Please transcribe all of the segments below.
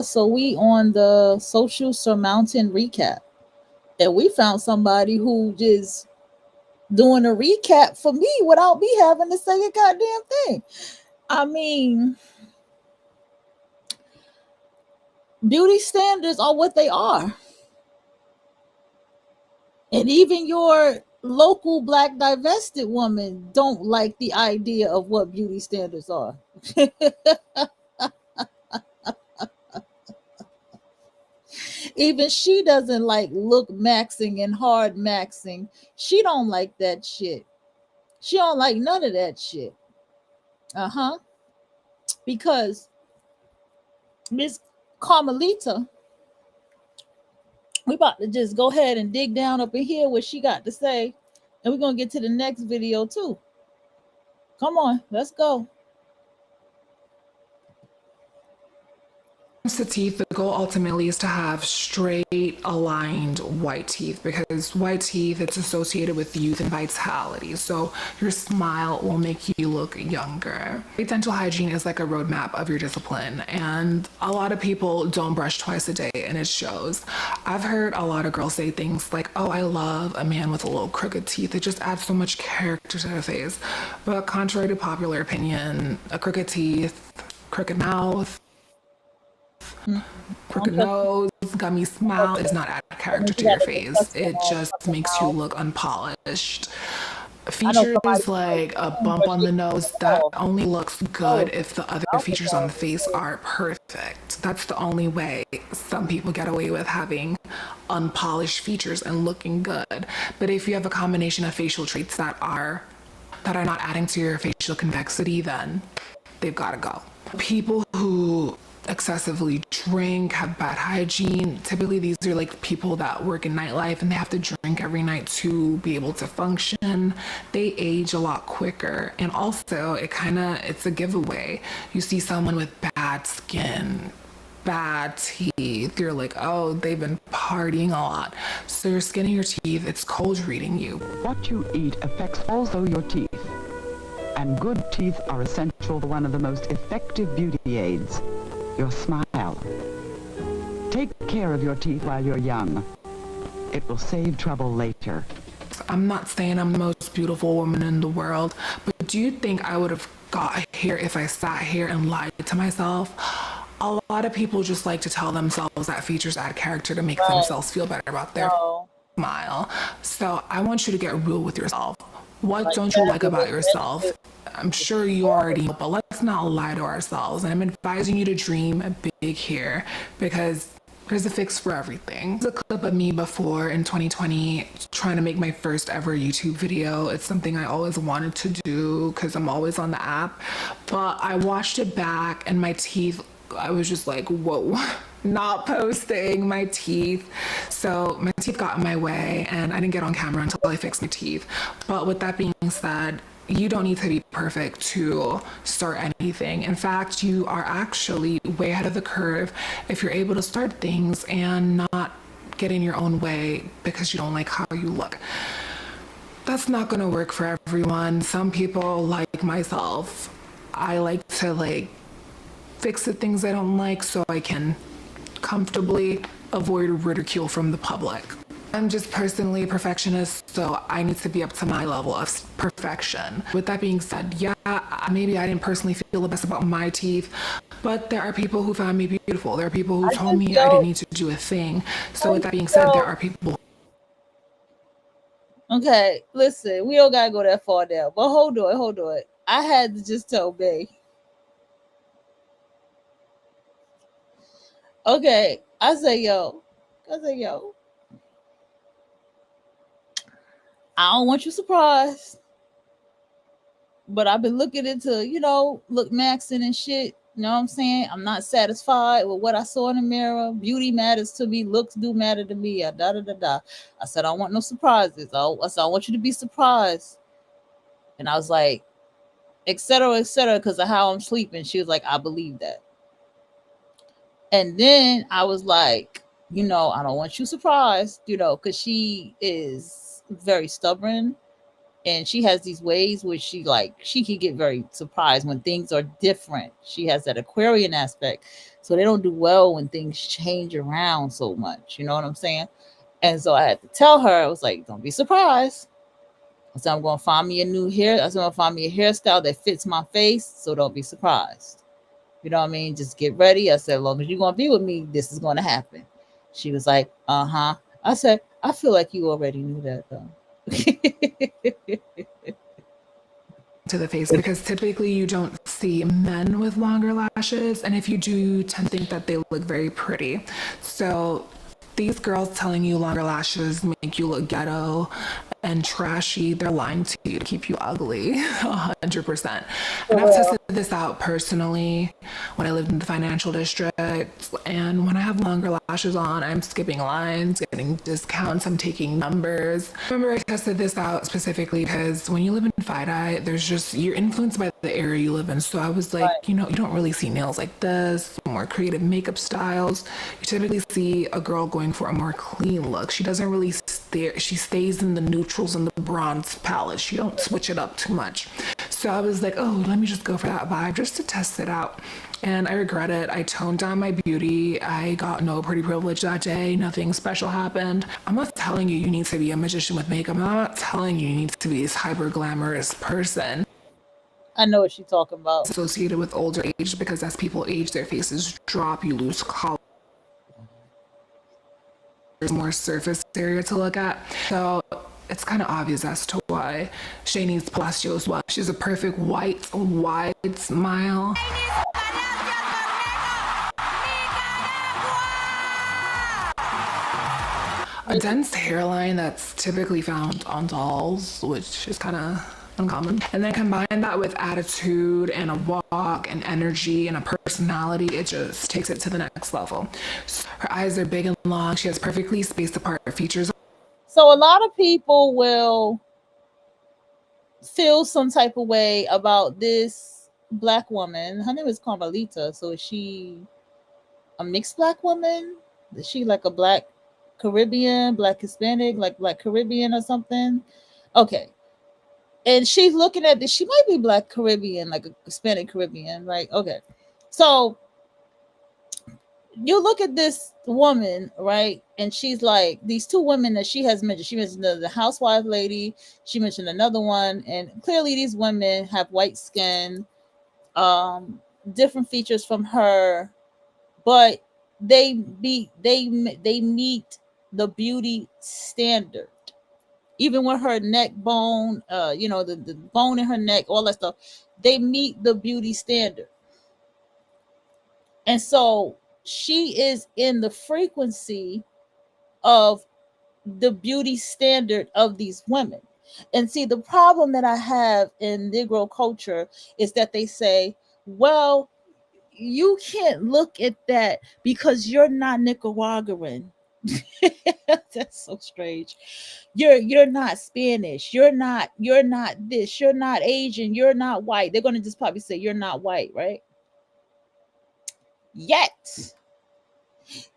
So we on the social surmounting recap, and we found somebody who just doing a recap for me without me having to say a goddamn thing. I mean, beauty standards are what they are. And even your local black divested woman don't like the idea of what beauty standards are. Even she doesn't like look maxing and hard maxing. She don't like that shit. She don't like none of that shit. Uh-huh. Because Miss Carmelita, we about to just go ahead and dig down up and hear what she got to say. And we're gonna get to the next video too. Come on, let's go. To teeth, the goal ultimately is to have straight, aligned white teeth, because white teeth, it's associated with youth and vitality. So your smile will make you look younger. Dental hygiene is like a roadmap of your discipline, and a lot of people don't brush twice a day, and it shows. I've heard a lot of girls say things like, oh, I love a man with a little crooked teeth. It just adds so much character to the face. But contrary to popular opinion, a crooked teeth, crooked mouth, crooked nose, gummy smile, it does not add character to your face. It just makes you look unpolished. Features like a bump on the nose, that only looks good if the other features on the face are perfect. That's the only way some people get away with having unpolished features and looking good. But if you have a combination of facial traits that are not adding to your facial convexity, then they've got to go. People who excessively drink, have bad hygiene. Typically, these are like people that work in nightlife and they have to drink every night to be able to function. They age a lot quicker. And also, it's a giveaway. You see someone with bad skin, bad teeth, you're like, oh, they've been partying a lot. So your skin and your teeth, it's cold reading you. What you eat affects also your teeth. And good teeth are essential to one of the most effective beauty aids, your smile. Take care of your teeth while you're young. It will save trouble later. I'm not saying I'm the most beautiful woman in the world, but do you think I would have got here if I sat here and lied to myself? A lot of people just like to tell themselves that features add character to make themselves feel better about their smile. So I want you to get real with yourself. What don't you like about yourself? I'm sure you already know, but let's not lie to ourselves. And I'm advising you to dream big here, because there's a fix for everything. There's a clip of me before in 2020 trying to make my first ever YouTube video. It's something I always wanted to do because I'm always on the app. But I watched it back and my teeth, I was just like, whoa, not posting my teeth. So my teeth got in my way and I didn't get on camera until I fixed my teeth. But with that being said, you don't need to be perfect to start anything. In fact, you are actually way ahead of the curve if you're able to start things and not get in your own way because you don't like how you look. That's not going to work for everyone. Some people, like myself, I like to fix the things I don't like so I can comfortably avoid ridicule from the public. I'm just personally a perfectionist, so I need to be up to my level of perfection. With that being said, yeah, maybe I didn't personally feel the best about my teeth, but there are people who found me beautiful. There are people who told me I didn't need to do a thing. So with that being said, there are people. Okay, listen, we don't gotta go that far now, but hold on. I had to just tell Bay. Okay, I say, yo, I don't want you surprised, but I've been looking into, look maxing and shit. You know what I'm saying? I'm not satisfied with what I saw in the mirror. Beauty matters to me. Looks do matter to me. Da da da da. I said I don't want no surprises. I said I want you to be surprised. And I was like, et cetera, because of how I'm sleeping. She was like, I believe that. And then I was like, I don't want you surprised, because she is very stubborn And she has these ways where she can get very surprised when things are different. She has that Aquarian aspect, so they don't do well when things change around so much. You know what I'm saying? And so I had to tell her, I was like, don't be surprised. So I'm gonna find me a new hair. I said, I'm gonna find me a hairstyle that fits my face, so don't be surprised. You know what I mean? Just get ready. I said, as long as you're gonna be with me, this is gonna happen. She was like, uh-huh. I said, I feel like you already knew that though. To the face, because typically you don't see men with longer lashes, and if you do, you tend to think that they look very pretty. So these girls telling you longer lashes make you look ghetto and trashy, they're lying to you to keep you ugly. 100%. And I've tested this out personally when I lived in the financial district, and when I have longer lashes on, I'm skipping lines, getting discounts, I'm taking numbers. I remember I tested this out specifically because when you live in FIDI, there's just, you're influenced by the area you live in. So I was like, you don't really see nails like this, more creative makeup styles. You typically see a girl going for a more clean look. She doesn't really she stays in the neutrals and the bronze palette. She don't switch it up too much. So I was like, oh, let me just go for that vibe just to test it out. And I regret it. I toned down my beauty. I got no pretty privilege that day. Nothing special happened. I'm not telling you need to be a magician with makeup. I'm not telling you need to be this hyper glamorous person. I know what she's talking about. Associated with older age, because as people age, their faces drop, you lose color. There's more surface area to look at. So it's kind of obvious as to why Shay needs plastio as well. She's a perfect wide smile. A dense hairline that's typically found on dolls, which is kind of uncommon. And then combine that with attitude and a walk and energy and a personality, it just takes it to the next level. Her eyes are big and long. She has perfectly spaced apart features. So a lot of people will feel some type of way about this black woman. Her name is Carmelita. So is she a mixed black woman? Is she like a black Caribbean, black Hispanic, like black Caribbean or something? Okay. And she's looking at this. She might be black Caribbean, like a Hispanic Caribbean, right? Okay. So you look at this woman, right? And she's like, these two women that she has mentioned. She mentioned the housewife lady. She mentioned another one. And clearly these women have white skin, different features from her, but they meet the beauty standard. Even with her neck bone, the bone in her neck, all that stuff, they meet the beauty standard. And so she is in the frequency of the beauty standard of these women. And see, the problem that I have in Negro culture is that they say, well, you can't look at that because you're not Nicaraguan. That's so strange. You're not Spanish. You're not this. You're not Asian. You're not white. They're gonna just probably say you're not white, right? Yet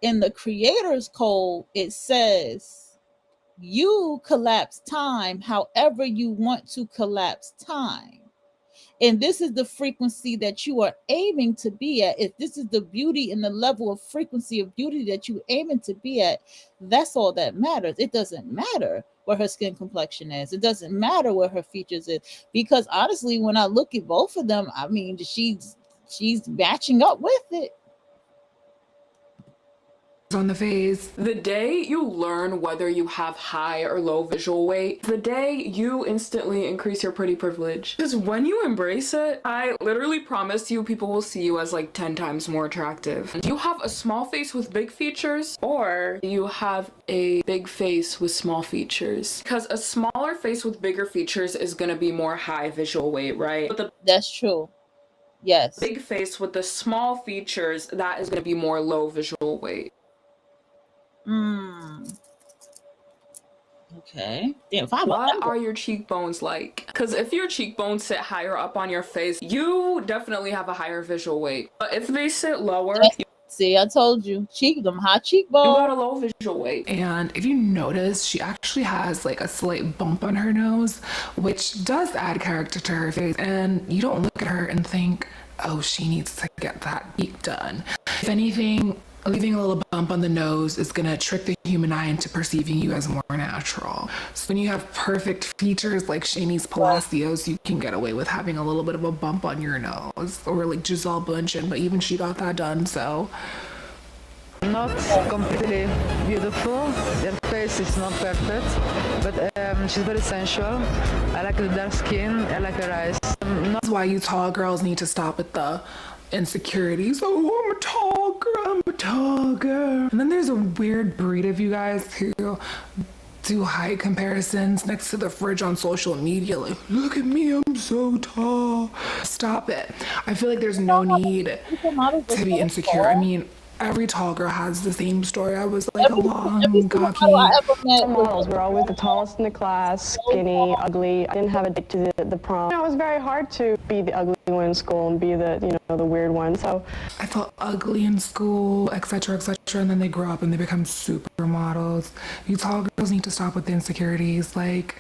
in the creator's code, it says you collapse time however you want to collapse time. And this is the frequency that you are aiming to be at. If this is the beauty and the level of frequency of beauty that you're aiming to be at, that's all that matters. It doesn't matter what her skin complexion is. It doesn't matter what her features is. Because honestly, when I look at both of them, I mean, she's matching up with it. On the face. The day you learn whether you have high or low visual weight, the day you instantly increase your pretty privilege. Because when you embrace it, I literally promise you people will see you as like 10 times more attractive. Do you have a small face with big features, or you have a big face with small features? Because a smaller face with bigger features is going to be more high visual weight, right? But that's true. Yes. Big face with the small features, that is going to be more low visual weight. Okay. Damn, what are your cheekbones like? Because if your cheekbones sit higher up on your face, you definitely have a higher visual weight. But if they sit lower, See, I told you, them high You got cheekbones. a low visual weight. And if you notice, she actually has like a slight bump on her nose, which does add character to her face. And you don't look at her and think, oh, she needs to get that beak done. If anything, leaving a little bump on the nose is gonna trick the human eye into perceiving you as more natural. So when you have perfect features like Shanice Palacios, you can get away with having a little bit of a bump on your nose. Or like Giselle Bundchen, but even she got that done, so. Not completely beautiful. Her face is not perfect, but she's very sensual. I like the dark skin. I like her eyes. That's why you tall girls need to stop with the insecurities. Oh, I'm a tall girl, I'm a tall girl. And then there's a weird breed of you guys who do height comparisons next to the fridge on social media. Like, look at me, I'm so tall. Stop it. I feel like there's no need to be insecure. I mean, every tall girl has the same story. I was like a long, gawky. Models were always the tallest in the class, skinny, ugly. I didn't have a date to the prom. It was very hard to be the ugly one in school and be the weird one. So I felt ugly in school, etc., etc., and then they grow up and they become supermodels. You tall girls need to stop with the insecurities. Like,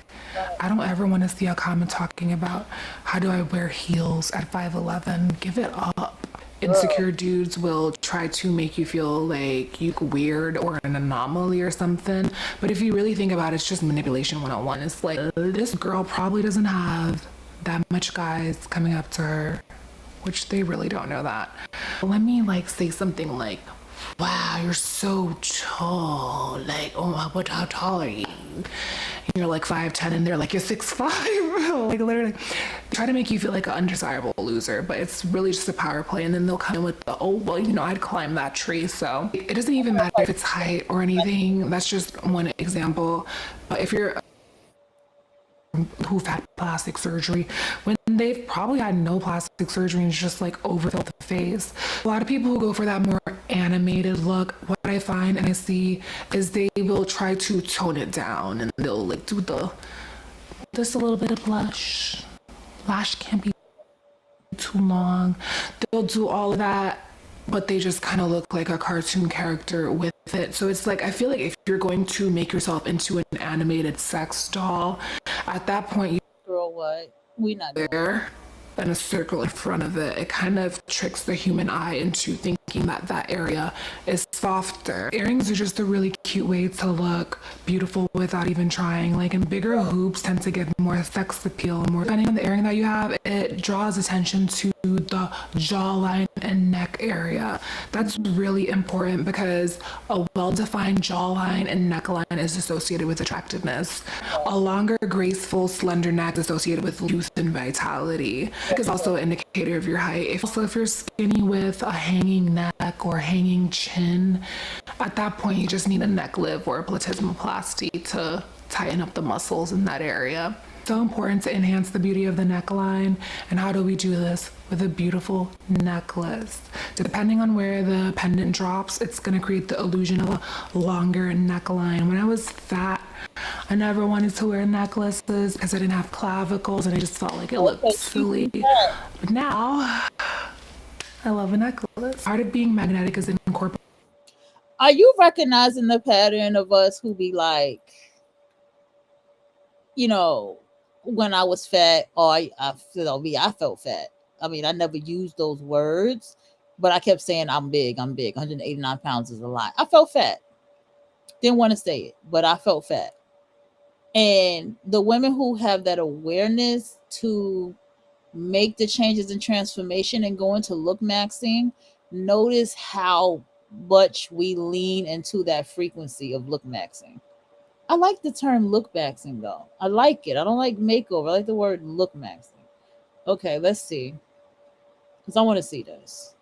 I don't ever want to see a comment talking about how do I wear heels at 5'11". Give it up. Insecure dudes will try to make you feel like you're weird or an anomaly or something. But if you really think about it, it's just manipulation 101. It's like, this girl probably doesn't have that much guys coming up to her, which they really don't know that. Let me like say something like, wow, you're so tall. Like, oh my, how tall are you? And you're like 5'10", and they're like, you're 6'5". Like, literally try to make you feel like an undesirable loser, but it's really just a power play. And then they'll come in with the, oh, well, I'd climb that tree. So it doesn't even matter if it's height or anything. That's just one example. But if you're who've had plastic surgery, when they've probably had no plastic surgery and just like overfilled the face. A lot of people who go for that more animated look, what I find and I see is they will try to tone it down and they'll like do just a little bit of blush. Lash can't be too long. They'll do all of that, but they just kind of look like a cartoon character with it. So it's like, I feel like if you're going to make yourself into an animated sex doll, at that point, Girl, what? We not there and a circle in front of it, it kind of tricks the human eye into thinking that that area is softer. Earrings are just a really cute way to look beautiful without even trying. Like, and bigger hoops tend to give more sex appeal. More depending on the earring that you have, it draws attention to the jawline and neck area. That's really important because a well-defined jawline and neckline is associated with attractiveness. A longer, graceful, slender neck is associated with youth and vitality. Neck is also an indicator of your height. If you're skinny with a hanging neck or hanging chin, at that point you just need a neck lift or a platysmoplasty to tighten up the muscles in that area. So important to enhance the beauty of the neckline. And how do we do this? With a beautiful necklace. Depending on where the pendant drops, it's going to create the illusion of a longer neckline. When I was fat, I never wanted to wear necklaces because I didn't have clavicles and I just felt like it looked silly. But now, I love a necklace. Part of being magnetic is incorporating. Are you recognizing the pattern of us who be like, when I was fat, or I felt fat. I mean, I never used those words, but I kept saying I'm big. 189 pounds is a lot. I felt fat. Didn't want to say it, but I felt fat. And the women who have that awareness to make the changes and transformation and go into look maxing, notice how much we lean into that frequency of look maxing. I like the term look maxing though. I like it. I don't like makeover. I like the word look maxing. Okay, let's see. Because I want to see this.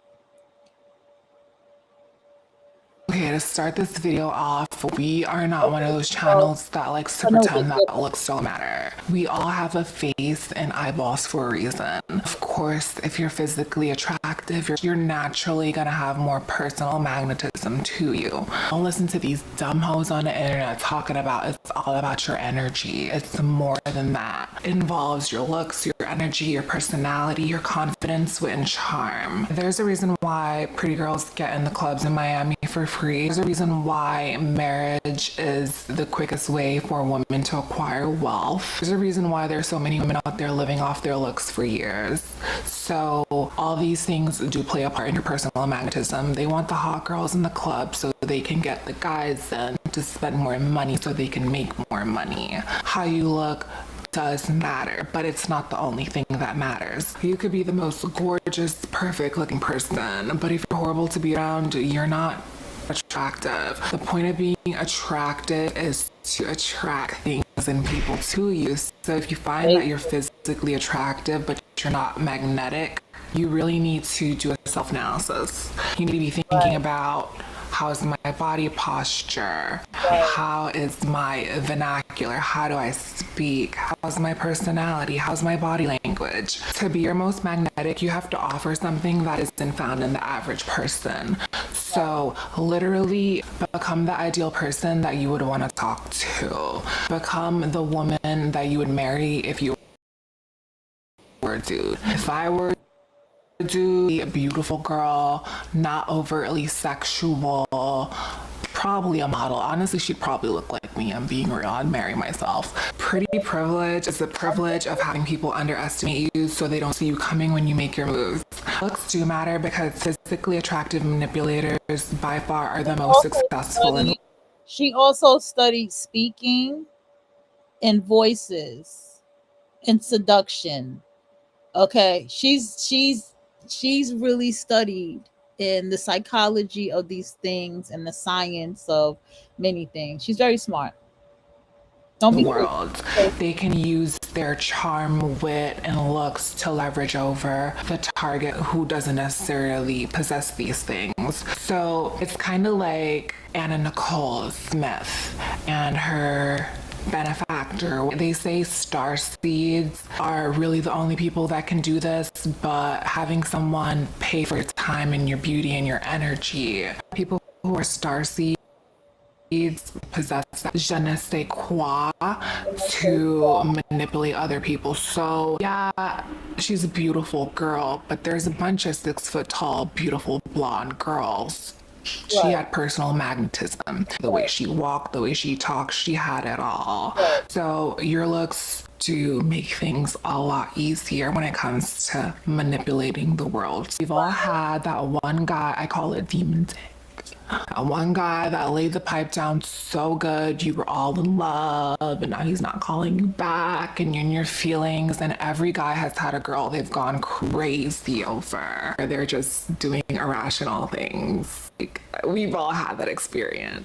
Okay, to start this video off, we are not one of those channels that likes to pretend that looks don't matter. We all have a face and eyeballs for a reason. Of course, if you're physically attractive, you're naturally gonna have more personal magnetism to you. Don't listen to these dumb hoes on the internet talking about it's all about your energy. It's more than that. It involves your looks, your energy, your personality, your confidence. confidence, wit, and charm. There's a reason why pretty girls get in the clubs in Miami for free. There's a reason why marriage is the quickest way for women to acquire wealth. There's a reason why there's so many women out there living off their looks for years. So all these things do play a part in your personal magnetism. They want the hot girls in the club so they can get the guys in to spend more money so they can make more money. How you look does matter, but it's not the only thing that matters. You could be the most gorgeous, perfect looking person, but if you're horrible to be around, you're not attractive. The point of being attractive is to attract things and people to you. So if you find that you're physically attractive, but you're not magnetic, you really need to do a self-analysis. You need to be thinking about, how is my body posture? How is my vernacular? How do I speak? How's my personality? How's my body language? To be your most magnetic, you have to offer something that isn't found in the average person. So literally become the ideal person that you would want to talk to. Become the woman that you would marry if you were a dude. If I were a beautiful girl, not overtly sexual, probably a model. Honestly, she'd probably look like me. I'm being real. I'd marry myself. Pretty privilege is the privilege of having people underestimate you so they don't see you coming when you make your moves. Looks do matter because physically attractive manipulators by far are the most successful. She also studied speaking and voices and seduction. Okay, she's really studied in the psychology of these things and the science of many things. She's very smart. Don't be world. They can use their charm, wit, and looks to leverage over the target who doesn't necessarily possess these things. So it's kind of like Anna Nicole Smith and her benefactor. They say star seeds are really the only people that can do this, but having someone pay for your time and your beauty and your energy. People who are star seeds possess that je ne sais quoi to manipulate other people. So yeah, she's a beautiful girl, but there's a bunch of 6 foot tall, beautiful blonde girls. She had personal magnetism. The way she walked, the way she talked, she had it all. So your looks do make things a lot easier when it comes to manipulating the world. We've all had that one guy, I call it demon dick. One guy that laid the pipe down so good, you were all in love, and now he's not calling you back, and you're in your feelings. And every guy has had a girl they've gone crazy over. They're just doing irrational things. Like, we've all had that experience.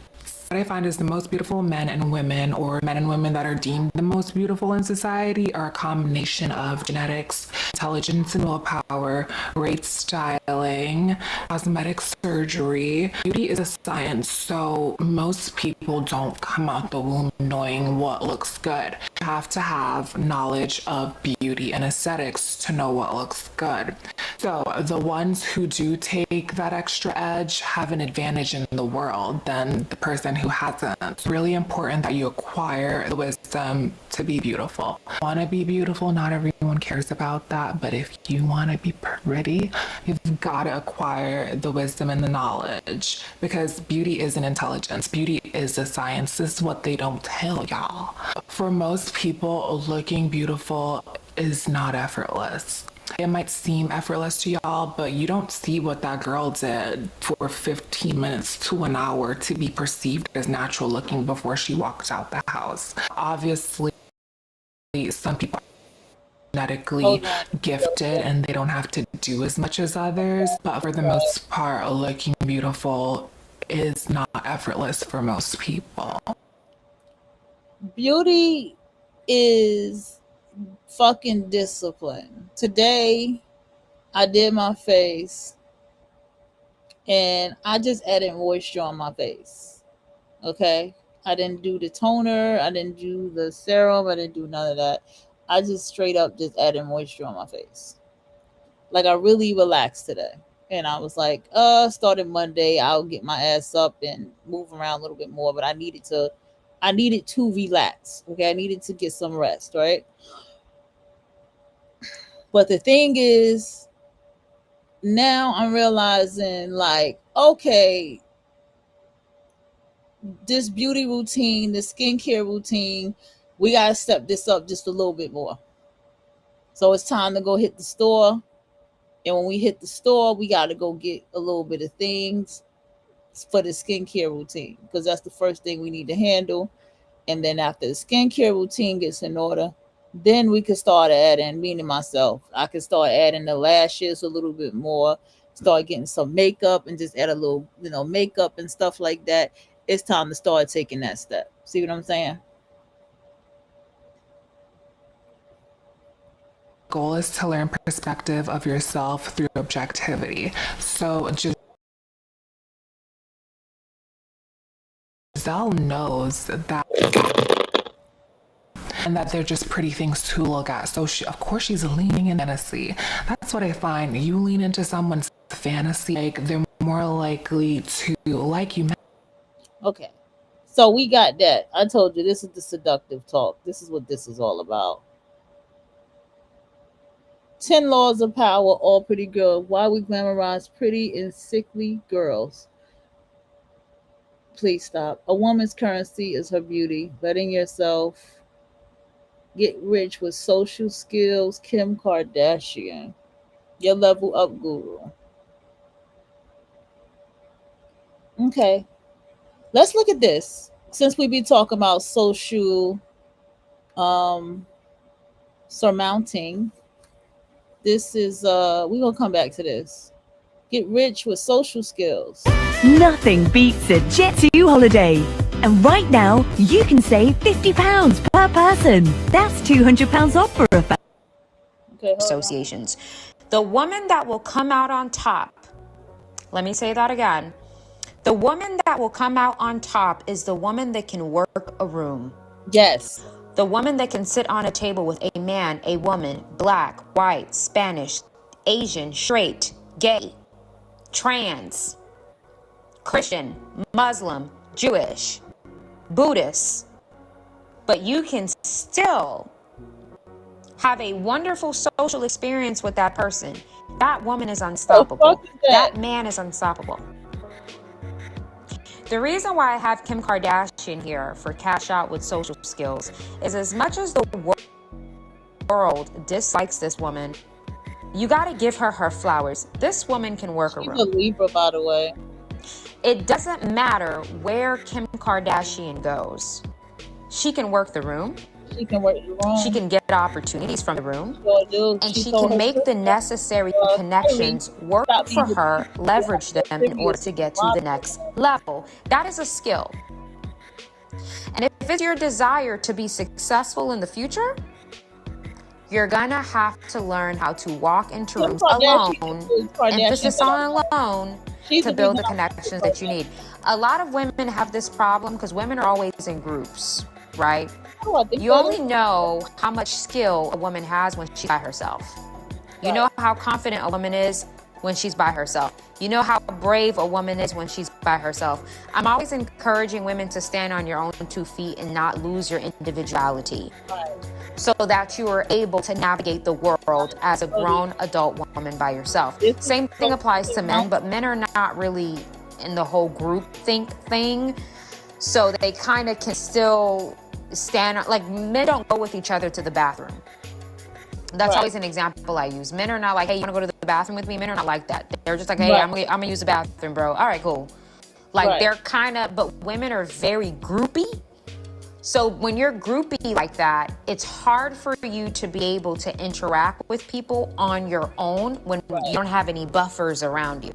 What I find is the most beautiful men and women, or men and women that are deemed the most beautiful in society, are a combination of genetics, intelligence and willpower, great styling, cosmetic surgery. Beauty is a science, so most people don't come out the womb knowing what looks good. You have to have knowledge of beauty and aesthetics to know what looks good. So the ones who do take that extra edge have an advantage in the world than the person who hasn't. It's really important that you acquire the wisdom to be beautiful. Want to be beautiful? Not everyone cares about that, but if you want to be pretty, you've got to acquire the wisdom and the knowledge, because beauty is an intelligence. Beauty is a science. This is what they don't tell y'all. For most people, looking beautiful is not effortless. It might seem effortless to y'all, but you don't see what that girl did for 15 minutes to an hour to be perceived as natural looking before she walked out the house. Obviously, some people are genetically gifted and they don't have to do as much as others, but for the most part, looking beautiful is not effortless for most people. Beauty is fucking discipline. Today, I did my face and I just added moisture on my face. Okay? I didn't do the toner, I didn't do the serum, I didn't do none of that. I just straight up just added moisture on my face. Like, I really relaxed today. And I was like, starting Monday, I'll get my ass up and move around a little bit more, but I needed to relax. Okay, I needed to get some rest, right? But the thing is, now I'm realizing, like, okay, this beauty routine, this skincare routine, we gotta step this up just a little bit more. So it's time to go hit the store. And when we hit the store, we gotta go get a little bit of things for the skincare routine, because that's the first thing we need to handle. And then after the skincare routine gets in order, then we can start adding, meaning myself, I can start adding the lashes a little bit more, start getting some makeup and just add a little, makeup and stuff like that. It's time to start taking that step. See what I'm saying? Goal is to learn perspective of yourself through objectivity. So Giselle knows that, and that they're just pretty things to look at. So of course she's leaning in fantasy. That's what I find. You lean into someone's fantasy, like they're more likely to like you. Okay. So we got that. I told you this is the seductive talk. This is what this is all about. 10 laws of power, all pretty girls. Why we glamorize pretty and sickly girls. Please stop. A woman's currency is her beauty. Letting yourself get rich with social skills. Kim Kardashian. Your level up guru. Okay. Let's look at this. Since we be talking about social surmounting, this is we're gonna come back to this. Get rich with social skills. Nothing beats a Jet2 holiday. And right now, you can save £50 per person. That's £200 off for a family. Okay, associations. The woman that will come out on top, let me say that again. The woman that will come out on top is the woman that can work a room. Yes. The woman that can sit on a table with a man, a woman, black, white, Spanish, Asian, straight, gay, trans, Christian, Muslim, Jewish, Buddhist. But you can still have a wonderful social experience with that person. That woman is unstoppable. That man is unstoppable. The reason why I have Kim Kardashian here for Cash Out with social skills is, as much as the world dislikes this woman, you got to give her her flowers. This woman can work a room. She's a Libra, by the way. It doesn't matter where Kim Kardashian goes. She can work the room. She can work the room. She can get opportunities from the room. And she told can her make the necessary connections work for her, leverage them in order to get to the next level. That is a skill. And if it's your desire to be successful in the future, you're gonna have to learn how to walk into rooms alone, emphasis on alone, to build the connections that you need. A lot of women have this problem because women are always in groups, right? You only know how much skill a woman has when she's by herself. You know how confident a woman is when she's by herself. You know how brave a woman is when she's by herself. I'm always encouraging women to stand on your own 2 feet and not lose your individuality, so that you are able to navigate the world as a grown adult woman by yourself. Same thing applies to men, but men are not really in the whole group think thing. So they kind of can still stand, like, men don't go with each other to the bathroom. That's always an example I use. Men are not like, hey, you want to go to the bathroom with me? Men are not like that. They're just like, hey, I'm gonna use the bathroom, bro. All right, cool. Like, they're kind of, but women are very groupy. So when you're groupy like that, it's hard for you to be able to interact with people on your own when you don't have any buffers around you.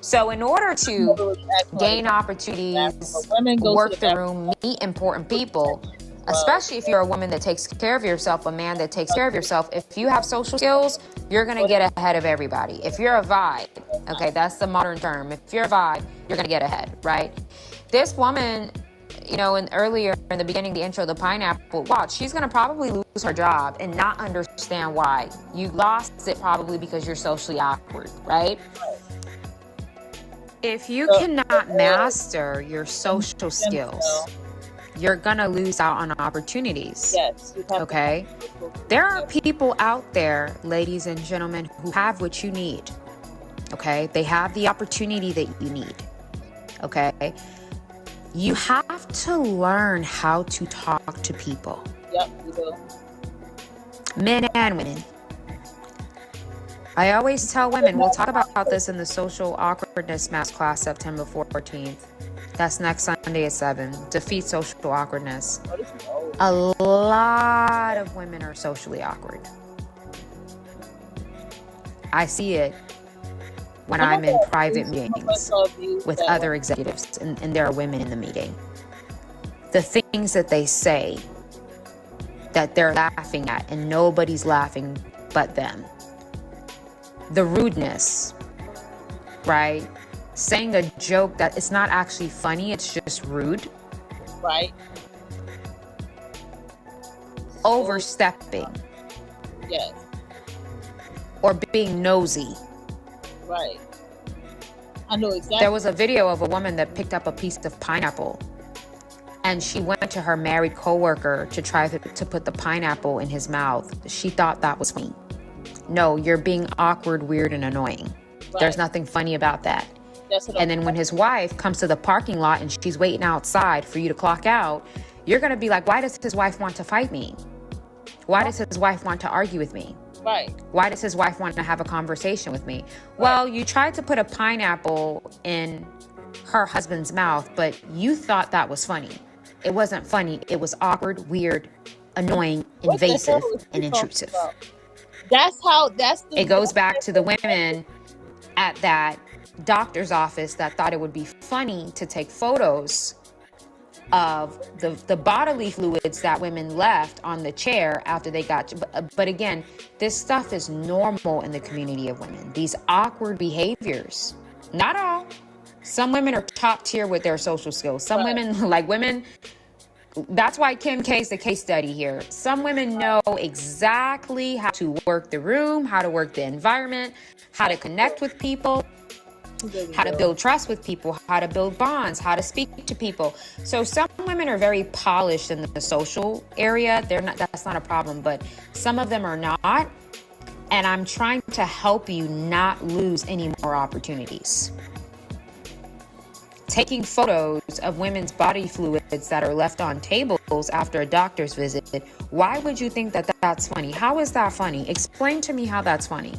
So in order to gain opportunities, work the room, meet important people, especially if you're a woman that takes care of yourself, a man that takes care of yourself, if you have social skills, you're going to get ahead of everybody. If you're a vibe, okay, that's the modern term. If you're a vibe, you're going to get ahead, right? This woman, you know, earlier in the beginning, the intro, the pineapple, watch, she's going to probably lose her job and not understand why. You lost it probably because you're socially awkward, right? If you cannot master your social skills, you're gonna lose out on opportunities. Yes. Okay? There are people out there, ladies and gentlemen, who have what you need. Okay? They have the opportunity that you need. Okay? You have to learn how to talk to people. Yep, you do. Men and women. I always tell women, we'll talk about this in the social awkwardness math class September 14th. That's next Sunday at 7. Defeat social awkwardness. A lot of women are socially awkward. I see it when I'm in private meetings with other executives and there are women in the meeting. The things that they say that they're laughing at and nobody's laughing but them. The rudeness, right? Saying a joke that it's not actually funny, it's just rude. Right. Overstepping. Yes. Or being nosy. Right. I know exactly. There was a video of a woman that picked up a piece of pineapple and she went to her married coworker to try to put the pineapple in his mouth. She thought that was funny. No, you're being awkward, weird, and annoying. Right. There's nothing funny about that. And then when his wife comes to the parking lot and she's waiting outside for you to clock out, you're going to be like, why does his wife want to fight me? Why does his wife want to argue with me? Right. Why does his wife want to have a conversation with me? Right. Well, you tried to put a pineapple in her husband's mouth, but you thought that was funny. It wasn't funny. It was awkward, weird, annoying, invasive, and intrusive. It goes back to the women at that doctor's office that thought it would be funny to take photos of the bodily fluids that women left on the chair after they got. But again, this stuff is normal in the community of women. These awkward behaviors. Not all. Some women are top tier with their social skills. Some women, like women, that's why Kim K is the case study here. Some women know exactly how to work the room, how to work the environment, how to connect with people, how to build trust with people, how to build bonds, how to speak to people. So some women are very polished in the social area. That's not a problem, but some of them are not. And I'm trying to help you not lose any more opportunities. Taking photos of women's body fluids that are left on tables after a doctor's visit. Why would you think that that's funny? How is that funny? Explain to me how that's funny.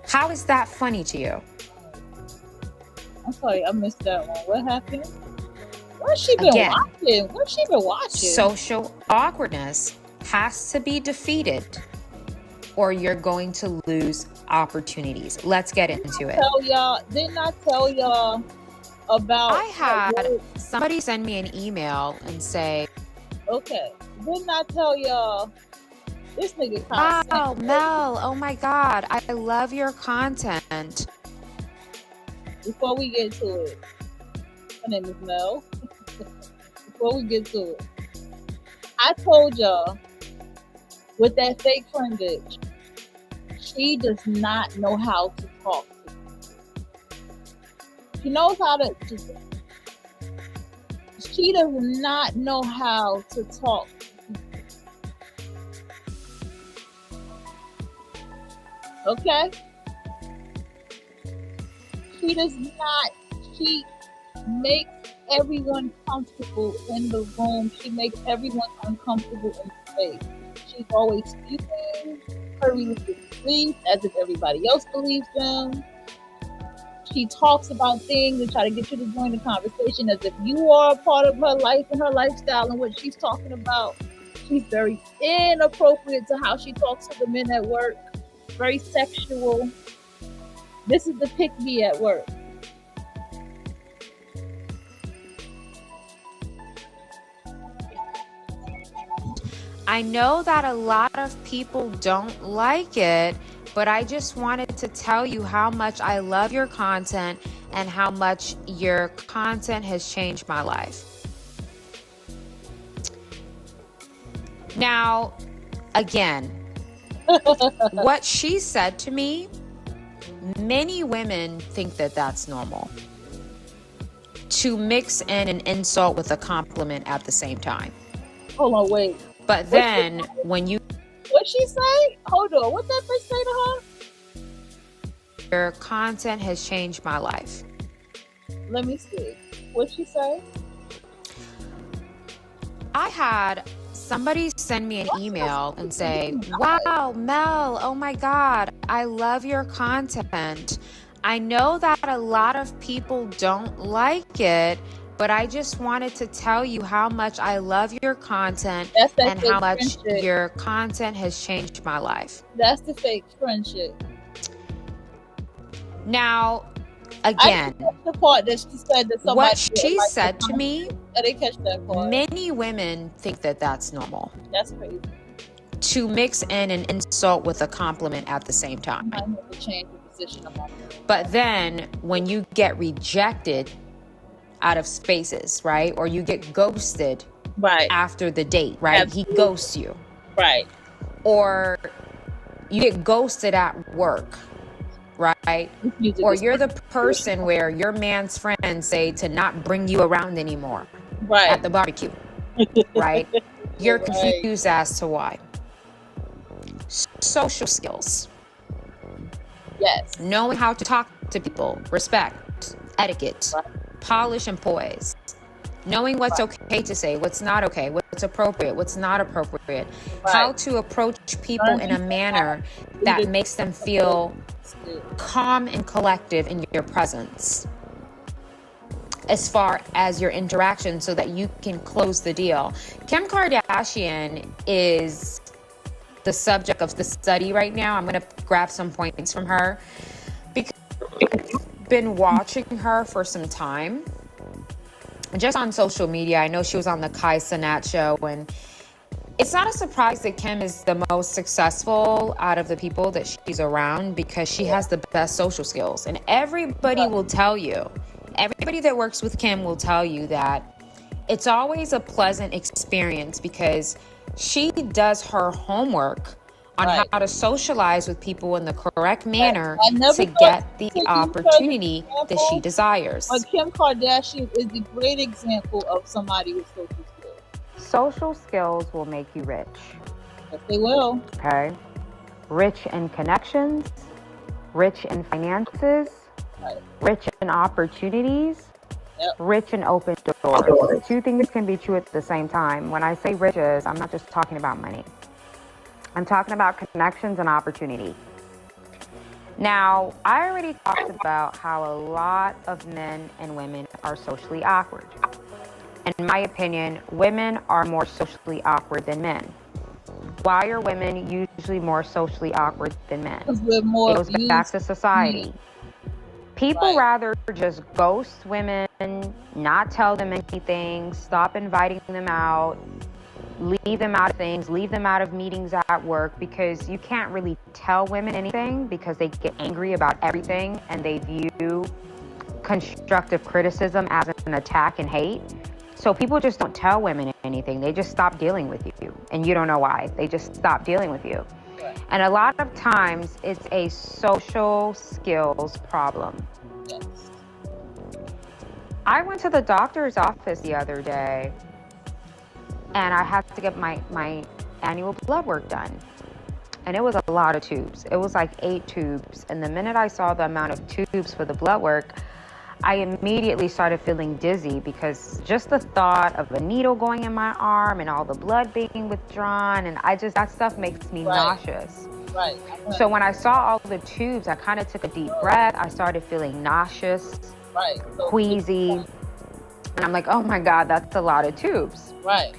How is that funny to you? I'm sorry, I missed that one. What happened? What's she been watching? What's she been watching? Social awkwardness has to be defeated or you're going to lose opportunities. Let's get into it. Didn't I tell y'all about... I had somebody send me an email and say... Okay. Didn't I tell y'all... This nigga Wow, Mel, oh my God. I love your content. Before we get to it, her name is Mel. Before we get to it, I told y'all with that fake friend bitch, she does not know how to talk to people. She knows how to... She does not know how to talk. Okay? She does not. She makes everyone comfortable in the room. She makes everyone uncomfortable in space. She's always speaking her religious beliefs as if everybody else believes them. She talks about things and try to get you to join the conversation as if you are a part of her life and her lifestyle and what she's talking about. She's very inappropriate to how she talks to the men at work. Very sexual. This is the pick me at work. I know that a lot of people don't like it, but I just wanted to tell you how much I love your content and how much your content has changed my life. Now, again, what she said to me, many women think that that's normal. To mix in an insult with a compliment at the same time. Hold on, wait. But then when you What she say? Hold on. What that bitch say to her? Your content has changed my life. Let me see. What she say? I had somebody send me an email and say, wow, Mel, oh my God, I love your content. I know that a lot of people don't like it, but I just wanted to tell you how much I love your content and how much your content has changed my life. That's the fake friendship. Now, again, the part that she said that somebody what she said to me, I didn't catch that part. Many women think that that's normal. That's crazy. To mix in an insult with a compliment at the same time. I have to change the position of my mind. But then when you get rejected out of spaces, right? Or you get ghosted after the date, right? Absolutely. He ghosts you. Right. Or you get ghosted at work, right? Or you're the person where your man's friends say to not bring you around anymore at the barbecue, right? You're confused as to why. Social skills. Yes. Knowing how to talk to people, respect, etiquette, polish and poise. Knowing what's okay to say, what's not okay, what's appropriate, what's not appropriate. How to approach people in a manner that makes them feel calm and collective in your presence. As far as your interaction so that you can close the deal. Kim Kardashian is the subject of the study right now. I'm going to grab some points from her because I've been watching her for some time. Just on social media, I know she was on the Kai Cenat show, and it's not a surprise that Kim is the most successful out of the people that she's around because she has the best social skills. And everybody will tell you, everybody that works with Kim will tell you that it's always a pleasant experience because she does her homework on how to socialize with people in the correct manner to get the opportunity that she desires. But Kim Kardashian is a great example of somebody with social skills. Social skills will make you rich. Yes, they will. Okay. Rich in connections, rich in finances, rich in opportunities, rich in open doors. Two things can be true at the same time. When I say riches, I'm not just talking about money. I'm talking about connections and opportunity. Now, I already talked about how a lot of men and women are socially awkward. In my opinion, women are more socially awkward than men. Why are women usually more socially awkward than men? Because we're more it goes back to society. People rather just ghost women, not tell them anything, stop inviting them out, leave them out of things, leave them out of meetings at work, because you can't really tell women anything because they get angry about everything and they view constructive criticism as an attack and hate. So people just don't tell women anything. They just stop dealing with you, and you don't know why. They just stop dealing with you. And a lot of times it's a social skills problem. Yes. I went to the doctor's office the other day and I had to get my annual blood work done. And it was a lot of tubes. It was like 8 tubes. And the minute I saw the amount of tubes for the blood work, I immediately started feeling dizzy because just the thought of a needle going in my arm and all the blood being withdrawn, and that stuff makes me nauseous. Right. So when I saw all the tubes, I kind of took a deep breath. I started feeling nauseous, queasy. And I'm like, oh my God, that's a lot of tubes. Right.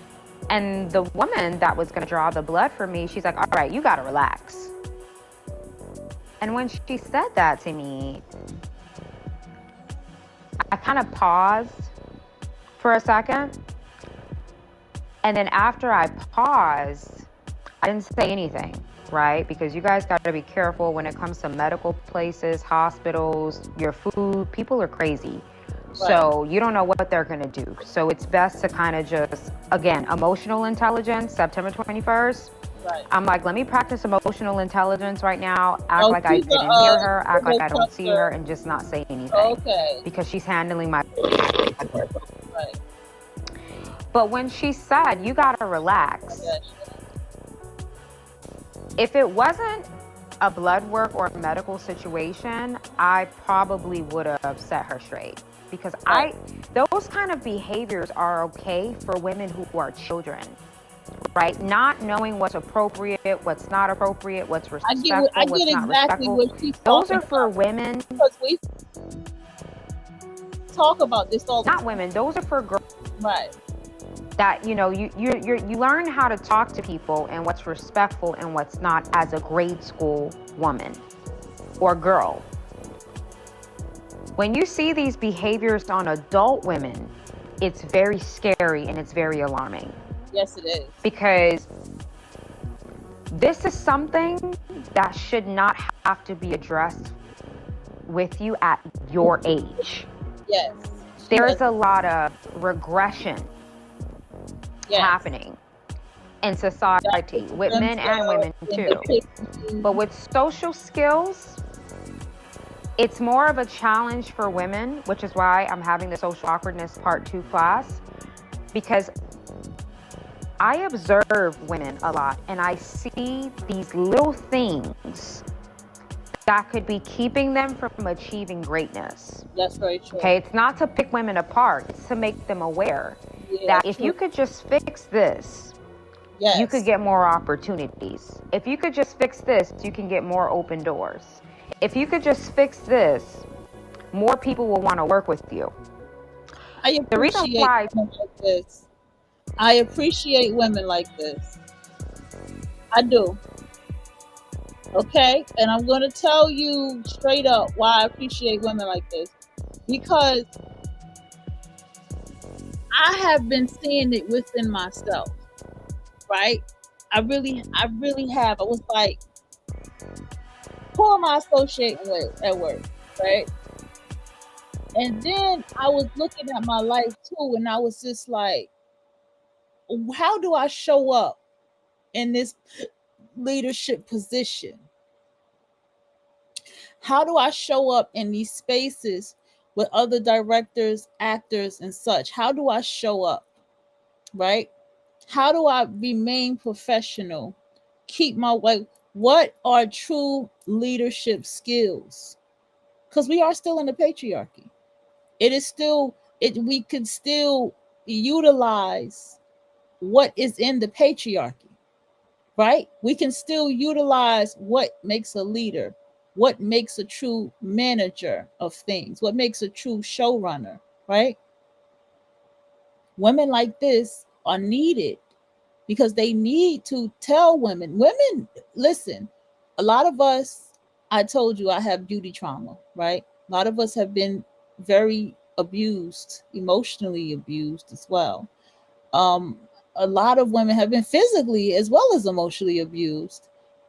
And the woman that was going to draw the blood for me, she's like, all right, you got to relax. And when she said that to me, I kind of paused for a second. And then after I paused, I didn't say anything, right? Because you guys got to be careful when it comes to medical places, hospitals, your food. People are crazy. So you don't know what they're going to do. So it's best to kind of just, again, emotional intelligence, September 21st. Right. I'm like, let me practice emotional intelligence right now. Act like I didn't hear her, act like I don't see her, and just not say anything. Okay. Because she's handling my... Right. But when she said, you got to relax, If it wasn't a blood work or a medical situation, I probably would have set her straight, because those kind of behaviors are okay for women who are children, right? Not knowing what's appropriate, what's not appropriate, what's respectful, I what's get not exactly respectful. what she's Those talking are for about, women. because we talk about this all the Not time. women. Those are for girls. Right. That you learn how to talk to people and what's respectful and what's not as a grade school woman or girl. When you see these behaviors on adult women, it's very scary and it's very alarming. Yes, it is. Because this is something that should not have to be addressed with you at your age. Yes. There's a lot of regression happening in society with men and women too. But with social skills, it's more of a challenge for women, which is why I'm having the social awkwardness part 2 class, because I observe women a lot and I see these little things that could be keeping them from achieving greatness. That's very true. Okay, it's not to pick women apart, it's to make them aware that if you could just fix this, you could get more opportunities. If you could just fix this, you can get more open doors. If you could just fix this, more people will want to work with you. I appreciate women like this. I appreciate women like this. I do. Okay? And I'm going to tell you straight up why I appreciate women like this. Because I have been seeing it within myself. Right? I really have. I was like, who am I associating with at work? Right? And then I was looking at my life too, and I was just like, how do I show up in this leadership position? How do I show up in these spaces with other directors, actors, and such? How do I show up? Right? How do I remain professional? Keep my way. What are true leadership skills? Because we are still in the patriarchy. It is still, we could still utilize what is in the patriarchy, right? We can still utilize what makes a leader, what makes a true manager of things, what makes a true showrunner, right? Women like this are needed because they need to tell women, listen, a lot of us, I told you I have beauty trauma, right? A lot of us have been very abused, emotionally abused as well. A lot of women have been physically as well as emotionally abused.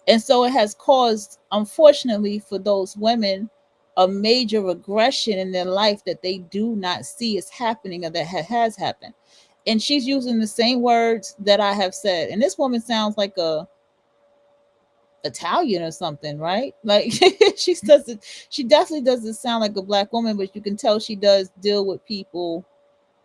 And so it has caused, unfortunately, for those women, a major regression in their life that they do not see is happening or that has happened. And she's using the same words that I have said. And this woman sounds like a Italian or something, right? Like she definitely doesn't sound like a Black woman, but you can tell she does deal with people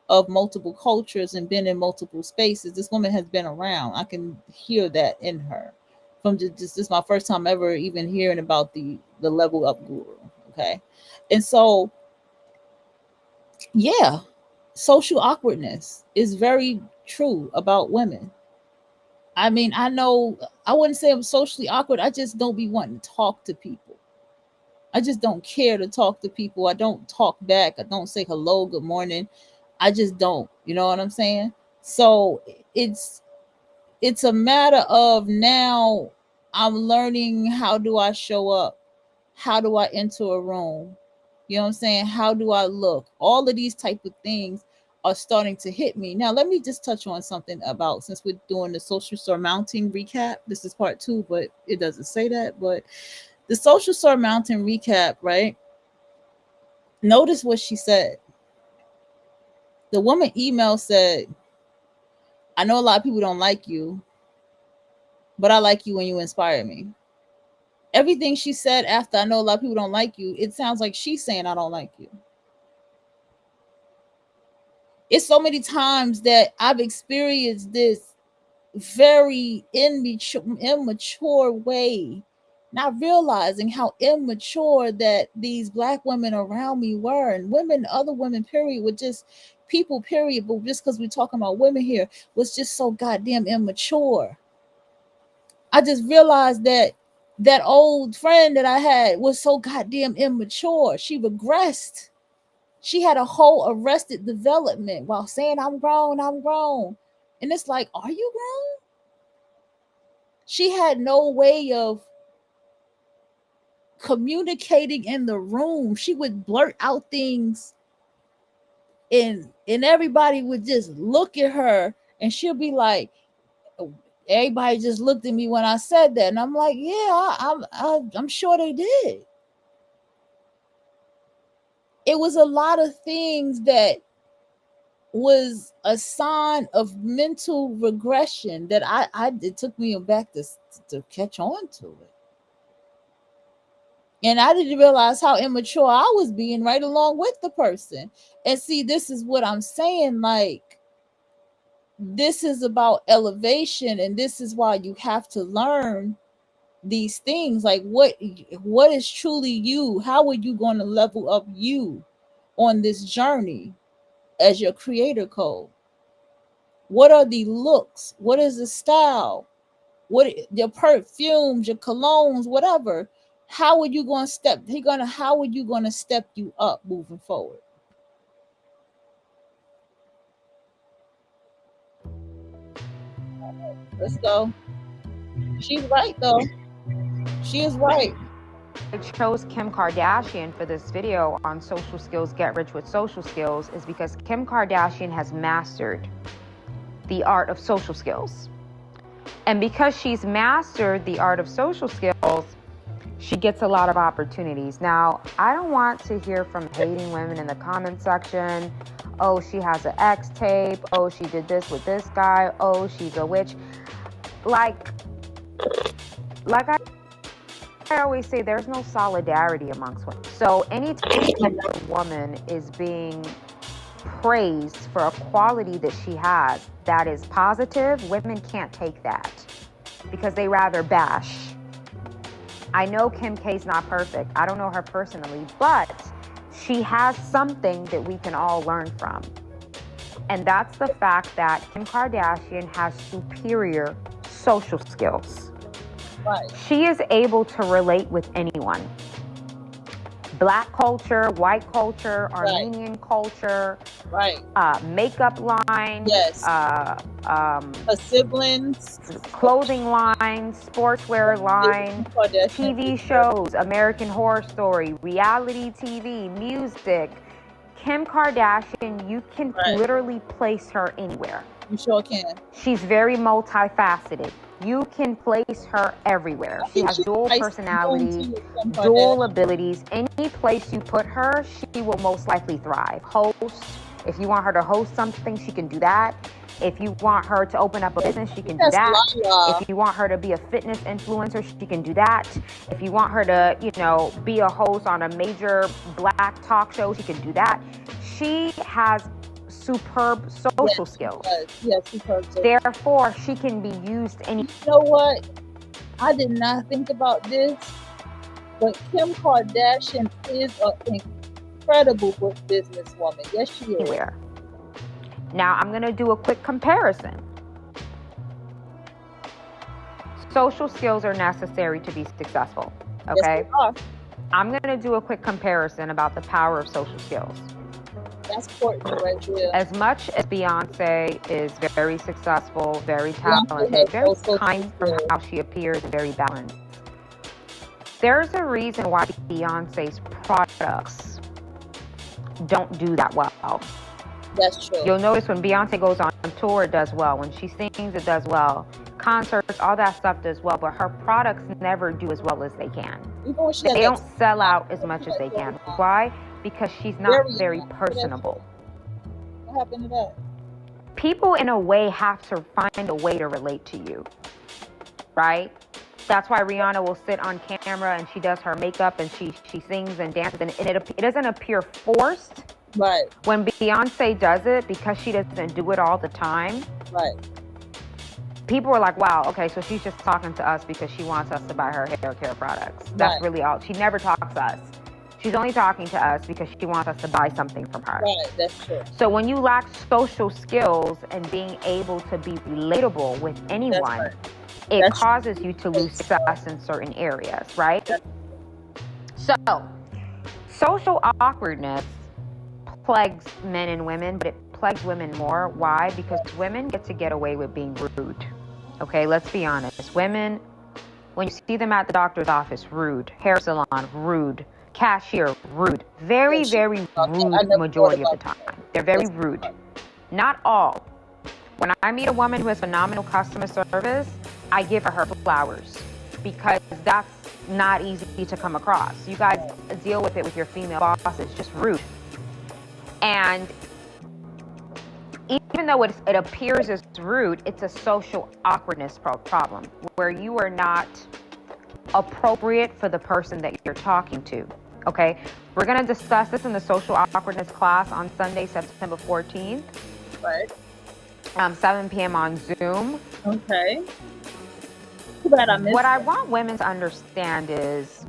of multiple cultures and been in multiple spaces. This woman has been around. I can hear that in her. From just this is my first time ever even hearing about the level up guru. Okay. And so yeah, social awkwardness is very true about women. I mean, I know I wouldn't say I'm socially awkward. I just don't be wanting to talk to people. I just don't care to talk to people. I don't talk back. I don't say hello, good morning. I just don't. You know what I'm saying? So it's a matter of now I'm learning, how do I show up? How do I enter a room? You know what I'm saying? How do I look? All of these type of things are starting to hit me. Now, let me just touch on something about, since we're doing the social surmounting recap. This is part 2, but it doesn't say that. But the social surmounting recap, right? Notice what she said. The woman email said, I know a lot of people don't like you, but I like you when you inspire me. Everything she said after, I know a lot of people don't like you, it sounds like she's saying I don't like you. It's so many times that I've experienced this very immature way, not realizing how immature that these black women around me were, and women, other women, period, with just people, period, but just because we're talking about women here, was just so goddamn immature. I just realized that that old friend that I had was so goddamn immature. She regressed. She had a whole arrested development while saying, I'm grown, I'm grown. And it's like, are you grown? She had no way of communicating in the room. She would blurt out things, and everybody would just look at her, and she'll be like, everybody just looked at me when I said that. And I'm like, yeah, I'm sure they did. It was a lot of things that was a sign of mental regression that it took me back to catch on to it. And I didn't realize how immature I was being right along with the person. And see, this is what I'm saying. Like, this is about elevation, and this is why you have to learn these things. Like, what is truly you? How are you going to level up you on this journey as your creator code? What are the looks? What is the style? What your perfumes, your colognes, whatever? How are you going to step? How are you going to step you up moving forward? Let's go. She's right though. She is right. I chose Kim Kardashian for this video on social skills, get rich with social skills, is because Kim Kardashian has mastered the art of social skills. And because she's mastered the art of social skills, she gets a lot of opportunities. Now, I don't want to hear from hating women in the comment section. Oh, she has an ex tape. Oh, she did this with this guy. Oh, she's a witch. Like I always say, there's no solidarity amongst women. So anytime a woman is being praised for a quality that she has that is positive, women can't take that because they rather bash. I know Kim K's not perfect. I don't know her personally, but she has something that we can all learn from. And that's the fact that Kim Kardashian has superior social skills. Right. She is able to relate with anyone. Black culture, white culture, Armenian culture, right? Makeup line, yes. Her siblings, clothing line, sportswear line, TV shows, American Horror Story, reality TV, music. Kim Kardashian, you can literally place her anywhere. You sure can. She's very multifaceted. You can place her everywhere. She has dual personality, dual abilities. Any place you put her, she will most likely thrive. Host, if you want her to host something, she can do that. If you want her to open up a business, she can do that. If you want her to be a fitness influencer, she can do that. If you want her to, be a host on a major black talk show, she can do that. She has superb social skills. Yes, superb. Therefore, she can be used any. You know what? I did not think about this, but Kim Kardashian is an incredible businesswoman. Yes, she is. Anywhere. Now, I'm going to do a quick comparison. Social skills are necessary to be successful. Okay? Yes, they are. I'm going to do a quick comparison about the power of social skills. That's important right there. As much as Beyonce is very successful, very talented, very kind from how she appears, and very balanced, there's a reason why Beyonce's products don't do that well. That's true. You'll notice when Beyonce goes on tour, it does well. When she sings, it does well. Concerts, all that stuff does well, but her products never do as well as they can. They don't sell out as much as they can. Why? Because she's not very personable. What happened to that? People, in a way, have to find a way to relate to you, right? That's why Rihanna will sit on camera and she does her makeup and she sings and dances, and it doesn't appear forced. Right. When Beyonce does it, because she doesn't do it all the time, right, people were like, wow, okay, so she's just talking to us because she wants us to buy her hair care products. That's really all. She never talks to us. She's only talking to us because she wants us to buy something from her. Right, that's true. So when you lack social skills and being able to be relatable with anyone, it causes you to lose success in certain areas, right? So social awkwardness plagues men and women, but it plagues women more. Why? Because women get away with being rude. Okay, let's be honest. Women, when you see them at the doctor's office, rude. Hair salon, rude. Cashier, rude. Very, very rude majority of the time. They're very rude. Not all. When I meet a woman who has phenomenal customer service, I give her flowers because that's not easy to come across. You guys deal with it with your female bosses, just rude. And even though it appears as rude, it's a social awkwardness problem where you are not appropriate for the person that you're talking to. Okay, we're going to discuss this in the social awkwardness class on Sunday, September 14th. Right. 7 p.m. on Zoom. Okay. Too bad I missed What I want women to understand is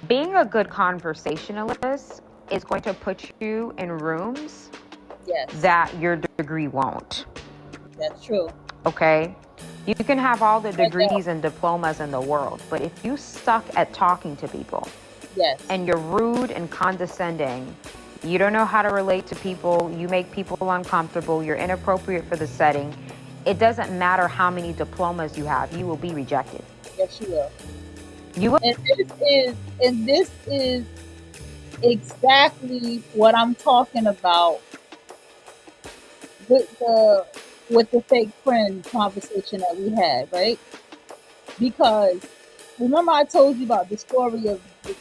being a good conversationalist is going to put you in rooms that your degree won't. That's true. Okay? You can have all the degrees and diplomas in the world, but if you suck at talking to people and you're rude and condescending, you don't know how to relate to people, you make people uncomfortable, you're inappropriate for the setting, it doesn't matter how many diplomas you have, you will be rejected. Yes, you will. You will. And this is exactly what I'm talking about with the fake friend conversation that we had, right? Because remember I told you about the story of the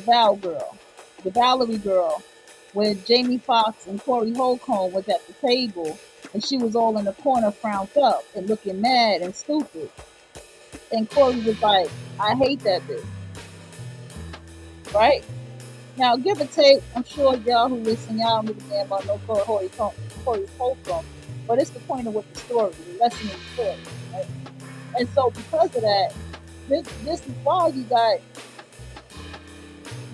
Val girl, the Valerie girl, when Jamie Foxx and Corey Holcomb was at the table and she was all in the corner frowned up and looking mad and stupid. And Corey was like, I hate that bitch. Right? Now, give or take, I'm sure y'all who listen, y'all don't give a damn about no Corey Holcomb, but it's the point of what the story, the lesson in the story, right? And so because of that, this is why you got,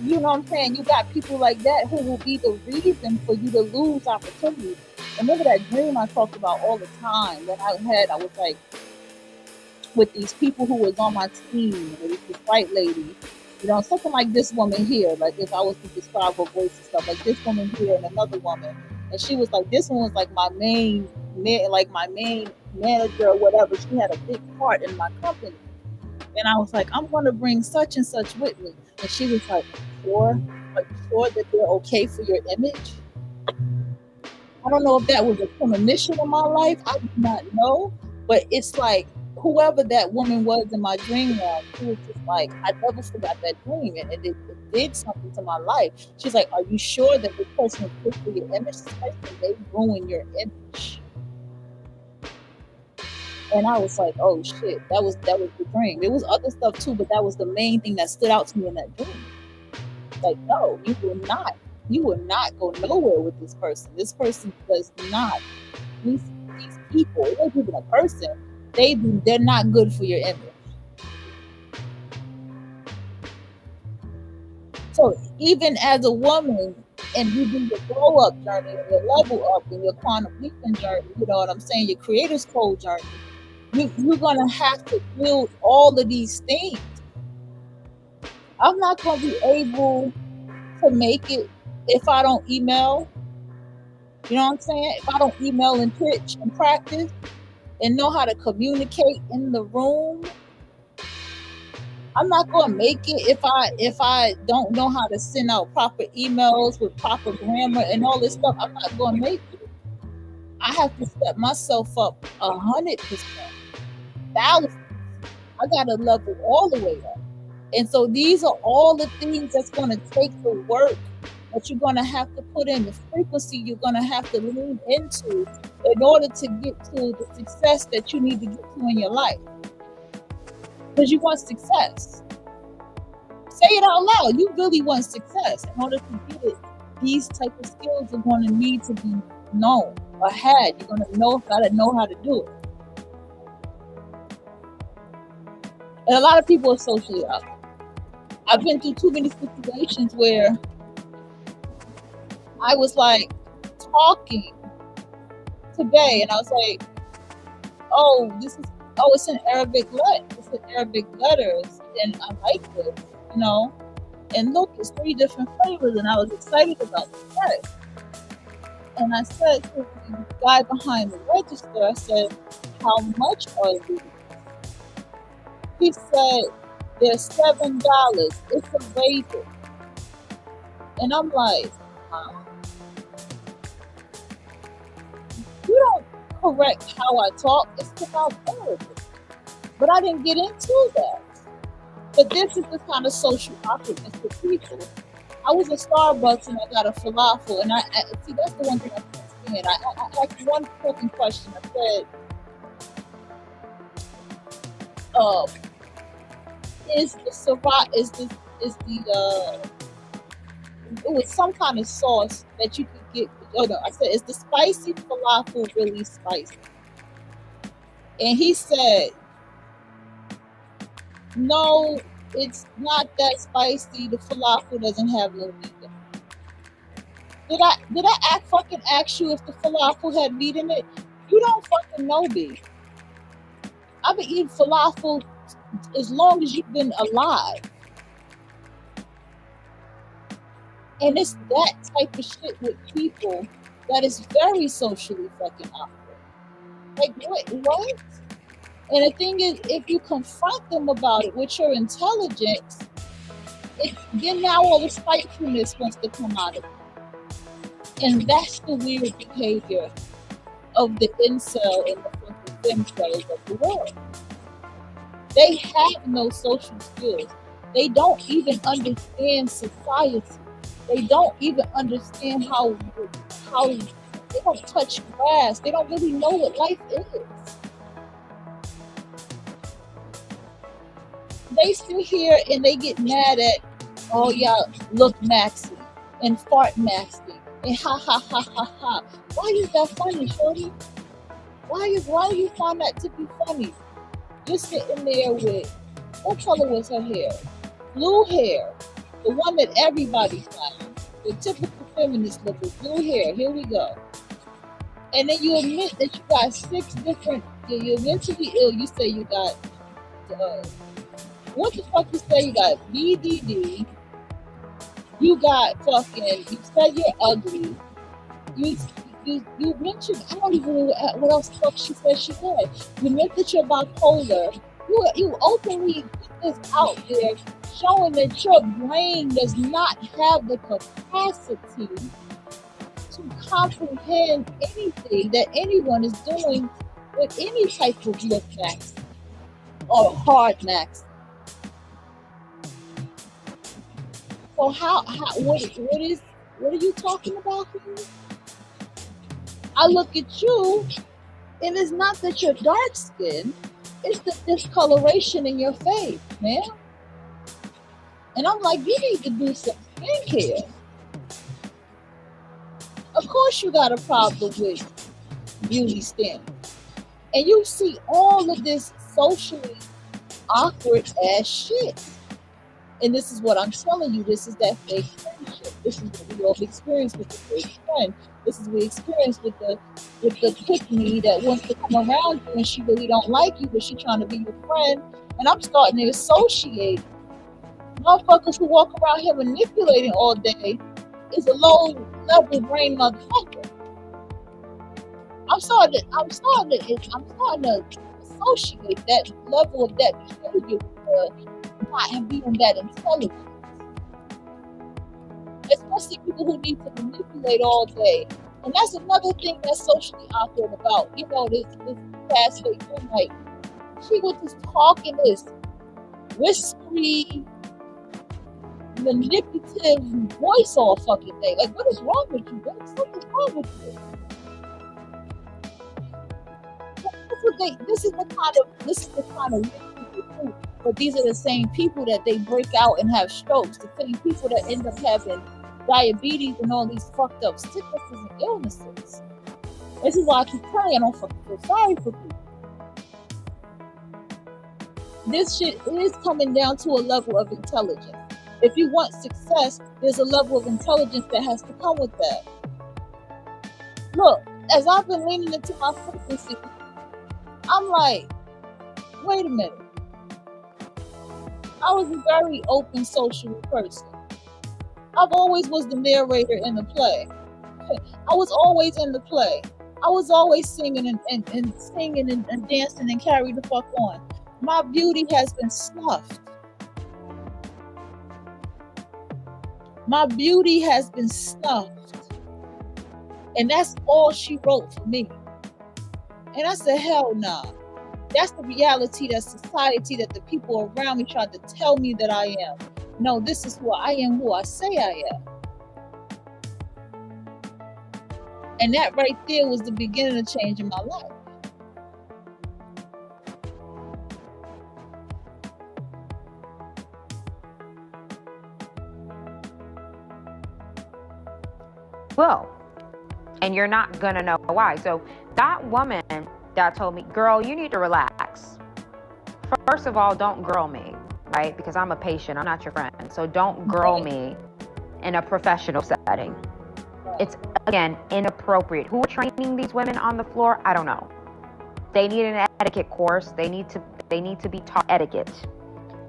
you know what I'm saying, you got people like that who will be the reason for you to lose opportunities. Remember that dream I talked about all the time that I was like, with these people who was on my team, with this white lady, you know, something like this woman here, like if I was to describe her voice and stuff, like this woman here and another woman, and she was like, this one was like my main manager or whatever. She had a big part in my company. And I was like, I'm going to bring such and such with me. And she was like, are you sure that they're okay for your image? I don't know if that was a premonition in my life. I do not know. But it's like, whoever that woman was in my dream realm, she was just like, I never forgot that dream, and it did something to my life. She's like, are you sure that this person is good for your image, especially they ruin your image? And I was like, oh shit, that was the dream. There was other stuff too, but that was the main thing that stood out to me in that dream. Like, no, you will not go nowhere with this person. This person does not. These people, they're not even a person. They're not good for your image. So even as a woman, and you do your glow up journey, and your level up, and your quantum leaping journey, you know what I'm saying, your creator's code journey, you're gonna have to build all of these things. I'm not gonna be able to make it if I don't email. You know what I'm saying? If I don't email and pitch and practice and know how to communicate in the room, I'm not going to make it if I don't know how to send out proper emails with proper grammar and all this stuff. I'm not going to make it. I have to set myself up 100%, 1,000%. I got to level all the way up. And so these are all the things that's going to take the work that you're going to have to put in, the frequency you're going to have to lean into in order to get to the success that you need to get to in your life. Because you want success. Say it out loud. You really want success. In order to get it, these type of skills are going to need to be known. or had. You're gonna gotta know how to do it. And a lot of people are socially awkward. I've been through too many situations where I was like talking today, and I was like, "Oh, it's in Arabic it's in Arabic letters, and I like this, you know." And look, it's 3 different flavors, and I was excited about the text. And I said to the guy behind the register, I said, "How much are these?" He said, "They're $7. It's a rating." And I'm like, huh? You don't correct how I talk. It's about Arabic. But I didn't get into that. But this is the kind of social awkwardness with people. I was at Starbucks and I got a falafel, and I see, that's the one thing I can't stand. I asked one fucking question. I said, it was some kind of sauce that you could get. Oh no, I said, "Is the spicy falafel really spicy?" And he said, "No, it's not that spicy. The falafel doesn't have no meat in it." Did I fucking ask you if the falafel had meat in it? You don't fucking know me. I've been eating falafel as long as you've been alive. And it's that type of shit with people that is very socially fucking awkward. Like, what? And the thing is, if you confront them about it with your intelligence, then now all the spitefulness wants to come out of it. And that's the weird behavior of the incel and the fucking femtrails of the world. They have no social skills. They don't even understand society. They don't even understand how they don't touch grass. They don't really know what life is. They sit here and they get mad at, "Oh yeah, look Maxie and fart Maxie and ha ha ha ha ha." Why is that funny, shorty? Why do you find that to be funny? You're sitting there with, what color was her hair? Blue hair. The one that everybody finds. The typical feminist look with blue hair. Here we go. And then you admit that you got 6 different, you're mentally ill. You say you got, what the fuck you say? You got BDD. You got fucking, you said you're ugly. You mentioned, I don't even know what else the fuck she said she had. You meant that you're bipolar. You openly put this out there, showing that your brain does not have the capacity to comprehend anything that anyone is doing with any type of look max or hard max. So what are you talking about here? I look at you, and it's not that you're dark skinned, it's the discoloration in your face, man. And I'm like, you need to do some skincare. Of course you got a problem with beauty standards. And you see all of this socially awkward ass shit. And this is what I'm telling you, this is that fake friendship. This is what we all experience with the fake friend. This is what we experience with the pick-me that wants to come around you and she really don't like you, but she trying to be your friend. And I'm starting to associate motherfuckers who walk around here manipulating all day is a low-level brain motherfucker. I'm starting to associate that level of that behavior with not being that intelligent. Especially people who need to manipulate all day. And that's another thing that's socially awkward about, this fast fake thing. Like, she was just talking this whispery, manipulative voice all fucking day. Like, what is wrong with you, bitch? Something's wrong with you. This is the kind of rich people do. But these are the same people that they break out and have strokes. The same people that end up having diabetes and all these fucked up sicknesses and illnesses. This is why I keep telling you, I don't fucking feel sorry for people. This shit is coming down to a level of intelligence. If you want success, there's a level of intelligence that has to come with that. Look, as I've been leaning into my frequency, I'm like, wait a minute. I was a very open social person. I've always was the narrator in the play. I was always in the play. I was always singing and singing and dancing and carry the fuck on. My beauty has been snuffed. My beauty has been snuffed. And that's all she wrote for me. And I said, hell nah. That's the reality, that society, that the people around me tried to tell me that I am. No, this is who I am, who I say I am. And that right there was the beginning of changing my life. Will. And you're not gonna know why. So that woman that told me, girl, you need to relax. First of all, don't girl me, right? Because I'm a patient, I'm not your friend. So don't girl me in a professional setting. It's, again, inappropriate. Who are training these women on the floor? I don't know. They need an etiquette course. They need to be taught etiquette.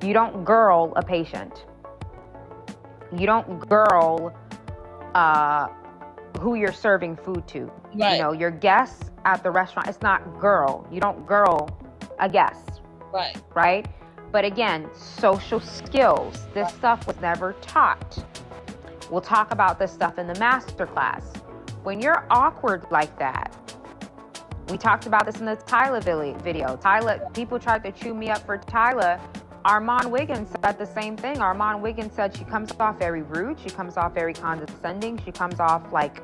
You don't girl a patient. You don't girl who you're serving food to. Right. You know, your guests at the restaurant, it's not girl. You don't girl a guest. Right. Right? But again, social skills. This stuff was never taught. We'll talk about this stuff in the masterclass. When you're awkward like that, we talked about this in the Tyler video. Tyler, people tried to chew me up for Tyler. Armand Wiggins said the same thing. Armand Wiggins said she comes off very rude. She comes off very condescending. She comes off like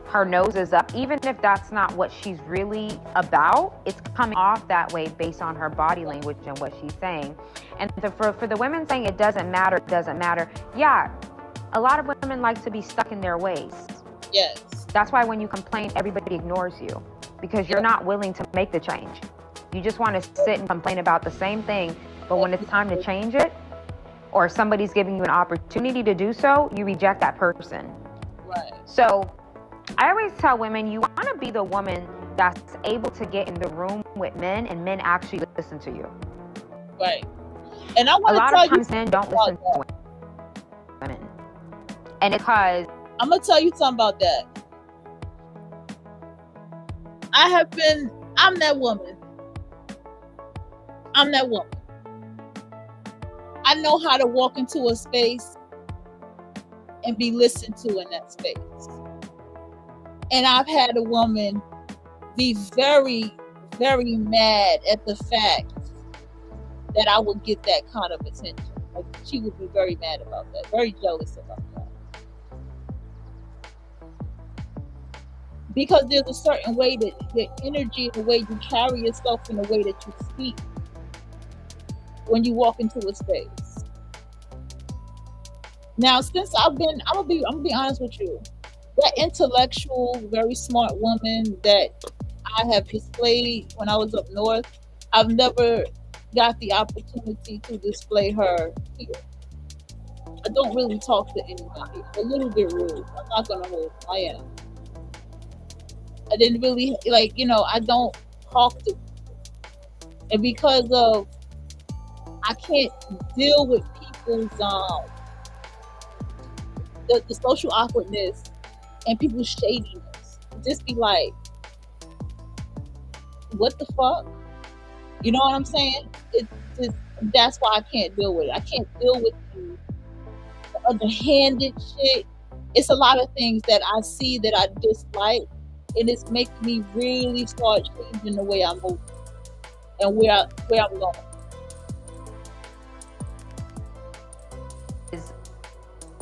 her nose is up. Even if that's not what she's really about, it's coming off that way based on her body language and what she's saying. And for the women saying it doesn't matter, yeah, a lot of women like to be stuck in their ways. Yes. That's why when you complain, everybody ignores you because you're not willing to make the change. You just want to sit and complain about the same thing, but when it's time to change it, or somebody's giving you an opportunity to do so, you reject that person. Right. So I always tell women, you want to be the woman that's able to get in the room with men and men actually listen to you. Right. And I want to tell you, a lot of times men don't listen to women. And it's because I'm going to tell you something about that. I'm that woman. I'm that woman. I know how to walk into a space and be listened to in that space. And I've had a woman be very, very mad at the fact that I would get that kind of attention. Like, she would be very mad about that, very jealous about that. Because there's a certain way that the energy, the way you carry yourself, and the way that you speak when you walk into a space. Now, since I'm gonna be honest with you, that intellectual, very smart woman that I have displayed when I was up north, I've never got the opportunity to display her here. I don't really talk to anybody. A little bit rude. I'm not gonna hold. I am. I didn't really I don't talk to, and because of I can't deal with people's the social awkwardness and people's shadiness. Just be like, what the fuck? You know what I'm saying? That's why I can't deal with it. I can't deal with the underhanded shit. It's a lot of things that I see that I dislike, and it's making me really start changing the way I move and where I'm going.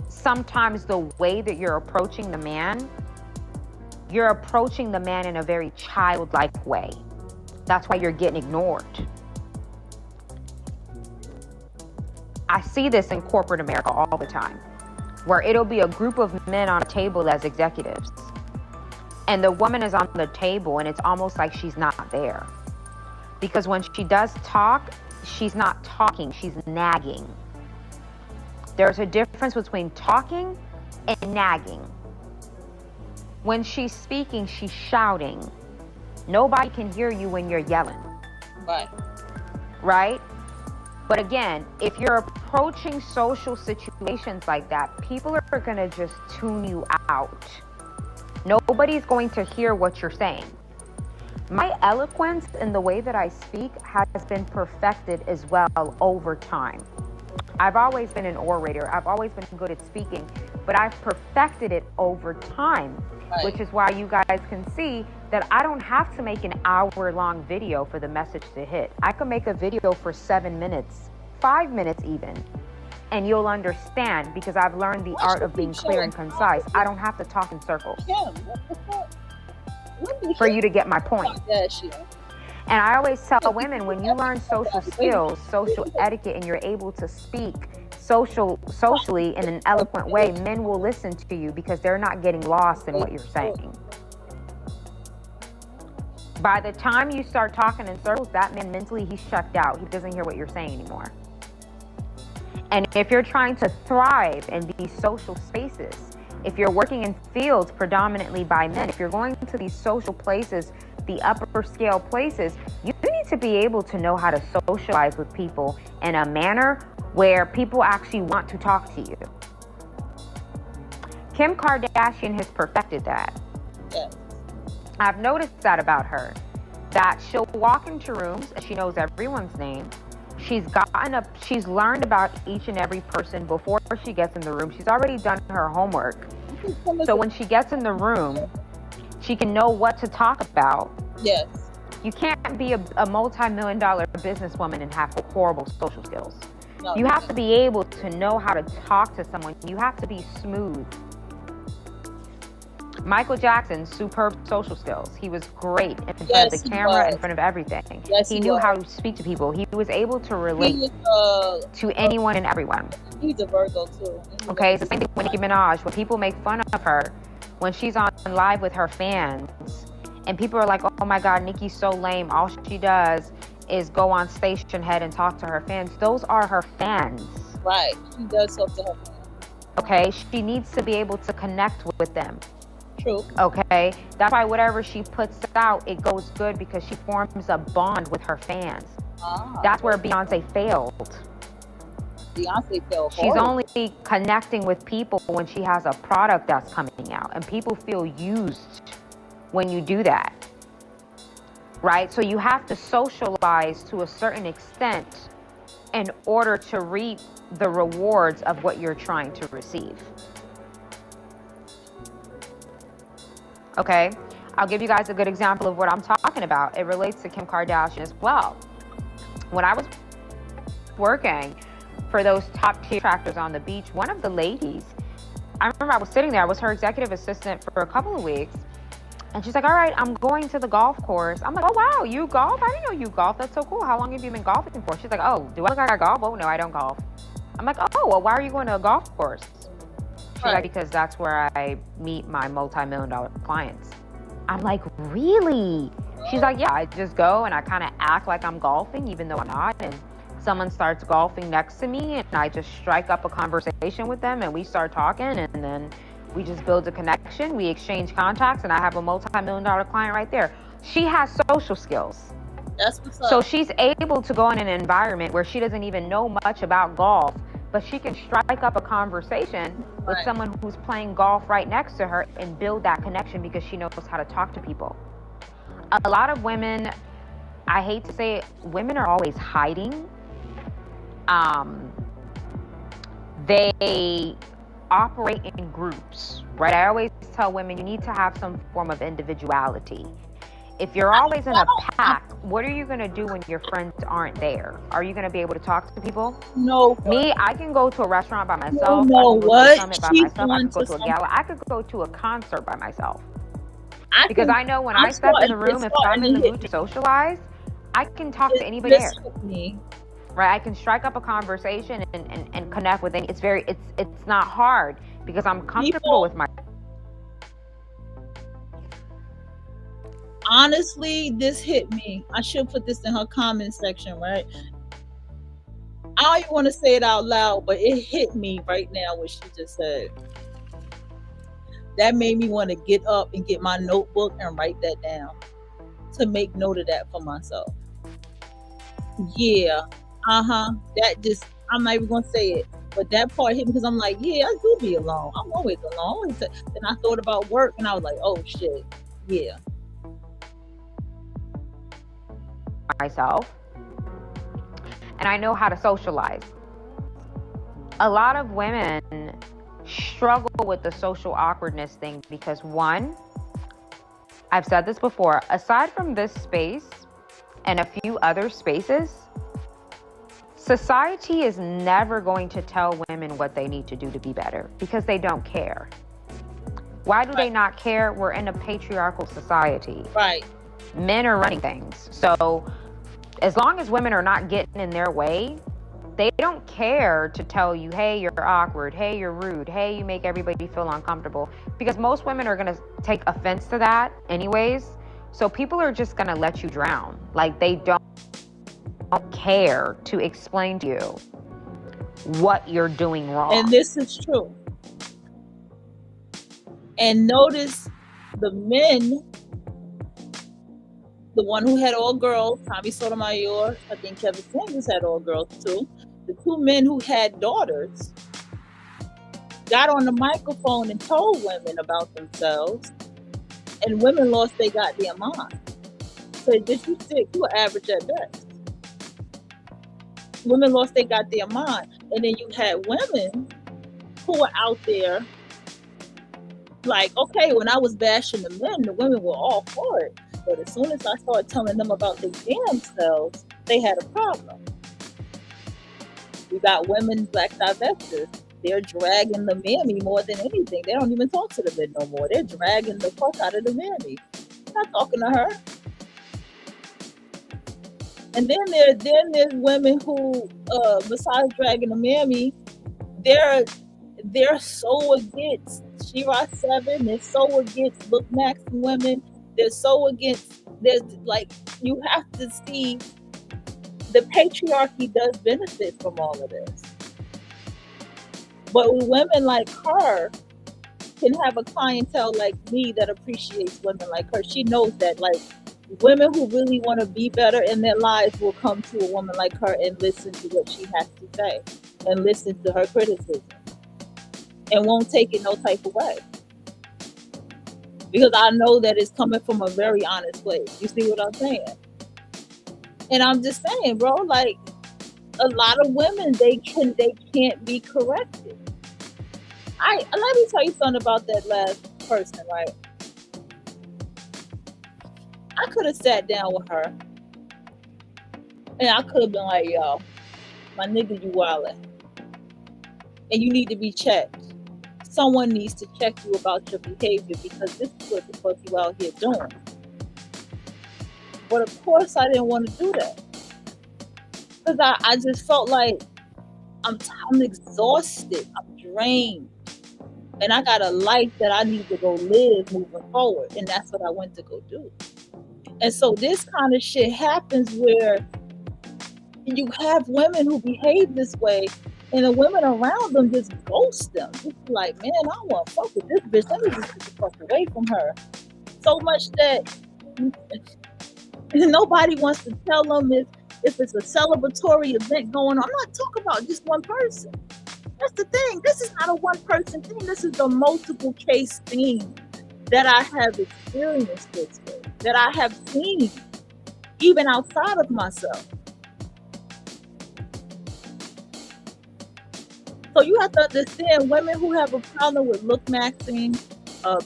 Sometimes the way that you're approaching the man in a very childlike way. That's why you're getting ignored. I see this in corporate America all the time, where it'll be a group of men on a table as executives. and the woman is on the table and it's almost like she's not there. Because when she does talk, she's not talking, she's nagging. There's a difference between talking and nagging. When she's speaking, she's shouting. Nobody can hear you when you're yelling. Right. Right? But again, if you're approaching social situations like that, people are going to just tune you out. Nobody's going to hear what you're saying. My eloquence in the way that I speak has been perfected as well over time. I've always been an orator. I've always been good at speaking, but I've perfected it over time, which is why you guys can see that I don't have to make an hour-long video for the message to hit. I can make a video for 7 minutes, 5 minutes even, and you'll understand because I've learned the art of being clear and concise. I don't have to talk in circles for you to get my point. And I always tell women, when you learn social skills, social etiquette, and you're able to speak socially in an eloquent way, men will listen to you because they're not getting lost in what you're saying. By the time you start talking in circles, that man mentally, he's checked out. He doesn't hear what you're saying anymore. And if you're trying to thrive in these social spaces, if you're working in fields predominantly by men, if you're going to these social places, the upper scale places, you need to be able to know how to socialize with people in a manner where people actually want to talk to you. Kim Kardashian has perfected that. Yes. I've noticed that about her, that she'll walk into rooms and she knows everyone's name. She's learned about each and every person before she gets in the room. She's already done her homework. So when she gets in the room, she can know what to talk about. Yes. You can't be a multi-million-dollar businesswoman and have horrible social skills. No, you have to be able to know how to talk to someone. You have to be smooth. Michael Jackson, superb social skills. He was great in front of the camera, in front of everything. Yes, he knew how to speak to people. He was able to relate to anyone and everyone. He's a Virgo too. Okay, it's the same thing with Nicki Minaj. When people make fun of her, when she's on live with her fans, and people are like, oh my God, Nicki's so lame. All she does is go on Station Head and talk to her fans. Those are her fans. Right, she does talk to her fans. Okay, she needs to be able to connect with them. True. Okay, that's why whatever she puts out, it goes good because she forms a bond with her fans. That's where Beyonce failed. Beyonce failed. She's only connecting with people when she has a product that's coming out, and people feel used when you do that, right? So you have to socialize to a certain extent in order to reap the rewards of what you're trying to receive. Okay, I'll give you guys a good example of what I'm talking about. It relates to Kim Kardashian as well. When I was working for those top tier contractors on the beach, one of the ladies, I remember I was sitting there, I was her executive assistant for a couple of weeks, and she's like, all right, I'm going to the golf course. I'm like, oh wow, you golf? I didn't know you golf. That's so cool. How long have you been golfing for? She's like, oh, do I look like I golf? Oh no, I don't golf. I'm like, oh, well, why are you going to a golf course? She's like, because that's where I meet my multi-million-dollar clients. I'm like, really? She's like, yeah, I just go and I kind of act like I'm golfing even though I'm not. And someone starts golfing next to me and I just strike up a conversation with them and we start talking and then we just build a connection. We exchange contacts and I have a multi-million-dollar client right there. She has social skills. That's what's up. So she's able to go in an environment where she doesn't even know much about golf, but she can strike up a conversation with someone who's playing golf right next to her and build that connection because she knows how to talk to people. A lot of women, I hate to say it, women are always hiding. They operate in groups, right? I always tell women you need to have some form of individuality. If you're always in a pack, what are you going to do when your friends aren't there? Are you going to be able to talk to people? No. Me, I can go to a restaurant by myself. No, I can go what? to a summit by myself. I can go to a gala. I could go to a concert by myself. Because I know when I step in the room, if I'm in the mood to socialize, I can talk to anybody there. Right? I can strike up a conversation and connect with any. It's not hard because I'm comfortable with my. honestly, this hit me. I should put this in her comment section, right? I don't even want to say it out loud, but it hit me right now what she just said. That made me want to get up and get my notebook and write that down to make note of that for myself. Yeah, that just, I'm not even gonna say it, but that part hit me because I'm like, yeah, I do be alone. I'm always alone. Then I thought about work and I was like, oh shit, yeah. Myself, and I know how to socialize. A lot of women struggle with the social awkwardness thing because, one, I've said this before, aside from this space and a few other spaces, society is never going to tell women what they need to do to be better because they don't care. Why do they not care? We're in a patriarchal society. Right. Men are running things. So as long as women are not getting in their way, they don't care to tell you, hey, you're awkward, hey, you're rude, hey, you make everybody feel uncomfortable, because most women are going to take offense to that anyways. So people are just going to let you drown. Like, they don't care to explain to you what you're doing wrong. And this is true. And notice the men, the one who had all girls, Tommy Sotomayor, I think Kevin Sanders had all girls too. The two men who had daughters got on the microphone and told women about themselves, and women lost their goddamn mind. So did you sick? You were average at best. Women lost their goddamn mind. And then you had women who were out there like, okay, when I was bashing the men, the women were all for it. But as soon as I started telling them about their damn selves, they had a problem. We got women, black divestors. They're dragging the mammy more than anything. They don't even talk to the men no more. They're dragging the fuck out of the mammy. They're not talking to her. And then there's women who, besides dragging the mammy, they're so against Shira 7. They're so against Look Maxing women. They're so against. There's like, you have to see the patriarchy does benefit from all of this. But women like her can have a clientele like me that appreciates women like her. She knows that, like, women who really want to be better in their lives will come to a woman like her and listen to what she has to say and listen to her criticism and won't take it no type of way. Because I know that it's coming from a very honest place. You see what I'm saying? And I'm just saying, bro, like, a lot of women, they can't be corrected. Let me tell you something about that last person, right? I could have sat down with her and I could have been like, yo, my nigga, you wildin'. And you need to be checked. Someone needs to check you about your behavior because this is what the fuck you out here doing. But of course I didn't want to do that. Because I just felt like I'm exhausted. I'm drained. And I got a life that I need to go live moving forward. And that's what I went to go do. And so this kind of shit happens where you have women who behave this way and the women around them just ghost them. It's like, man, I don't want to fuck with this bitch. Let me just get the fuck away from her. So much that nobody wants to tell them if it's a celebratory event going on. I'm not talking about just one person. That's the thing. This is not a one person thing. This is a multiple case thing that I have experienced this with, that I have seen even outside of myself. So you have to understand, women who have a problem with look maxing,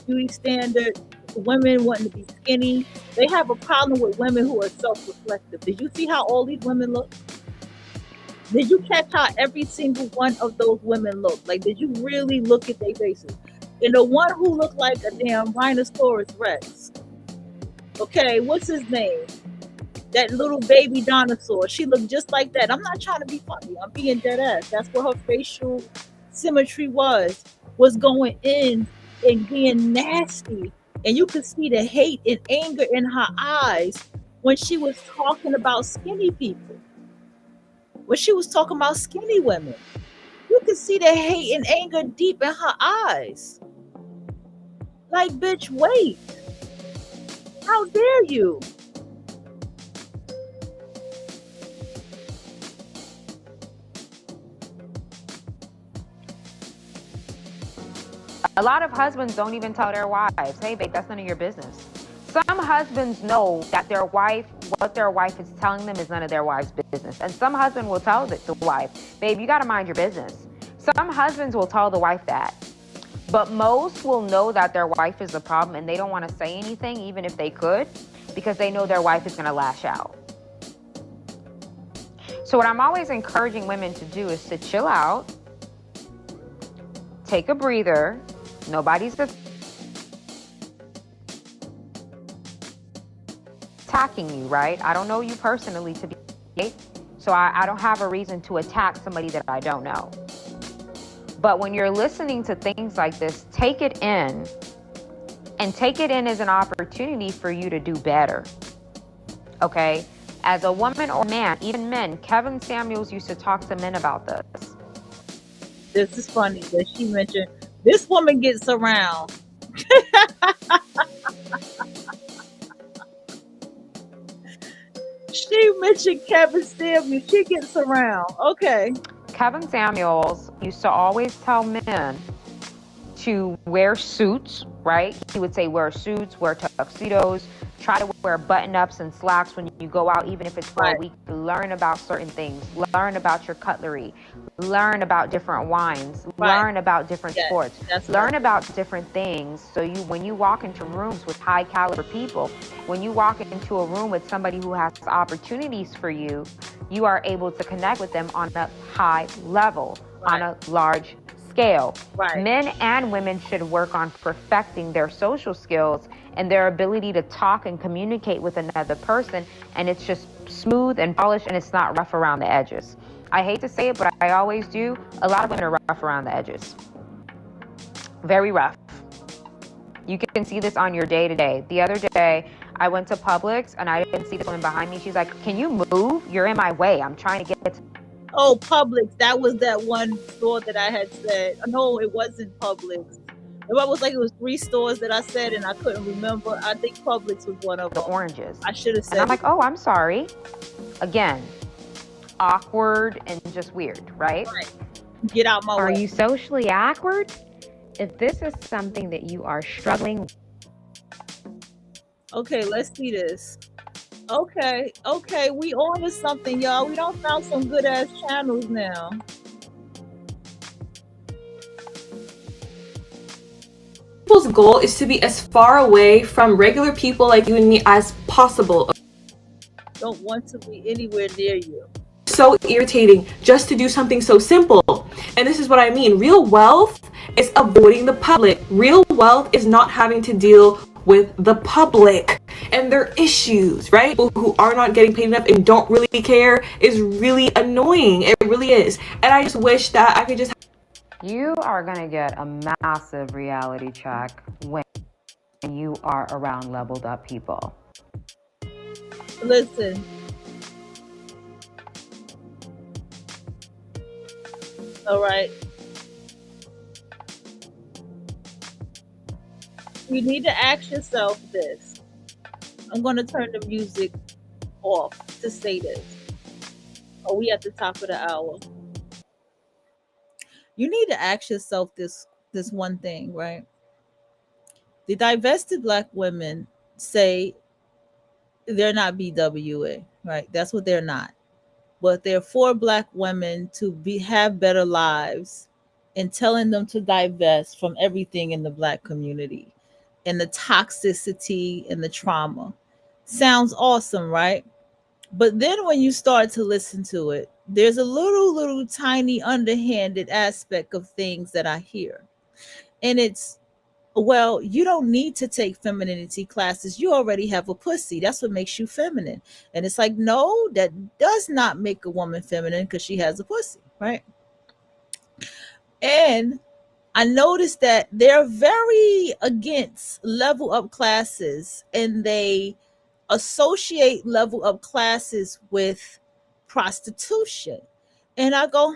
beauty standard, women wanting to be skinny, they have a problem with women who are self-reflective. Did you see how all these women look? Did you catch how every single one of those women look? Like, did you really look at their faces? And the one who looked like a damn Rhinoceros Rex. Okay, what's his name? That little baby dinosaur. She looked just like that. I'm not trying to be funny. I'm being dead ass. That's what her facial symmetry was going in and being nasty And you could see the hate and anger in her eyes when she was talking about skinny people, when she was talking about skinny women. You could see the hate and anger deep in her eyes. Like, bitch, wait. How dare you? A lot of husbands don't even tell their wives, hey, babe, that's none of your business. Some husbands know that what their wife is telling them is none of their wife's business. And some husband will tell the wife, babe, you got to mind your business. Some husbands will tell the wife that. But most will know that their wife is the problem and they don't want to say anything, even if they could, because they know their wife is going to lash out. So what I'm always encouraging women to do is to chill out, take a breather. Nobody's attacking you, right? I don't know you personally to be, so I don't have a reason to attack somebody that I don't know. But when you're listening to things like this, take it in, and take it in as an opportunity for you to do better. Okay? As a woman or man, even men, Kevin Samuels used to talk to men about this. This is funny that she mentioned this woman gets around. She mentioned Kevin Samuels. She gets around. Okay. Kevin Samuels used to always tell men to wear suits, right? He would say wear suits, wear tuxedos, try to wear button-ups and slacks when you go out, even if it's for a week. Learn about certain things. Learn about your cutlery. Learn about different wines. Learn about different sports. Learn about different things. So when you walk into rooms with high caliber people, when you walk into a room with somebody who has opportunities for you, you are able to connect with them on a high level, on a large scale. Men and women should work on perfecting their social skills and their ability to talk and communicate with another person, and it's just smooth and polished and it's not rough around the edges. I hate to say it, but I always do. A lot of women are rough around the edges. Very rough. You can see this on your day-to-day. The other day, I went to Publix and I didn't see this woman behind me. She's like, can you move? You're in my way. I'm trying to get to... Oh, Publix. That was that one store that I had said. No, it wasn't Publix. It was like it was 3 stores that I said and I couldn't remember. I think Publix was one of them. The oranges. I should have said. And I'm like, oh, I'm sorry. Again, awkward and just weird, right? Get out my way. Are you socially awkward? If this is something that you are struggling. Okay, let's see this. Okay, we on to something, y'all. We don't found some good ass channels now. People's goal is to be as far away from regular people like you and me as possible. Don't want to be anywhere near you. So irritating just to do something so simple. And this is what I mean. Real wealth is avoiding the public. Real wealth is not having to deal with the public and their issues, right? People who are not getting paid enough and don't really care is really annoying. It really is. And I just wish that I could just... You are going to get a massive reality check when you are around leveled up people. Listen. All right. You need to ask yourself this. I'm going to turn the music off to say this. Oh, we at the top of the hour. You need to ask yourself this one thing, right? The divested Black women say they're not BWA, right? That's what they're not. But they're for Black women to have better lives and telling them to divest from everything in the Black community and the toxicity and the trauma. Sounds awesome, right? But then when you start to listen to it, there's a little tiny underhanded aspect of things that I hear. And it's, well, you don't need to take femininity classes. You already have a pussy. That's what makes you feminine. And it's like, no, that does not make a woman feminine because she has a pussy, right? And I noticed that they're very against level up classes, and they associate level up classes with prostitution. And I go,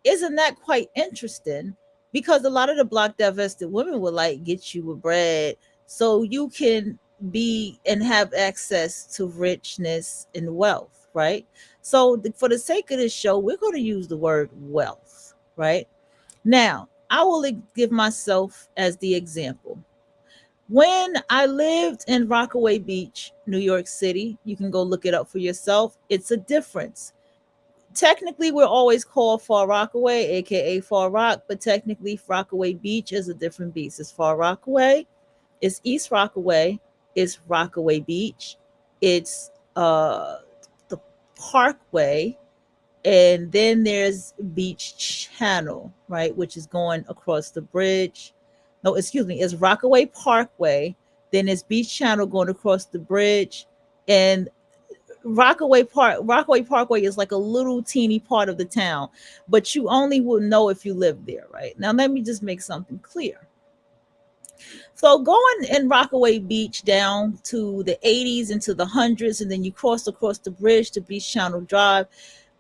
isn't that quite interesting? Because a lot of the block divested women would like get you a bread so you can be and have access to richness and wealth, right? So, for the sake of this show, we're going to use the word wealth, right? Now, I will give myself as the example. When I lived in Rockaway Beach, New York City, you can go look it up for yourself. It's a difference. Technically, we're always called Far Rockaway, aka Far Rock, but technically, Rockaway Beach is a different beast. It's Far Rockaway, it's East Rockaway, it's Rockaway Beach, it's the Parkway, and then there's Beach Channel, right, which is going across the bridge. No, excuse me, it's Rockaway Parkway, then it's Beach Channel going across the bridge, and Rockaway Parkway is like a little teeny part of the town, but you only will know if you live there, right? Now let me just make something clear. So going in Rockaway Beach down to the 80s into the hundreds, and then you cross across the bridge to Beach Channel Drive.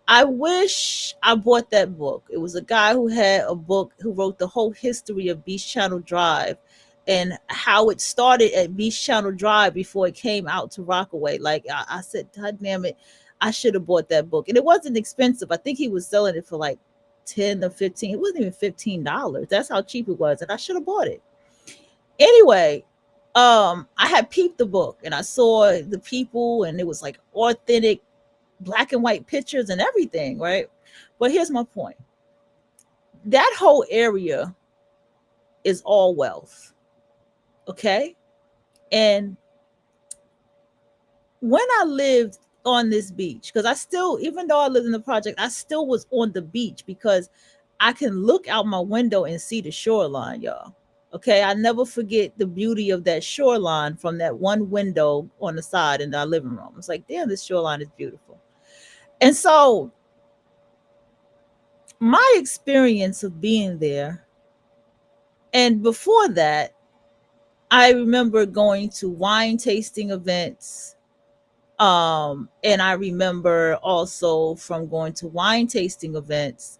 I wish I bought that book. It was a guy who had a book who wrote the whole history of Beach Channel Drive and how it started at Beach Channel Drive before it came out to Rockaway. Like I said, God damn it, I should have bought that book. And it wasn't expensive. I think he was selling it for like 10 or 15. It wasn't even $15. That's how cheap it was. And I should have bought it. Anyway, I had peeped the book and I saw the people, and it was like authentic black and white pictures and everything, right? But here's my point. That whole area is all wealth. Okay? And when I lived on this beach, because I still, even though I lived in the project, I still was on the beach because I can look out my window and see the shoreline, y'all. Okay, I never forget the beauty of that shoreline from that one window on the side in our living room. It's like, damn, this shoreline is beautiful. And so my experience of being there, and before that, I remember going to wine tasting events. And I remember also from going to wine tasting events,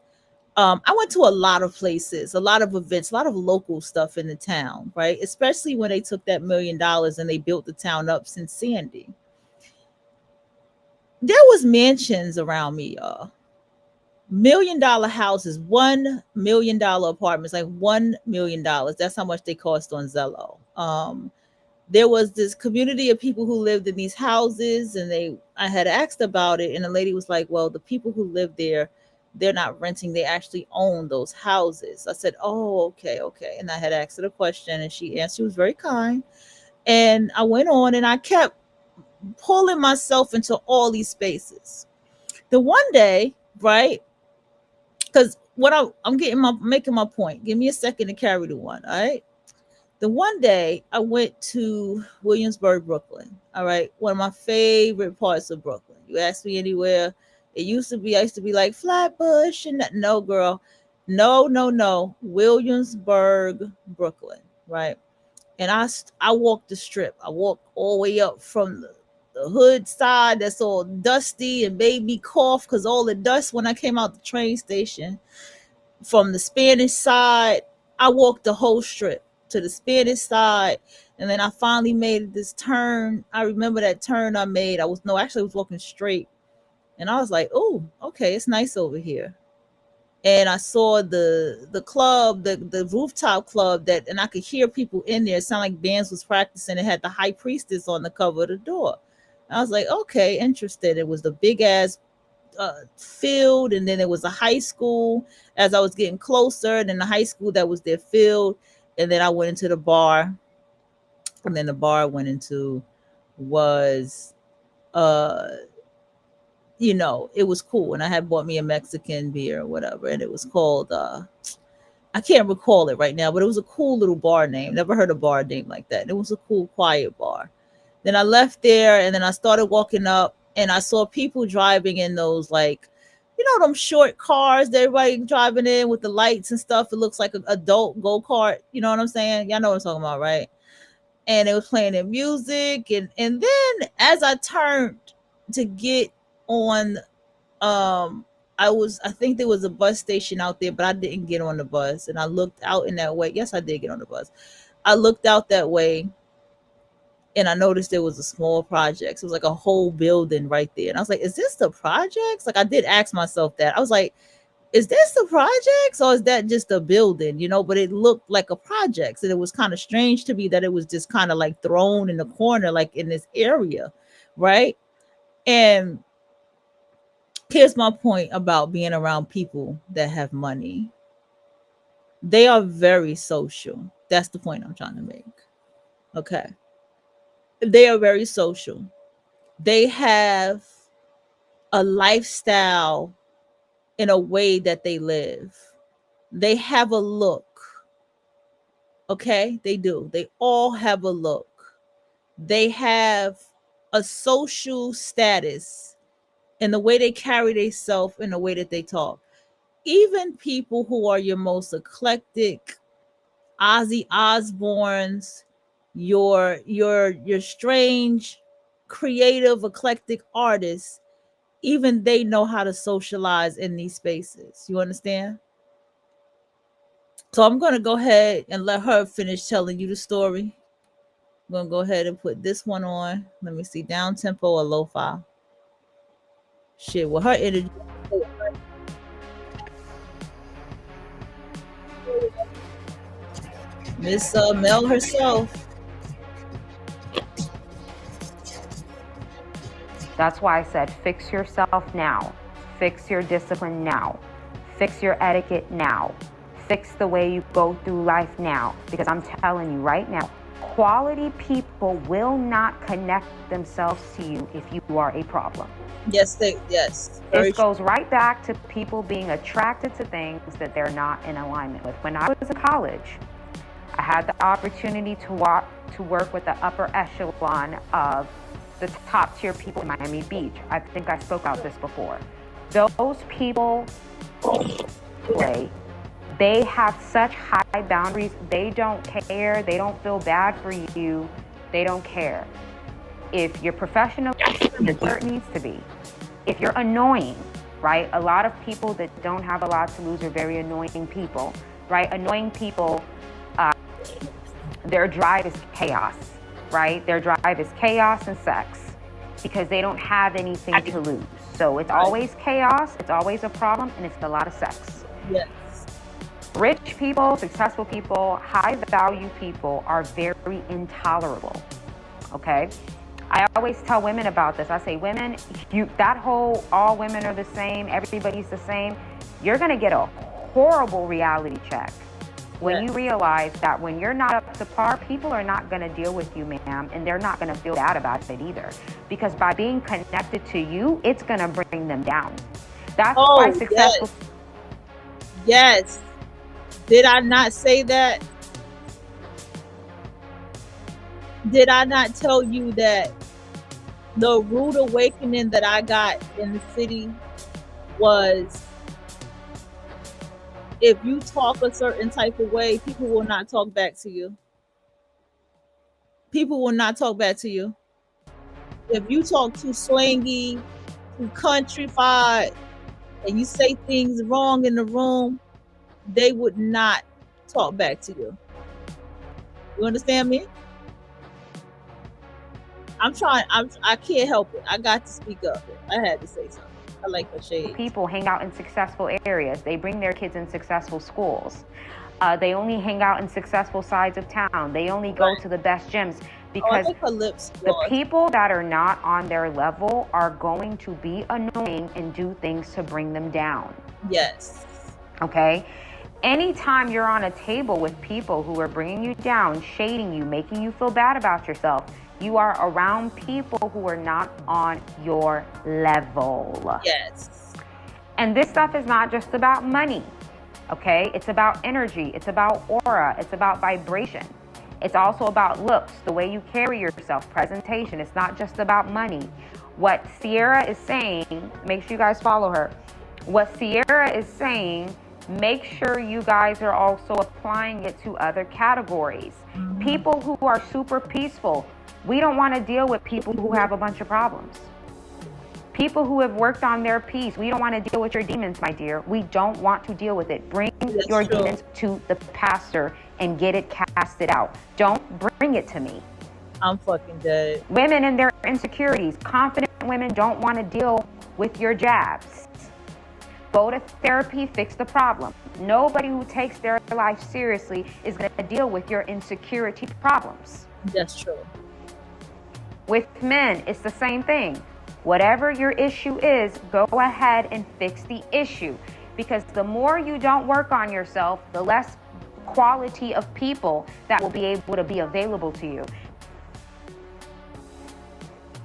I went to a lot of places, a lot of events, a lot of local stuff in the town, right? Especially when they took that $1 million and they built the town up since Sandy. There was mansions around me, y'all. $1 million houses, $1 million apartments, like $1 million. That's how much they cost on Zillow. There was this community of people who lived in these houses, and I had asked about it, and the lady was like, well, the people who live there, they're not renting, they actually own those houses. I said, oh, okay. And I had asked her a question, and she answered. She was very kind. And I went on, and I kept pulling myself into all these spaces. The one day, right, because what I'm making my point. Give me a second to carry the one, all right? The one day I went to Williamsburg, Brooklyn. All right. One of my favorite parts of Brooklyn. You ask me anywhere. I used to be like Flatbush and that. No, girl. No. Williamsburg, Brooklyn. Right. And I walked the strip. I walked all the way up from the hood side that's all dusty and made me cough because all the dust when I came out the train station. From the Spanish side, I walked the whole strip to the Spanish side, and then I finally made this turn. I remember that turn I made. I was walking straight, and I was like, oh, okay, it's nice over here. And I saw the club, the rooftop club, and I could hear people in there. It sounded like bands was practicing. It had the high priestess on the cover of the door. I was like, okay, interested. It was the big ass field, and then there was a high school. As I was getting closer, and then the high school that was their field, and then I went into the bar, and then the bar I went into was it was cool, and I had bought me a Mexican beer or whatever, and it was called I can't recall it right now, but it was a cool little bar name. Never heard a bar name like that. And it was a cool, quiet bar. Then I left there, and then I started walking up, and I saw people driving in those, like, you know, them short cars that everybody driving in with the lights and stuff. It looks like an adult go-kart. You know what I'm saying? Y'all know what I'm talking about, right? And it was playing their music. And then as I turned to get on, I think there was a bus station out there, but I didn't get on the bus. And I looked out in that way. Yes, I did get on the bus. I looked out that way and I noticed there was a small projects. It was like a whole building right there. And I was like, is this the projects? Like I did ask myself that. I was like, is this the projects or is that just a building? You know, but it looked like a projects. And it was kind of strange to me that it was just kind of like thrown in the corner, like in this area. Right. And here's my point about being around people that have money. They are very social. That's the point I'm trying to make. Okay. They are very social. They have a lifestyle in a way that they live. They have a look. Okay? They do. They all have a look. They have a social status in the way they carry themselves, in the way that they talk. Even people who are your most eclectic, Ozzy Osbournes, your strange, creative, eclectic artists, even they know how to socialize in these spaces. You understand? So I'm going to go ahead and let her finish telling you the story. I'm going to go ahead and put this one on. Let me see, down tempo or lo-fi. Shit, with her energy. Miss Mel herself. That's why I said fix yourself now. Fix your discipline now. Fix your etiquette now. Fix the way you go through life now. Because I'm telling you right now, quality people will not connect themselves to you if you are a problem. Yes. This goes right back to people being attracted to things that they're not in alignment with. When I was in college, I had the opportunity to work with the upper echelon of the top tier people in Miami Beach. I think I spoke about this before. Those people, they have such high boundaries. They don't care. They don't feel bad for you. They don't care. If you're professional, it's where it needs to be. If you're annoying, right? A lot of people that don't have a lot to lose are very annoying people, right? Annoying people, their drive is chaos, right? Their drive is chaos and sex because they don't have anything to lose. So it's always chaos, it's always a problem, and it's a lot of sex. Yes. Rich people, successful people, high value people are very intolerable, okay? I always tell women about this. I say, women, that whole all women are the same, everybody's the same, you're gonna get a horrible reality check when you realize that when you're not up to par, people are not gonna deal with you, ma'am, and they're not gonna feel bad about it either. Because by being connected to you, it's gonna bring them down. That's why successful. Yes. Did I not say that? Did I not tell you that the rude awakening that I got in the city was, if you talk a certain type of way, people will not talk back to you. People will not talk back to you. If you talk too slangy, too countrified, and you say things wrong in the room, they would not talk back to you. You understand me? I can't help it. I got to speak up. I had to say something. I like the shade. People hang out in successful areas. They bring their kids in successful schools. They only hang out in successful sides of town. They only go to the best gyms because the people that are not on their level are going to be annoying and do things to bring them down. Yes. Okay? Anytime you're on a table with people who are bringing you down, shading you, making you feel bad about yourself, you are around people who are not on your level. Yes. And this stuff is not just about money, okay? It's about energy. It's about aura. It's about vibration. It's also about looks, the way you carry yourself, presentation. It's not just about money. What Sierra is saying, make sure you guys follow her. What Sierra is saying, make sure you guys are also applying it to other categories. People who are super peaceful, we don't want to deal with people who have a bunch of problems. People who have worked on their peace, we don't want to deal with your demons, my dear. We don't want to deal with it. Bring your demons to the pastor and get it casted out. Don't bring it to me. I'm fucking dead. Women and their insecurities. Confident women don't want to deal with your jabs. Go to therapy, fix the problem. Nobody who takes their life seriously is going to deal with your insecurity problems. That's true. With men, it's the same thing. Whatever your issue is, go ahead and fix the issue. Because the more you don't work on yourself, the less quality of people that will be able to be available to you.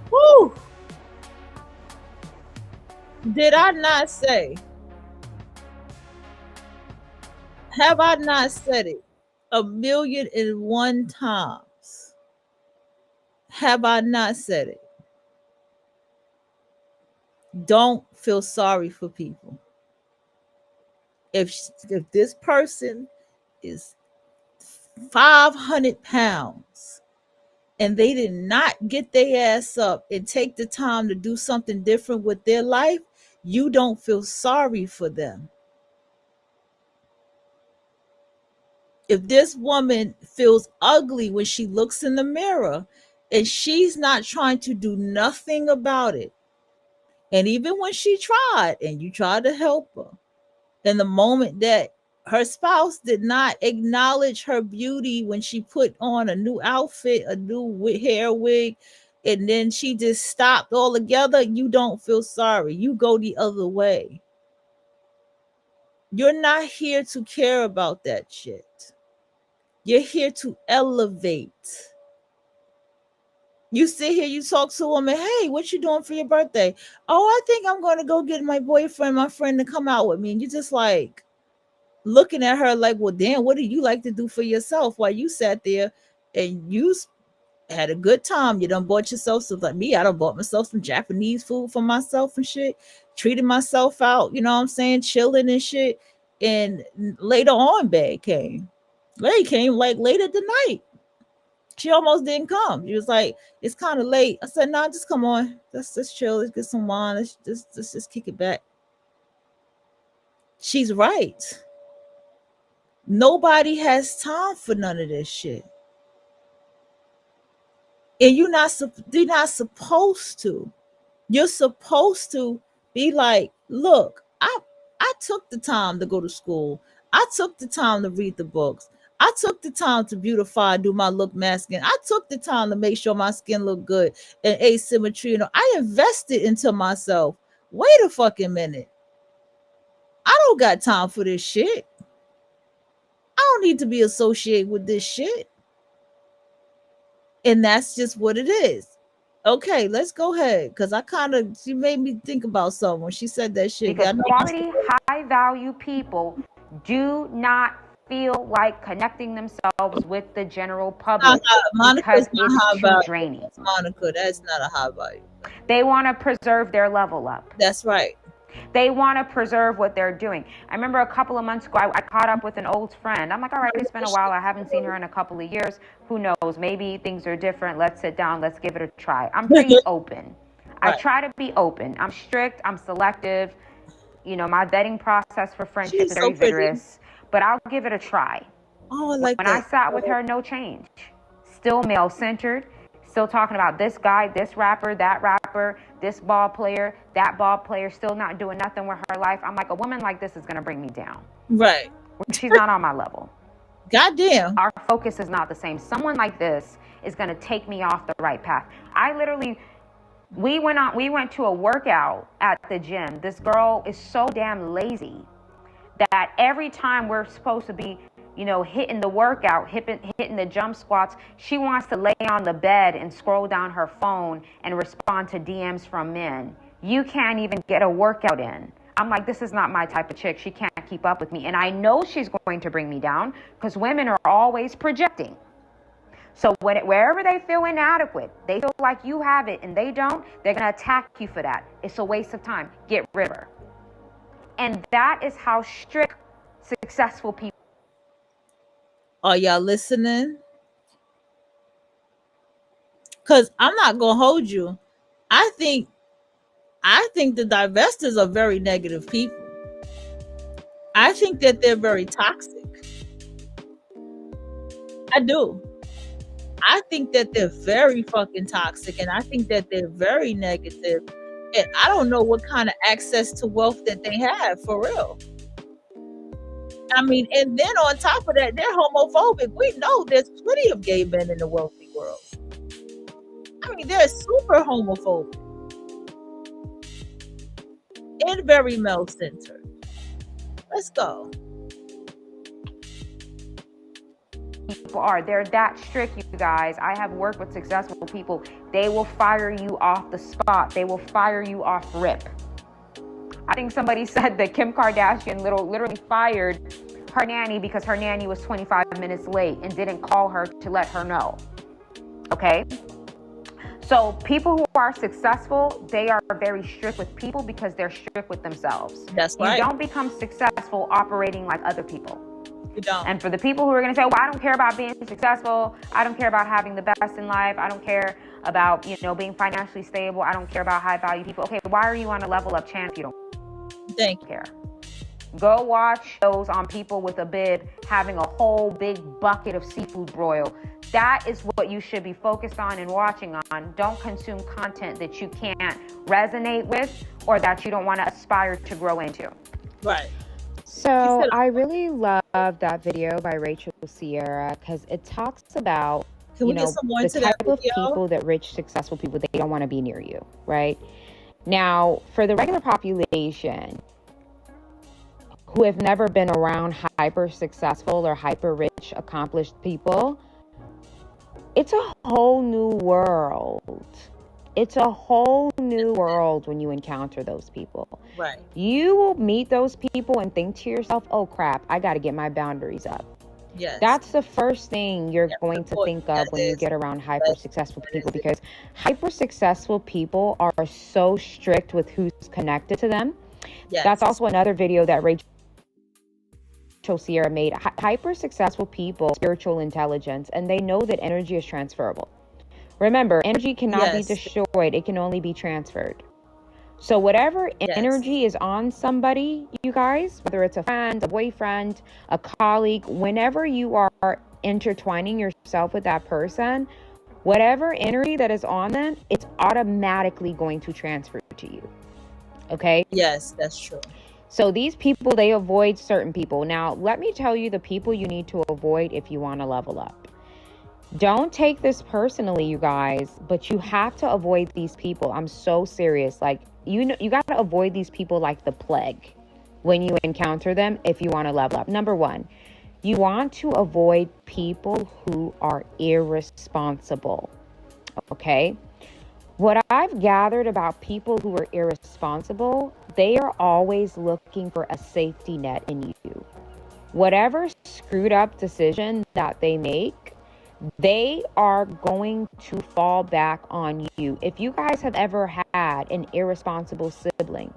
Woo! Did I not say? Have I not said it 1,000,001 times? Have I not said it? Don't feel sorry for people. If this person is 500 pounds and they did not get their ass up and take the time to do something different with their life, you don't feel sorry for them. If this woman feels ugly when she looks in the mirror and she's not trying to do nothing about it, and even when she tried and you tried to help her, in the moment that her spouse did not acknowledge her beauty when she put on a new outfit, a new hair wig, and then she just stopped altogether, you don't feel sorry. You go the other way. You're not here to care about that shit. You're here to elevate. You sit here, you talk to a woman, hey, what you doing for your birthday? Oh, I think I'm going to go get my friend to come out with me. And you're just like looking at her like, well, damn, what do you like to do for yourself? While you sat there and you had a good time. You done bought yourself some, like me, I done bought myself some Japanese food for myself and shit, treated myself out, you know what I'm saying, chilling and shit. And later on, Bay came. Ray came like late at the night. She almost didn't come. She was like, it's kind of late. I said, nah, just come on. Let's just chill. Let's get some wine. Let's just kick it back. She's right. Nobody has time for none of this shit. And you're not supposed to. You're supposed to be like, look, I took the time to go to school. I took the time to read the books. I took the time to beautify, do my look masking. I took the time to make sure my skin looked good and asymmetry. You know, I invested into myself. Wait a fucking minute. I don't got time for this shit. I don't need to be associated with this shit. And that's just what it is. Okay, let's go ahead. Because she made me think about something when she said that shit. Because quality, high value people do not feel like connecting themselves with the general public because it's too draining. Monica, that's not a high value. They want to preserve their level up. That's right. They want to preserve what they're doing. I remember a couple of months ago, I caught up with an old friend. I'm like, all right, it's been a while. I haven't seen her in a couple of years. Who knows? Maybe things are different. Let's sit down. Let's give it a try. I'm pretty open. Right. I try to be open. I'm strict. I'm selective. You know, my vetting process for friendship is very vigorous. But I'll give it a try. Oh, I like when that. I sat with her, no change. Still male-centered. Still talking about this guy, this rapper, that rapper, this ball player, that ball player, still not doing nothing with her life. I'm like, a woman like this is going to bring me down. Right. She's not on my level. Goddamn. Our focus is not the same. Someone like this is going to take me off the right path. We went to a workout at the gym. This girl is so damn lazy that every time we're supposed to be, you know, hitting the workout, hitting the jump squats, she wants to lay on the bed and scroll down her phone and respond to DMs from men. You can't even get a workout in. I'm like, this is not my type of chick. She can't keep up with me. And I know she's going to bring me down because women are always projecting. So wherever they feel inadequate, they feel like you have it and they don't, they're going to attack you for that. It's a waste of time. Get rid of her. And that is how strict successful people. Are y'all listening? Because I'm not gonna hold you. I think the divestors are very negative people. I think that they're very toxic. I do. I think that they're very fucking toxic, and I think that they're very negative. And I don't know what kind of access to wealth that they have, for real. I mean, and then on top of that, they're homophobic. We know there's plenty of gay men in the wealthy world. I mean, they're super homophobic and very male centered. Let's go. People are. They're that strict, you guys. I have worked with successful people. They will fire you off the spot. They will fire you off rip. I think somebody said that Kim Kardashian literally fired her nanny because her nanny was 25 minutes late and didn't call her to let her know. Okay? So people who are successful, they are very strict with people because they're strict with themselves. That's right. You don't become successful operating like other people. You don't. And for the people who are going to say, well, I don't care about being successful. I don't care about having the best in life. I don't care about, being financially stable. I don't care about high value people. Okay, why are you on a level up channel if you don't care? Go watch those on people with a bib having a whole big bucket of seafood broil. That is what you should be focused on and watching on. Don't consume content that you can't resonate with or that you don't want to aspire to grow into. Right. So I really love that video by Rachel Sierra because it talks about the type of people that rich, successful people, they don't want to be near you, right? Now, for the regular population who have never been around hyper successful or hyper rich, accomplished people, it's a whole new world. It's a whole new world when you encounter those people. Right. You will meet those people and think to yourself, oh crap, I got to get my boundaries up. Yes. That's the first thing you're going to think of when you get around hyper successful people, because hyper successful people are so strict with who's connected to them. Yes. That's also another video that Rachel Sierra made. Hyper successful people, spiritual intelligence, and they know that energy is transferable. Remember, energy cannot be destroyed. It can only be transferred. So whatever energy is on somebody, you guys, whether it's a friend, a boyfriend, a colleague, whenever you are intertwining yourself with that person, whatever energy that is on them, it's automatically going to transfer to you. Okay? Yes, that's true. So these people, they avoid certain people. Now, let me tell you the people you need to avoid if you want to level up. Don't take this personally, you guys, but you have to avoid these people. I'm so serious. Like, you got to avoid these people like the plague when you encounter them if you want to level up. Number one, you want to avoid people who are irresponsible. Okay? What I've gathered about people who are irresponsible, they are always looking for a safety net in you. Whatever screwed up decision that they make, they are going to fall back on you. If you guys have ever had an irresponsible sibling,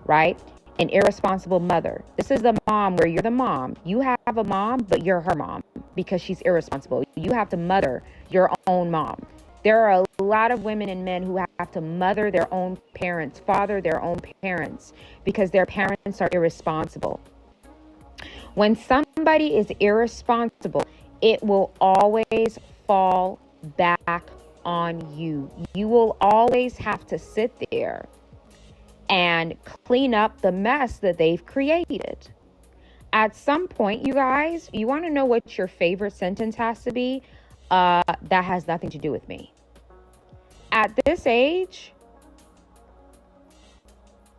right? An irresponsible mother. This is the mom where you're the mom. You have a mom, but you're her mom because she's irresponsible. You have to mother your own mom. There are a lot of women and men who have to mother their own parents, father their own parents, because their parents are irresponsible. When somebody is irresponsible, it will always fall back on you. You will always have to sit there and clean up the mess that they've created. At some point, you guys, you want to know what your favorite sentence has to be? That has nothing to do with me. At this age,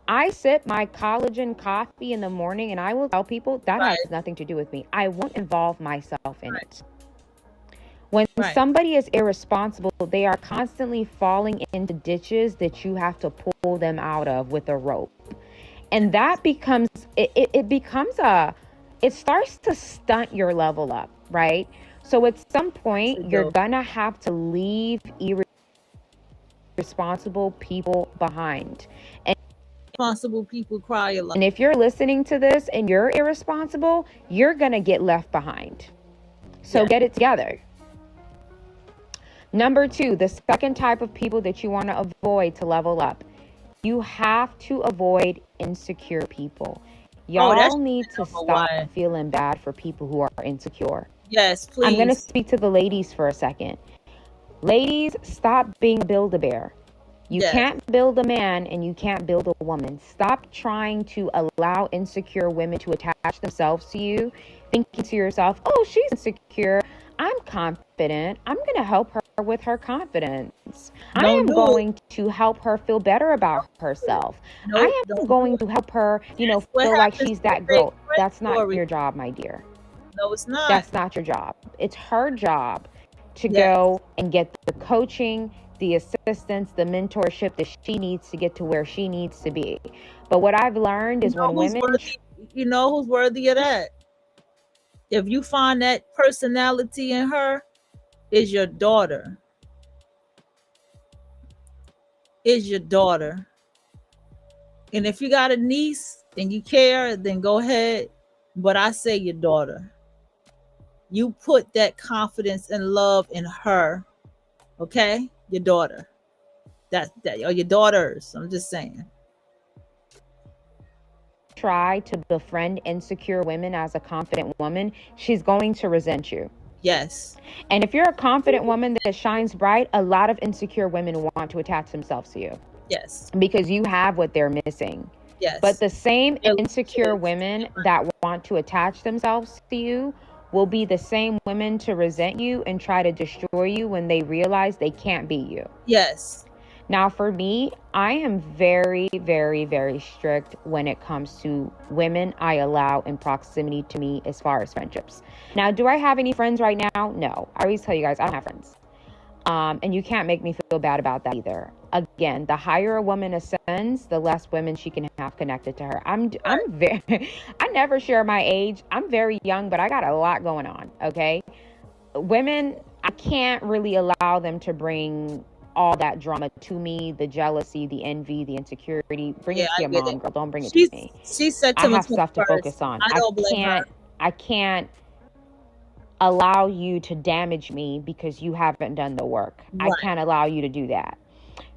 I sip my collagen coffee in the morning and I will tell people that has nothing to do with me. I won't involve myself in it. When somebody is irresponsible, they are constantly falling into ditches that you have to pull them out of with a rope. And that becomes, it starts to stunt your level up, right? So at some point, you're gonna have to leave irresponsible people behind. irresponsible people cry a lot. And if you're listening to this and you're irresponsible, you're going to get left behind. So get it together. Number 2, the second type of people that you want to avoid to level up. You have to avoid insecure people. Y'all need to stop feeling bad for people who are insecure. Yes, please. I'm going to speak to the ladies for a second. Ladies, stop being a Build-A-Bear. You can't build a man and you can't build a woman. Stop trying to allow insecure women to attach themselves to you, thinking to yourself, oh, she's insecure. I'm confident. I'm going to help her with her confidence. I am going to help her feel better about herself. I am going to help her, feel like she's that girl. That's not your job, my dear. No, it's not. That's not your job. It's her job to go and get the coaching, the assistance, the mentorship that she needs to get to where she needs to be. But what I've learned is when women... You know who's worthy of that? If you find that personality in her, is your daughter. Is your daughter. And if you got a niece and you care, then go ahead. But I say your daughter. You put that confidence and love in her. Okay? Your daughter. Or your daughters. I'm just saying. Try to befriend insecure women as a confident woman, she's going to resent you. Yes. And if you're a confident woman that shines bright, a lot of insecure women want to attach themselves to you. Yes. Because you have what they're missing. Yes. But the same insecure women that want to attach themselves to you will be the same women to resent you and try to destroy you when they realize they can't beat you. Yes. Now, for me, I am very, very, very strict when it comes to women I allow in proximity to me as far as friendships. Now, do I have any friends right now? No. I always tell you guys, I don't have friends. And you can't make me feel bad about that either. Again, the higher a woman ascends, the less women she can have connected to her. I'm very, I never share my age. I'm very young, but I got a lot going on, okay? Women, I can't really allow them to bring all that drama to me, the jealousy, the envy, the insecurity. Bring it to your mom, girl. Don't bring it to me. She said I have stuff to focus on. I can't allow you to damage me because you haven't done the work. Right. I can't allow you to do that.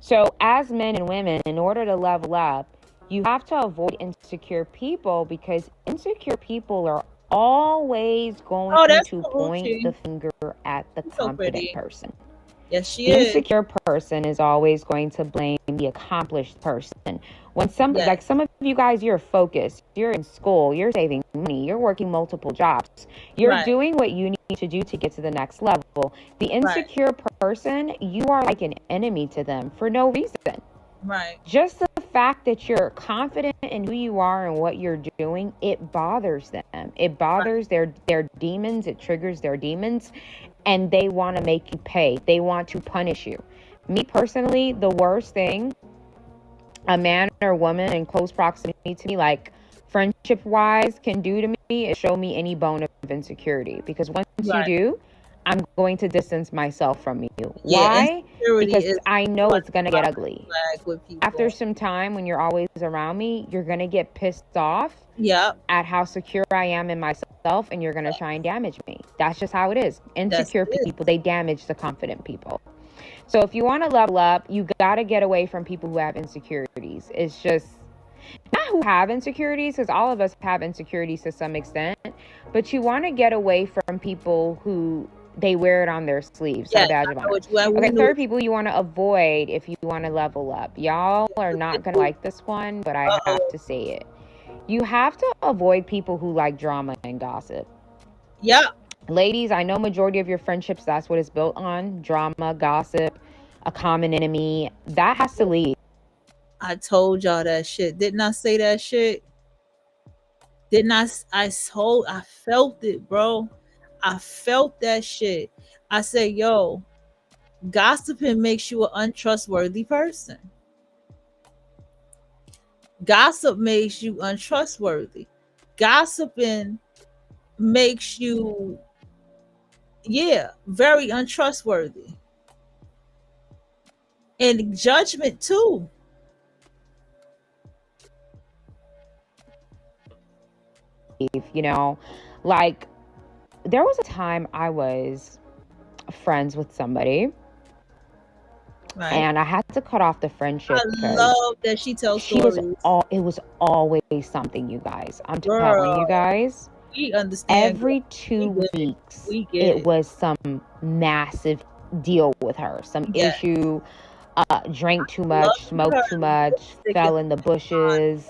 So as men and women, in order to level up, you have to avoid insecure people because insecure people are always going to point the finger at the confident person. Yes, she is. The insecure person is always going to blame the accomplished person. When like some of you guys, you're focused, you're in school, you're saving money, you're working multiple jobs, you're doing what you need to do to get to the next level. The insecure person, you are like an enemy to them for no reason. Right. Just the fact that you're confident in who you are and what you're doing, it bothers them. It bothers their demons. It triggers their demons. And they want to make you pay. They want to punish you. Me personally, the worst thing a man or woman in close proximity to me, like friendship-wise, can do to me is show me any bone of insecurity. Because once you do, I'm going to distance myself from you. Why? Because I know it's going to get ugly. After some time, when you're always around me, you're going to get pissed off at how secure I am in myself, and you're going to try and damage me. That's just how it is. Insecure people, they damage the confident people. So if you want to level up, you got to get away from people who have insecurities. It's just not who have insecurities, because all of us have insecurities to some extent, but you want to get away from people who they wear it on their sleeves. Okay, third people you want to avoid if you want to level up. Y'all are not going to like this one, but I have to say it. You have to avoid people who like drama and gossip. Yeah. Ladies, I know majority of your friendships, that's what it's built on. Drama, gossip, a common enemy. That has to leave. I told y'all that shit. Didn't I say that shit? Didn't I felt it, bro. I felt that shit. I said, yo, gossiping makes you an untrustworthy person. Gossip makes you untrustworthy. Gossiping makes you, very untrustworthy. And judgment too. you know? Like, there was a time I was friends with somebody, Right. and I had to cut off the friendship I because love that she tells she was stories. it was always something, you guys. I'm telling you Girl, guys, we understand. Girl. every We 2 get it. weeks We get it it. was some massive deal with her, some Yeah. issue, drank too Love much, smoked her too much, lipstick fell is in the bushes,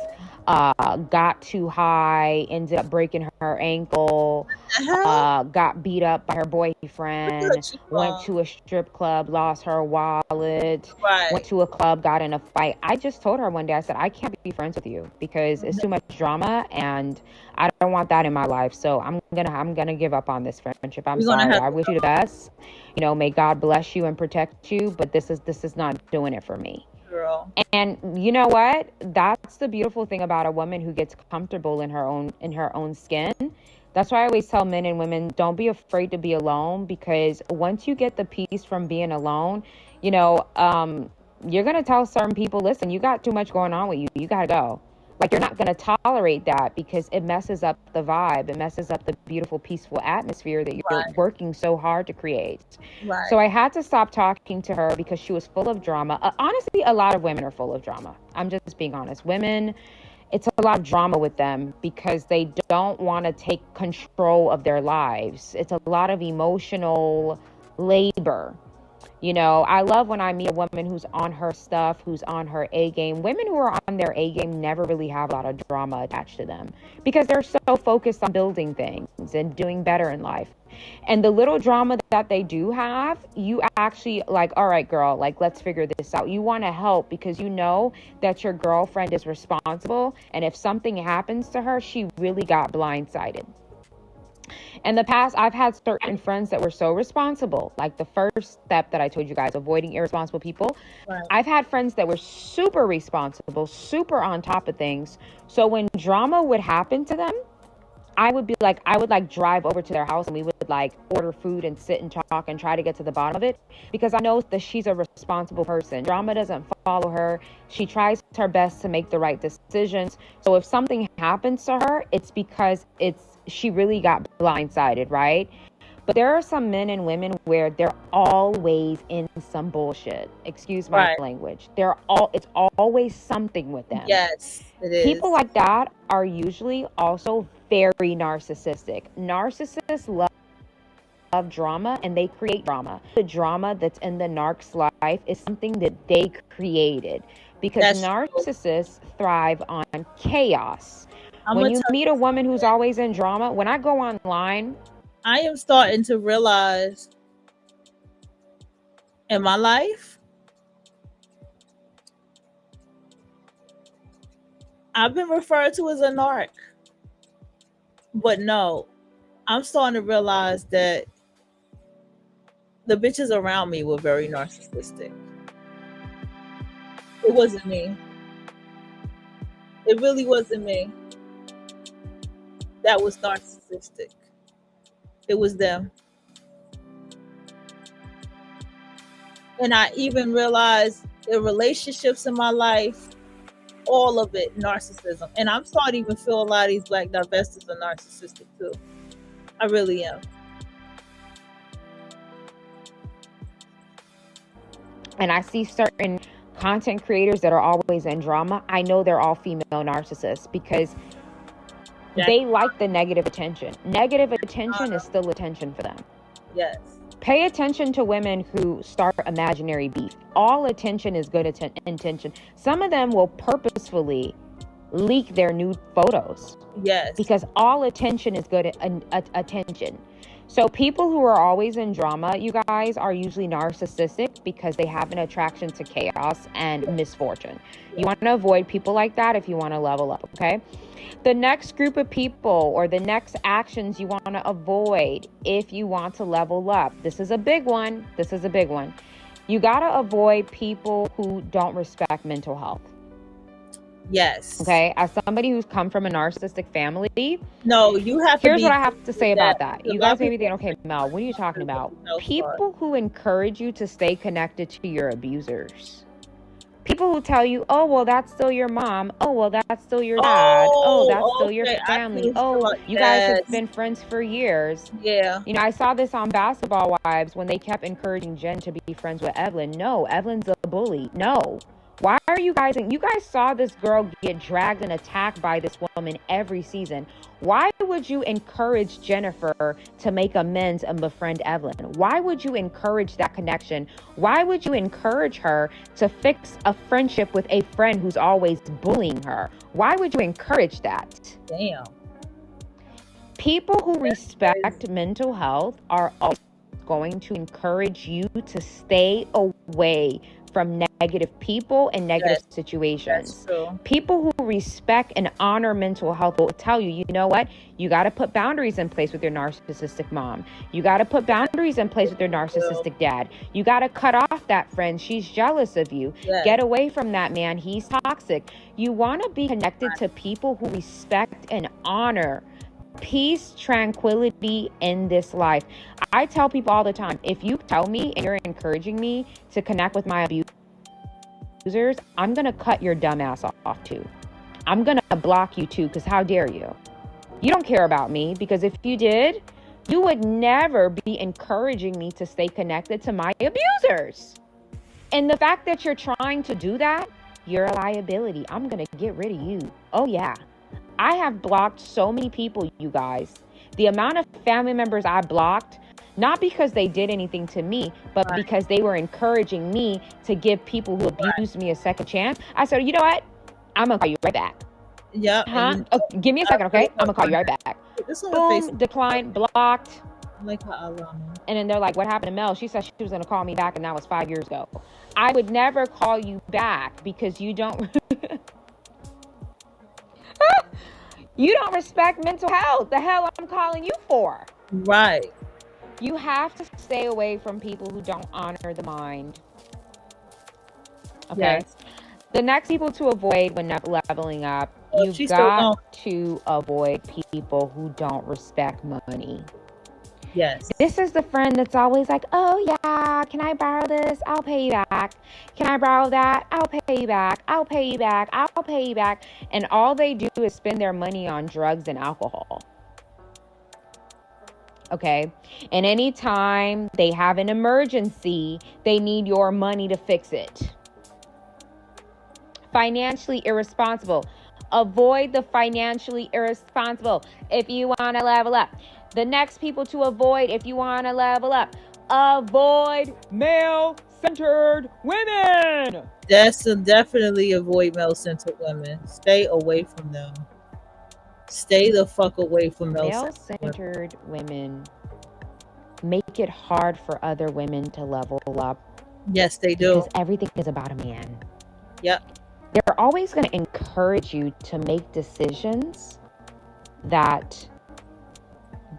got too high, ended up breaking her ankle, the hell? got beat up by her Where boyfriend, she went from? to a strip club, lost her wallet, went Right. to a club, got in a fight. I just told her one day, I said, I can't be friends with you because it's too much drama and I don't want that in my life. So I'm gonna give up on this friendship. I'm We're gonna sorry. have I to wish you the best. You know, may God bless you and protect you, but this is not doing it for me. girl. And you know what? That's the beautiful thing about a woman who gets comfortable in her own skin. That's why I always tell men and women, don't be afraid to be alone, because once you get the peace from being alone, you know, you're gonna tell certain people, listen, you got too much going on with you. You gotta go. Like, you're not going to tolerate that because it messes up the vibe. It messes up the beautiful, peaceful atmosphere that you're Right. working so hard to create. Right. So I had to stop talking to her because she was full of drama. Honestly, a lot of women are full of drama. I'm just being honest. Women, it's a lot of drama with them because they don't want to take control of their lives. It's a lot of emotional labor. You know, I love when I meet a woman who's on her stuff, who's on her A game. Women who are on their A game never really have a lot of drama attached to them because they're so focused on building things and doing better in life. And the little drama that they do have, you actually like, all right, girl, like, let's figure this out. You want to help because you know that your girlfriend is responsible. And if something happens to her, she really got blindsided. In the past, I've had certain friends that were so responsible. Like the first step that I told you guys, avoiding irresponsible people. Right. I've had friends that were super responsible, super on top of things. So when drama would happen to them, I would drive over to their house and we would like order food and sit and talk and try to get to the bottom of it, because I know that she's a responsible person. Drama doesn't follow her. She tries her best to make the right decisions. So if something happens to her, it's because she really got blindsided, right? But there are some men and women where they're always in some bullshit. Excuse my Right. language. It's always something with them. Yes, it is. People like that are usually also very narcissistic. Narcissists love drama and they create drama. The drama that's in the narc's life is something that they created, because That's true. narcissists thrive on chaos. I'm When gonna you tell meet a woman who's always in drama, when I go online, I am starting to realize in my life, I've been referred to as a narc. But no, I'm starting to realize that the bitches around me were very narcissistic. It wasn't me. It really wasn't me that was narcissistic. It was them. And I even realized the relationships in my life, all of it, narcissism. And I'm starting to even feel a lot of these black divestors are narcissistic too. I really am. and I see certain content creators that are always in drama, I know they're all female narcissists, because they like the negative attention. Negative attention is still attention for them. Yes. Pay attention to women who start imaginary beef. All attention is good intention. Some of them will purposefully leak their nude photos. Yes. Because all attention is good attention. So people who are always in drama, you guys, are usually narcissistic because they have an attraction to chaos and misfortune. You want to avoid people like that if you want to level up, okay? The next group of people, or the next actions you want to avoid if you want to level up. This is a big one. This is a big one. You got to avoid people who don't respect mental health. Yes. Okay. As somebody who's come from a narcissistic family, no, you have to. Here's what I have to say about that. You guys may be thinking, okay, Mel, what are you talking about? People who encourage you to stay connected to your abusers. People who tell you, oh, well, that's still your mom. Oh, well, that's still your dad. Oh, that's still your Okay. I see family. what you're Oh, like. you guys have Yes. been friends for years. Yeah. You know, I saw this on Basketball Wives when they kept encouraging Jen to be friends with Evelyn. No, Evelyn's a bully. No. Why are you guys saw this girl get dragged and attacked by this woman every season. Why would you encourage Jennifer to make amends and befriend Evelyn? Why would you encourage that connection? Why would you encourage her to fix a friendship with a friend who's always bullying her? Why would you encourage that? Damn. People who respect mental health are always going to encourage you to stay away from negative people and negative situations. People who respect and honor mental health will tell you, you know what? You got to put boundaries in place with your narcissistic mom. You got to put boundaries in place with your narcissistic dad. You got to cut off that friend. She's jealous of you. Get away from that man. He's toxic. You want to be connected to people who respect and honor peace, tranquility in this life. I tell people all the time, if you tell me and you're encouraging me to connect with my abusers, I'm going to cut your dumb ass off too. I'm going to block you too, because how dare you? You don't care about me, because if you did, you would never be encouraging me to stay connected to my abusers. And the fact that you're trying to do that, you're a liability. I'm going to get rid of you. Oh yeah. I have blocked so many people, you guys. The amount of family members I blocked, not because they did anything to me, but because they were encouraging me to give people who abused me a second chance. I said, you know what? I'm going to call you right back. Yeah. Huh? Oh, give me a second, okay? I'm going to call you right back. Boom, decline, blocked. Like how and then they're like, what happened to Mel? She said she was going to call me back, and that was 5 years ago. I would never call you back because you don't... You don't respect mental health. The hell I'm calling you for? Right. You have to stay away from people who don't honor the mind. Okay. Yes. The next people to avoid when leveling up, you've got to avoid people who don't respect money. Yes. This is the friend that's always like, oh yeah, can I borrow this? I'll pay you back. Can I borrow that? I'll pay you back. I'll pay you back. I'll pay you back. And all they do is spend their money on drugs and alcohol. Okay. And anytime they have an emergency, they need your money to fix it. Financially irresponsible. Avoid the financially irresponsible if you want to level up. The next people to avoid if you want to level up. Avoid male-centered women. Definitely avoid male-centered women. Stay away from them. Stay the fuck away from male-centered women. Make it hard for other women to level up. Yes, they do. Because everything is about a man. Yep. They're always going to encourage you to make decisions that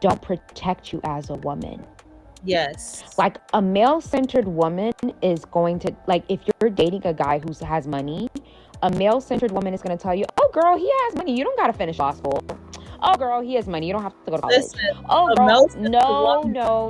don't protect you as a woman. Yes. Like a male-centered woman is going to, like, if you're dating a guy who has money, a male-centered woman is going to tell you, oh girl, he has money. You don't got to finish law school. Oh girl, he has money. You don't have to go to college. Listen, oh girl, no.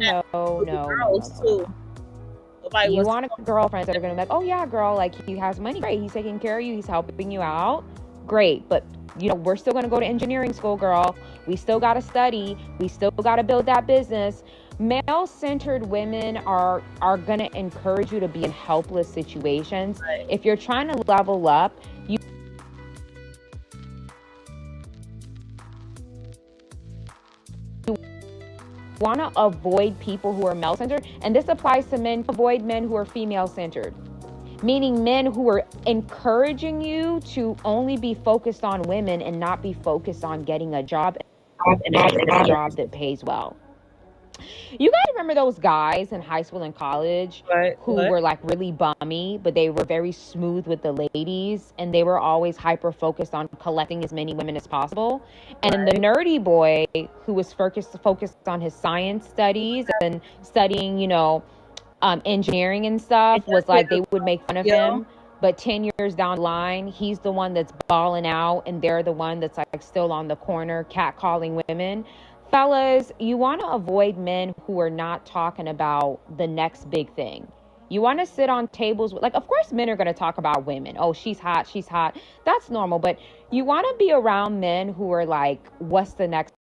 You want girlfriends that are going to be like, oh yeah, girl, like he has money. Great. He's taking care of you. He's helping you out. Great. But you know, we're still going to go to engineering school, girl. We still got to study. We still got to build that business. Male-centered women are going to encourage you to be in helpless situations. Right. If you're trying to level up, you want to avoid people who are male-centered. And this applies to men. Avoid men who are female-centered. Meaning men who are encouraging you to only be focused on women and not be focused on getting a job and a job that pays well. You guys remember those guys in high school and college who were like really bummy, but they were very smooth with the ladies and they were always hyper focused on collecting as many women as possible. And then the nerdy boy who was focused on his science studies and studying, you know, engineering and stuff was like they would make fun of him, but 10 years down the line he's the one that's balling out and they're the one that's like still on the corner catcalling women. Fellas, you want to avoid men who are not talking about the next big thing. You want to sit on tables with, like, of course men are going to talk about women. Oh, she's hot, she's hot. That's normal. But you want to be around men who are like, what's the next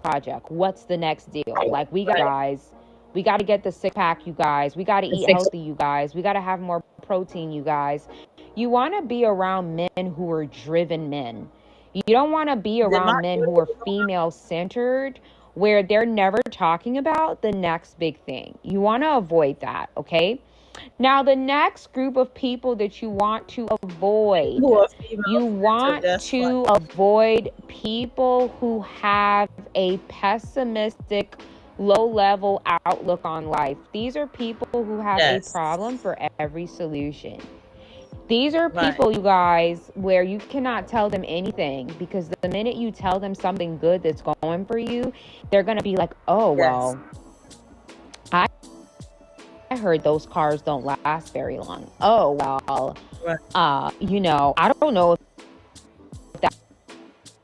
project? What's the next deal? Like, we got guys, we got to get the six pack, you guys. We got to eat healthy, you guys. We got to have more protein, you guys. You want to be around men who are driven men. You don't want to be around men who are female centered, where they're never talking about the next big thing. You want to avoid that, okay? Now, the next group of people that you want to avoid, you want to avoid people who have a pessimistic, low-level outlook on life. These are people who have a problem for every solution. These are people, you guys, where you cannot tell them anything, because the minute you tell them something good that's going for you, they're going to be like, oh, well, I heard those cars don't last very long. Oh, well, you know, I don't know if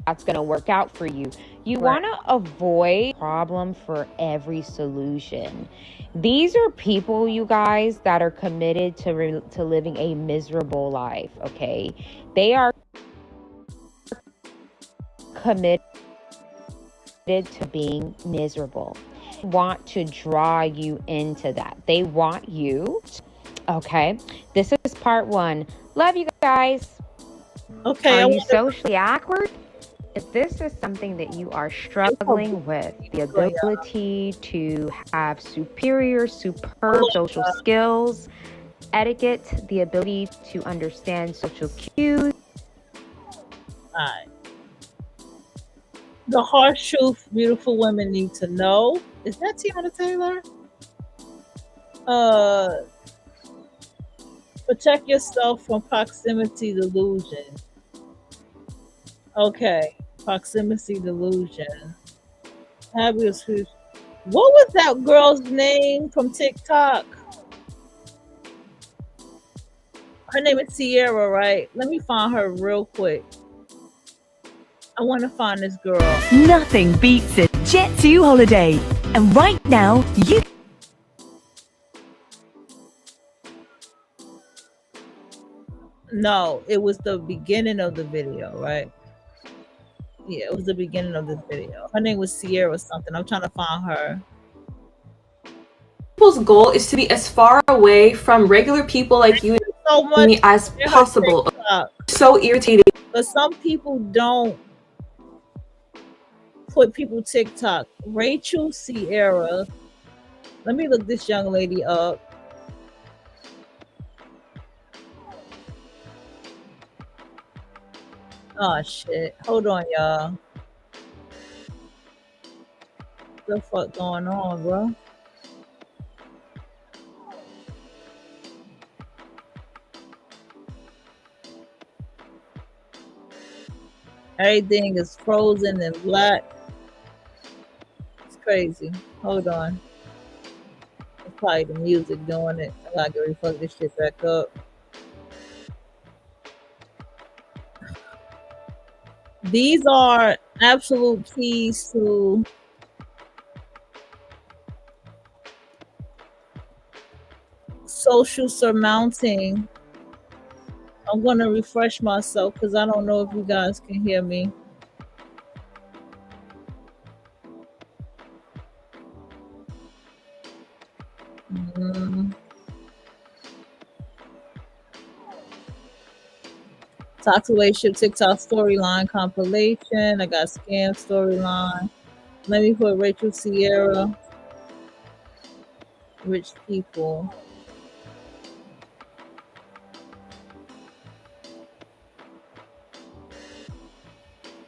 that's going to work out for you. You want to avoid problem for every solution. These are people, you guys, that are committed to living a miserable life, okay? They are committed to being miserable. They want to draw you into that. They want you. Okay, this is part 1. Love you guys. Okay. Are you socially awkward? If this is something that you are struggling with, the ability to have superb social skills, etiquette, the ability to understand social cues. Alright. The harsh truth beautiful women need to know. Is that Tiana Taylor? Protect yourself from proximity delusion. Okay. Proximity delusion. Have your truth. What was that girl's name from TikTok? Her name is Sierra, right? Let me find her real quick. I want to find this girl. Nothing beats a Jet2 holiday. And right now, you... No, it was the beginning of the video, right? Yeah, it was the beginning of this video. Her name was Sierra something. I'm trying to find her. People's goal is to be as far away from regular people like you and me as possible. So irritating. But some people don't put people TikTok. Rachel Sierra. Let me look this young lady up. Oh shit. Hold on, y'all. What the fuck going on, bro? Everything is frozen and black. It's crazy. Hold on. It's probably the music doing it. I gotta go fuck this shit back up. These are absolute keys to social surmounting. I'm going to refresh myself because I don't know if you guys can hear me. Toxic relationship TikTok storyline compilation. I got scam storyline. Let me put Rachel Sierra. Rich people.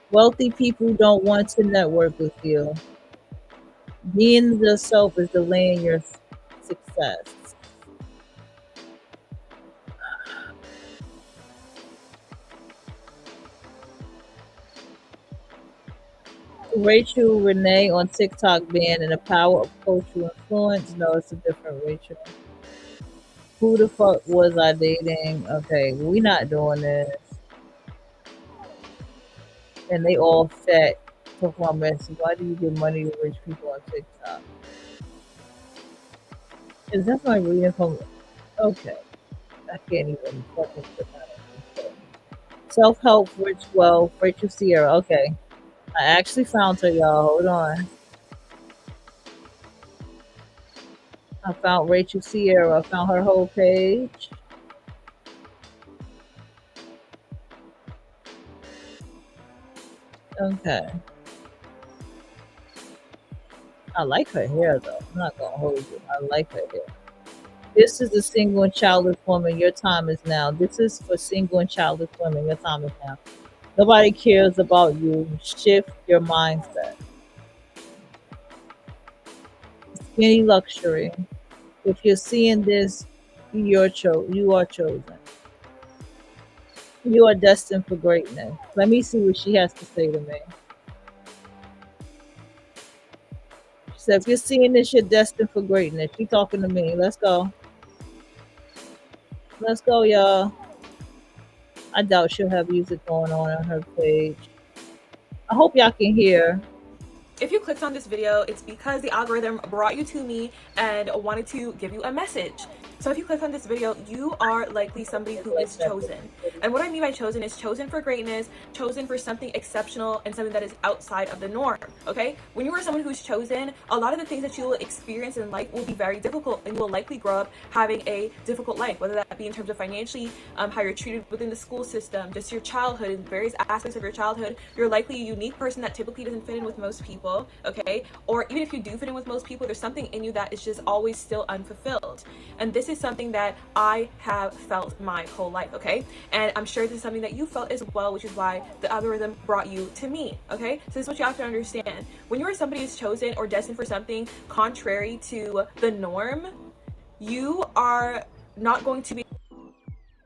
Wealthy people don't want to network with you. Being yourself is delaying your success. Rachel Renee on TikTok banned and the power of cultural influence. No, it's a different Rachel. Who the fuck was I dating? Okay, we not doing this. And they all fat performance. Why do you give money to rich people on TikTok? Is that my reading from? Okay, I can't even fucking put that on. Self help, rich wealth, Rachel Sierra. Okay, I actually found her, y'all. Hold on. I found Rachel Sierra. I found her whole page. Okay. I like her hair though. I'm not gonna hold you. I like her hair. This is a single and childless woman. Your time is now. This is for single and childless women. Your time is now. Nobody cares about you. Shift your mindset. Skinny luxury. If you're seeing this, you are chosen. You are destined for greatness. Let me see what she has to say to me. She said, if you're seeing this, you're destined for greatness. She talking to me. Let's go. Let's go, y'all. I doubt she'll have music going on her page. I hope y'all can hear. If you clicked on this video, it's because the algorithm brought you to me and wanted to give you a message. So if you click on this video, you are likely somebody who is chosen. And what I mean by chosen is chosen for greatness, chosen for something exceptional and something that is outside of the norm, okay? When you are someone who's chosen, a lot of the things that you will experience in life will be very difficult, and you will likely grow up having a difficult life, whether that be in terms of financially, how you're treated within the school system, just your childhood, and various aspects of your childhood. You're likely a unique person that typically doesn't fit in with most people, okay? Or even if you do fit in with most people, there's something in you that is just always still unfulfilled. And this is something that I have felt my whole life, okay? And I'm sure this is something that you felt as well, which is why the algorithm brought you to me, okay? So this is what you have to understand. When you are somebody who's chosen or destined for something contrary to the norm, you are not going to be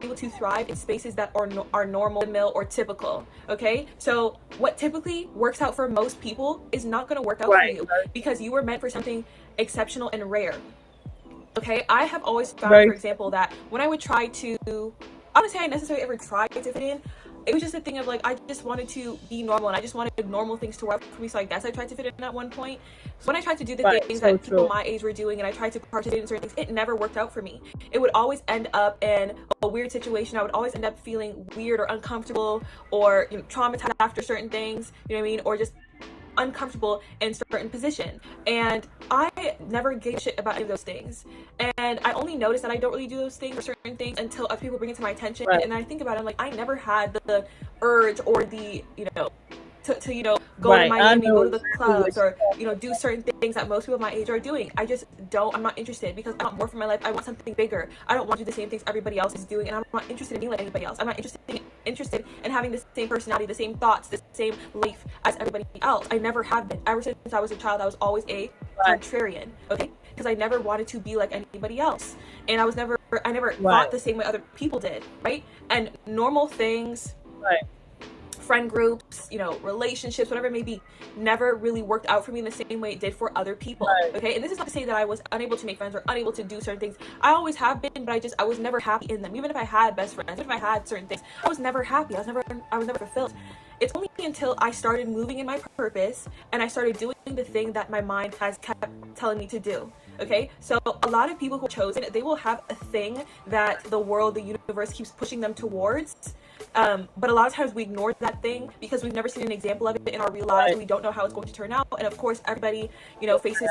able to thrive in spaces that are normal, mill, or typical, okay? So what typically works out for most people is not going to work out for you, because you were meant for something exceptional and rare. Okay, I have always found, for example, that when I would try to, I wouldn't say I necessarily ever tried to fit in. It was just a thing of like, I just wanted to be normal, and I just wanted normal things to work for me. So I guess I tried to fit in at one point. So when I tried to do the things that people my age were doing, and I tried to participate in certain things, it never worked out for me. It would always end up in a weird situation. I would always end up feeling weird or uncomfortable, or traumatized after certain things, you know what I mean? Or just uncomfortable in certain position, and I never gave a shit about any of those things. And I only noticed that I don't really do those things or certain things until other people bring it to my attention. And I think about it, I'm like, I never had the urge or the to go to Miami, go to the clubs, or do certain things that most people my age are doing. I'm not interested, because I want more for my life. I want something bigger. I don't want to do the same things everybody else is doing, and I'm not interested in being like anybody else. I'm not interested in having the same personality, the same thoughts, the same life as everybody else. I never have been. Ever since I was a child, I was always a contrarian, okay? Because I never wanted to be like anybody else, and I never thought the same way other people did, right? And normal things, friend groups, relationships, whatever it may be, never really worked out for me in the same way it did for other people. Okay, and this is not to say that I was unable to make friends or unable to do certain things. I always have been, but I was never happy in them. Even if I had best friends, even if I had certain things, I was never happy. I was never fulfilled. It's only until I started moving in my purpose and I started doing the thing that my mind has kept telling me to do. Okay, so a lot of people who are chosen, they will have a thing that the world, the universe keeps pushing them towards. But a lot of times we ignore that thing because we've never seen an example of it in our real lives. We don't know how it's going to turn out. And of course, everybody, faces,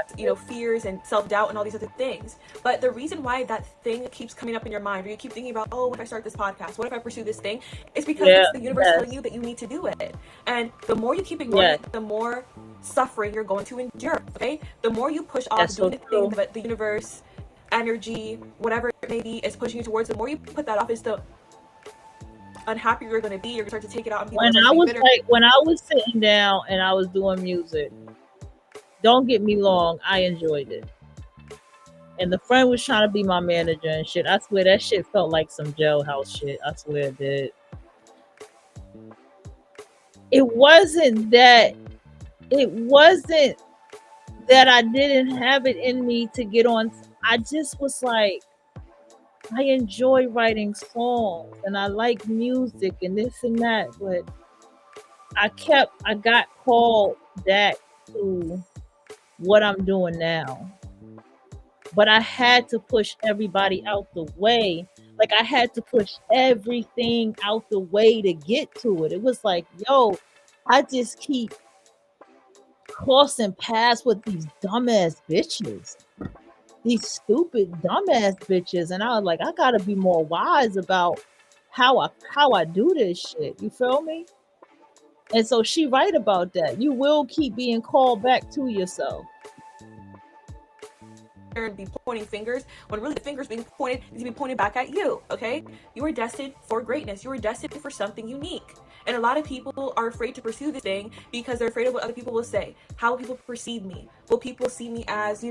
fears and self-doubt and all these other things. But the reason why that thing keeps coming up in your mind, or you keep thinking about, oh, what if I start this podcast? What if I pursue this thing? It's because it's the universe telling you that you need to do it. And the more you keep ignoring it, the more suffering you're going to endure, okay? The more you push off doing the thing that the universe, energy, whatever it may be, is pushing you towards, the more you put that off, is the unhappy you're going to be. You're going to start to take it out on people. When I was sitting down and I was doing music, don't get me wrong, I enjoyed it. And the friend was trying to be my manager and shit. I swear that shit felt like some jailhouse shit. I swear it did. It wasn't that I didn't have it in me to get on. I just was like, I enjoy writing songs and I like music and this and that, but I got called back to what I'm doing now. but I had to push everybody out the way. Like I had to push everything out the way to get to it. It was like, yo, I just keep crossing paths with these dumbass bitches. These stupid dumbass bitches. And I was like, I gotta be more wise about how I do this shit. You feel me? And so she right about that. You will keep being called back to yourself. And be pointing fingers when really the fingers being pointed is to be pointed back at you. Okay, you are destined for greatness. You are destined for something unique. And a lot of people are afraid to pursue this thing because they're afraid of what other people will say. How will people perceive me? Will people see me as,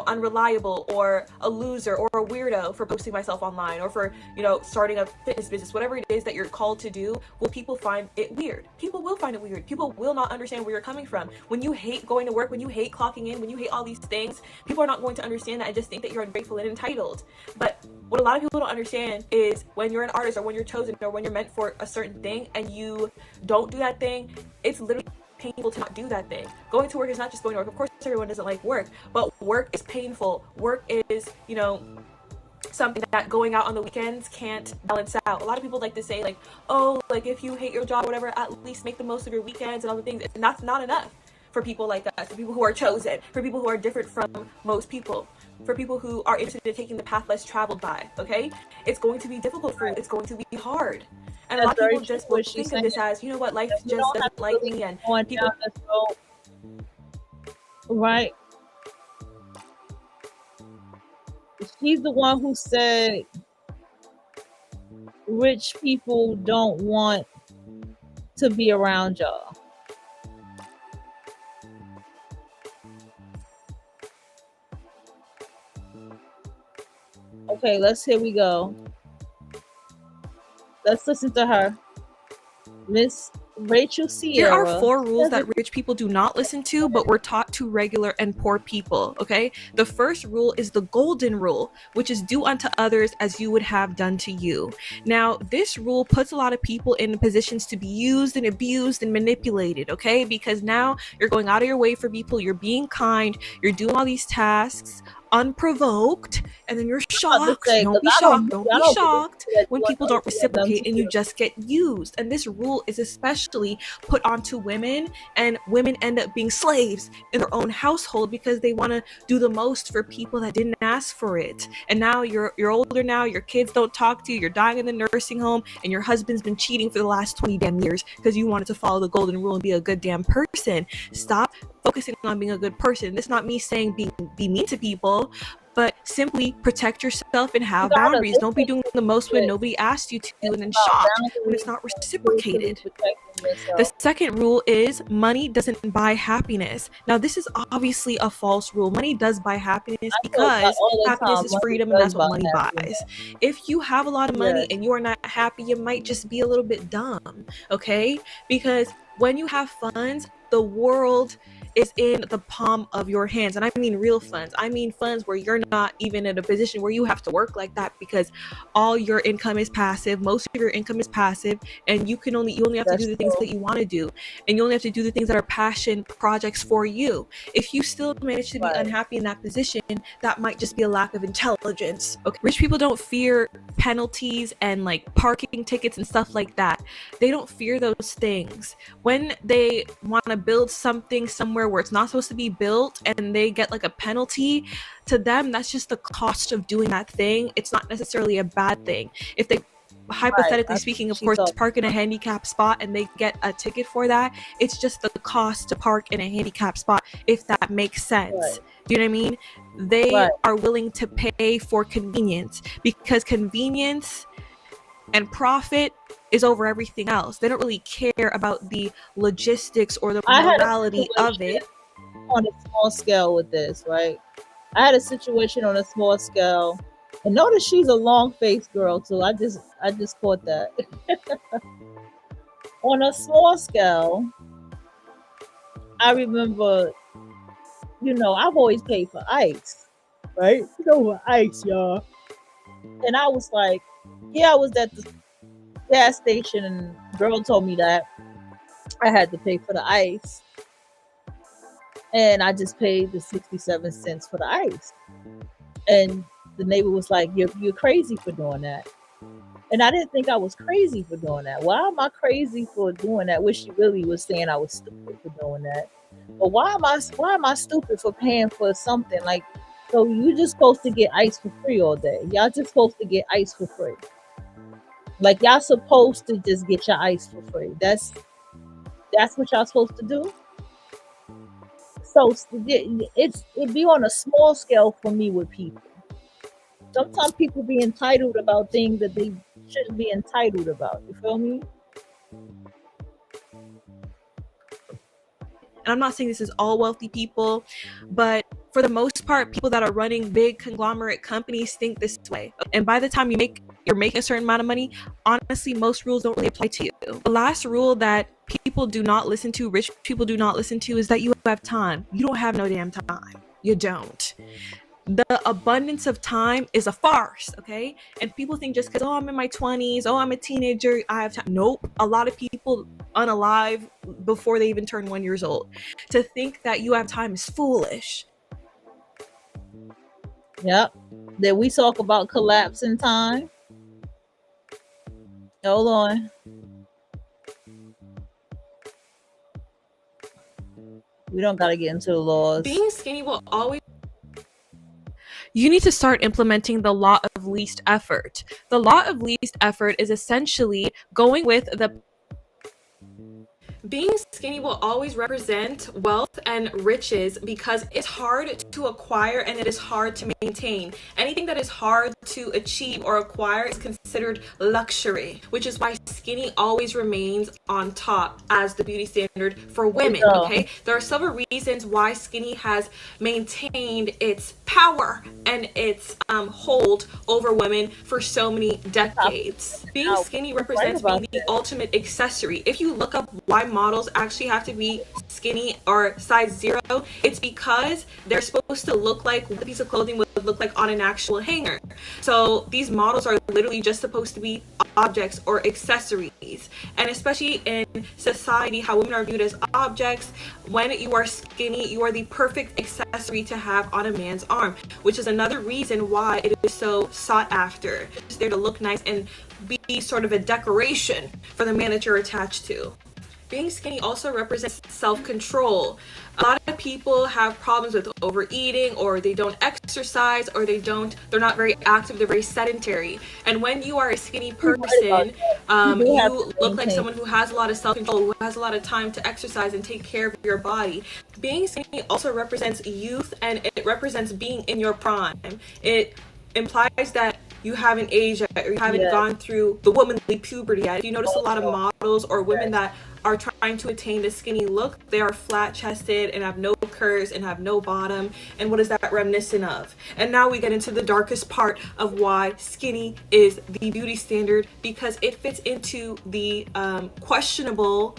unreliable or a loser or a weirdo for posting myself online or for, starting a fitness business, whatever it is that you're called to do? Will people find it weird? People will find it weird. People will not understand where you're coming from. When you hate going to work, when you hate clocking in, when you hate all these things, people are not going to understand that and just think that you're ungrateful and entitled. But what a lot of people don't understand is when you're an artist or when you're chosen or when you're meant for a certain thing and you don't do that thing, it's literally painful to not do that thing. Going to work is not just going to work. Of course, everyone doesn't like work, but work is painful. Work is, something that going out on the weekends can't balance out. A lot of people like to say like, oh, like if you hate your job or whatever, at least make the most of your weekends and all the things. And that's not enough for people like us, for people who are chosen, for people who are different from most people, for people who are interested in taking the path less traveled by. Okay, it's going to be difficult for you. It's going to be hard. And a lot of people just will think of this as, life just doesn't like me, and people. Right. She's the one who said rich people don't want to be around y'all. Okay, here we go. Let's listen to her. Miss Rachel Sierra. Here are 4 rules that rich people do not listen to, but we're taught to regular and poor people, okay? The first rule is the golden rule, which is do unto others as you would have done to you. Now, this rule puts a lot of people in positions to be used and abused and manipulated, okay? Because now you're going out of your way for people, you're being kind, you're doing all these tasks unprovoked, and then you're shocked. Don't be shocked when people don't reciprocate and you just get used. And this rule is especially put onto women, and women end up being slaves in their own household because they want to do the most for people that didn't ask for it. And now you're older now, your kids don't talk to you, you're dying in the nursing home, and your husband's been cheating for the last 20 damn years because you wanted to follow the golden rule and be a good damn person. Stop focusing on being a good person. This is not me saying be mean to people, but simply protect yourself and have boundaries. Don't be doing the most when nobody asked you to, and then shocked when it's not reciprocated. The second rule is money doesn't buy happiness. Now, this is obviously a false rule. Money does buy happiness because happiness is freedom, and that's what money buys. If you have a lot of money and you are not happy, you might just be a little bit dumb, okay? Because when you have funds, the world is in the palm of your hands. And I mean real funds. I mean funds where you're not even in a position where you have to work like that because all your income is passive. Most of your income is passive, and you only have to do the things that you want to do. And you only have to do the things that are passion projects for you. If you still manage to be unhappy in that position, that might just be a lack of intelligence. Okay. Rich people don't fear penalties and like parking tickets and stuff like that. They don't fear those things. When they want to build something somewhere where it's not supposed to be built and they get like a penalty, to them that's just the cost of doing that thing. It's not necessarily a bad thing. If they hypothetically speaking, of course, park in a handicapped spot and they get a ticket for that, it's just the cost to park in a handicapped spot, if that makes sense. Do you know what I mean? They are willing to pay for convenience because convenience and profit is over everything else. They don't really care about the logistics or the morality of it. On a small scale with this, right? I had a situation on a small scale, and notice she's a long-faced girl too. I just caught that. On a small scale, I remember, I've always paid for ice, right? Ice, y'all. And I was like, I was at the gas station, and girl told me that I had to pay for the ice. and I just paid the 67 cents for the ice. And the neighbor was like, you're crazy for doing that. And I didn't think I was crazy for doing that. Why am I crazy for doing that? Which she really was saying I was stupid for doing that. But why am I stupid for paying for something? Like, so you just supposed to get ice for free all day. Y'all just supposed to get ice for free. Like, y'all supposed to just get your ice for free. That's what y'all supposed to do. So it be on a small scale for me with people. Sometimes people be entitled about things that they shouldn't be entitled about. You feel me? And I'm not saying this is all wealthy people, but for the most part, people that are running big conglomerate companies think this way. And by the time you're making a certain amount of money, honestly, most rules don't really apply to you. The last rule that people do not listen to, rich people do not listen to, is that you have time. You don't have no damn time. You don't. The abundance of time is a farce, okay? And people think just because, oh, I'm in my 20s, oh, I'm a teenager, I have time. Nope. A lot of people unalive before they even turn 1 year old. To think that you have time is foolish. Yep. That we talk about collapsing time. Hold on. We don't got to get into the laws. Being skinny will always... You need to start implementing the law of least effort. The law of least effort is essentially going with the... Being skinny will always represent wealth and riches because it's hard to acquire and it is hard to maintain. Anything that is hard to achieve or acquire is considered luxury, which is why skinny always remains on top as the beauty standard for women, okay? There are several reasons why skinny has maintained its power and its hold over women for so many decades. Being skinny represents being the ultimate accessory. If you look up why models actually have to be skinny or size 0, it's because they're supposed to look like what a piece of clothing would look like on an actual hanger. So these models are literally just supposed to be objects or accessories. And especially in society, how women are viewed as objects, when you are skinny, you are the perfect accessory to have on a man's arm, which is another reason why it is so sought after. It's there to look nice and be sort of a decoration for the man that you're attached to. Being skinny also represents self-control. A lot of people have problems with overeating, or they don't exercise, or they're not very active, they're very sedentary. And when you are a skinny person, you look like someone who has a lot of self-control, who has a lot of time to exercise and take care of your body. Being skinny also represents youth, and it represents being in your prime. It implies that you haven't aged yet, or you haven't gone through the womanly puberty yet. If you notice a lot of models or women that are trying to attain the skinny look, they are flat-chested and have no curves and have no bottom. And what is that reminiscent of? And now we get into the darkest part of why skinny is the beauty standard, because it fits into the questionable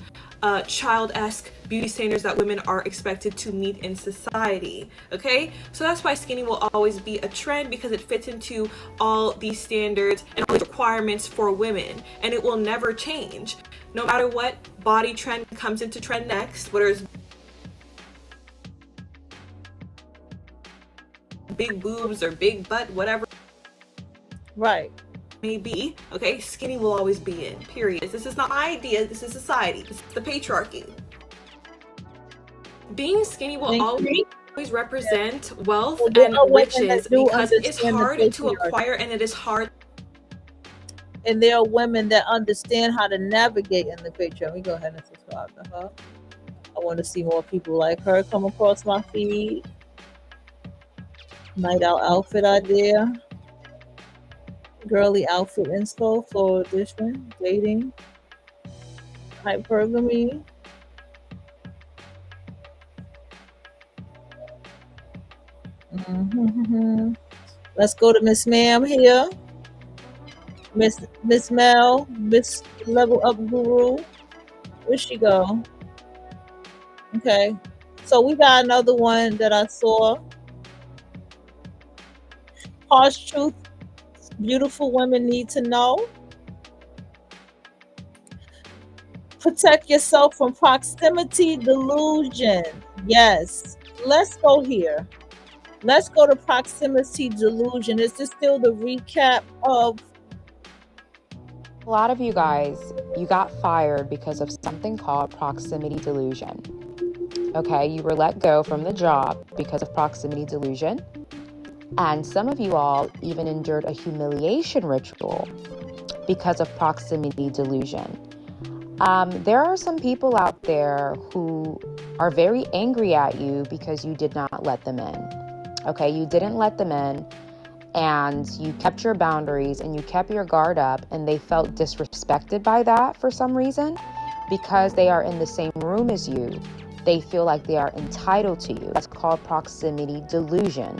child-esque beauty standards that women are expected to meet in society. Okay, so that's why skinny will always be a trend, because it fits into all these standards and all these requirements for women, and it will never change. No matter what body trend comes into trend next, whether it's big boobs or big butt, whatever may be, okay, skinny will always be in, period. This is not my idea, this is society, this is the patriarchy. Being skinny will always represent wealth and riches, because it's hard to acquire and it is hard. And there are women that understand how to navigate in the picture. Let me go ahead and subscribe to her. I want to see more people like her come across my feed. Night out outfit idea. Girly outfit inspo, floral edition, dating, hypergamy. Let's go to Miss Ma'am here. Miss Mel, Miss Level Up Guru. Where'd she go? Okay. So we got another one that I saw. Harsh truth beautiful women need to know. Protect yourself from proximity delusion. Yes. let's go here. Let's go to proximity delusion. Is this still the recap of? A lot of you guys, you got fired because of something called proximity delusion. Okay, you were let go from the job because of proximity delusion. And some of you all even endured a humiliation ritual because of proximity delusion. There are some people out there who are very angry at you because you did not let them in. Okay, you didn't let them in, and you kept your boundaries and you kept your guard up, and they felt disrespected by that for some reason. Because they are in the same room as you, they feel like they are entitled to you. That's called proximity delusion.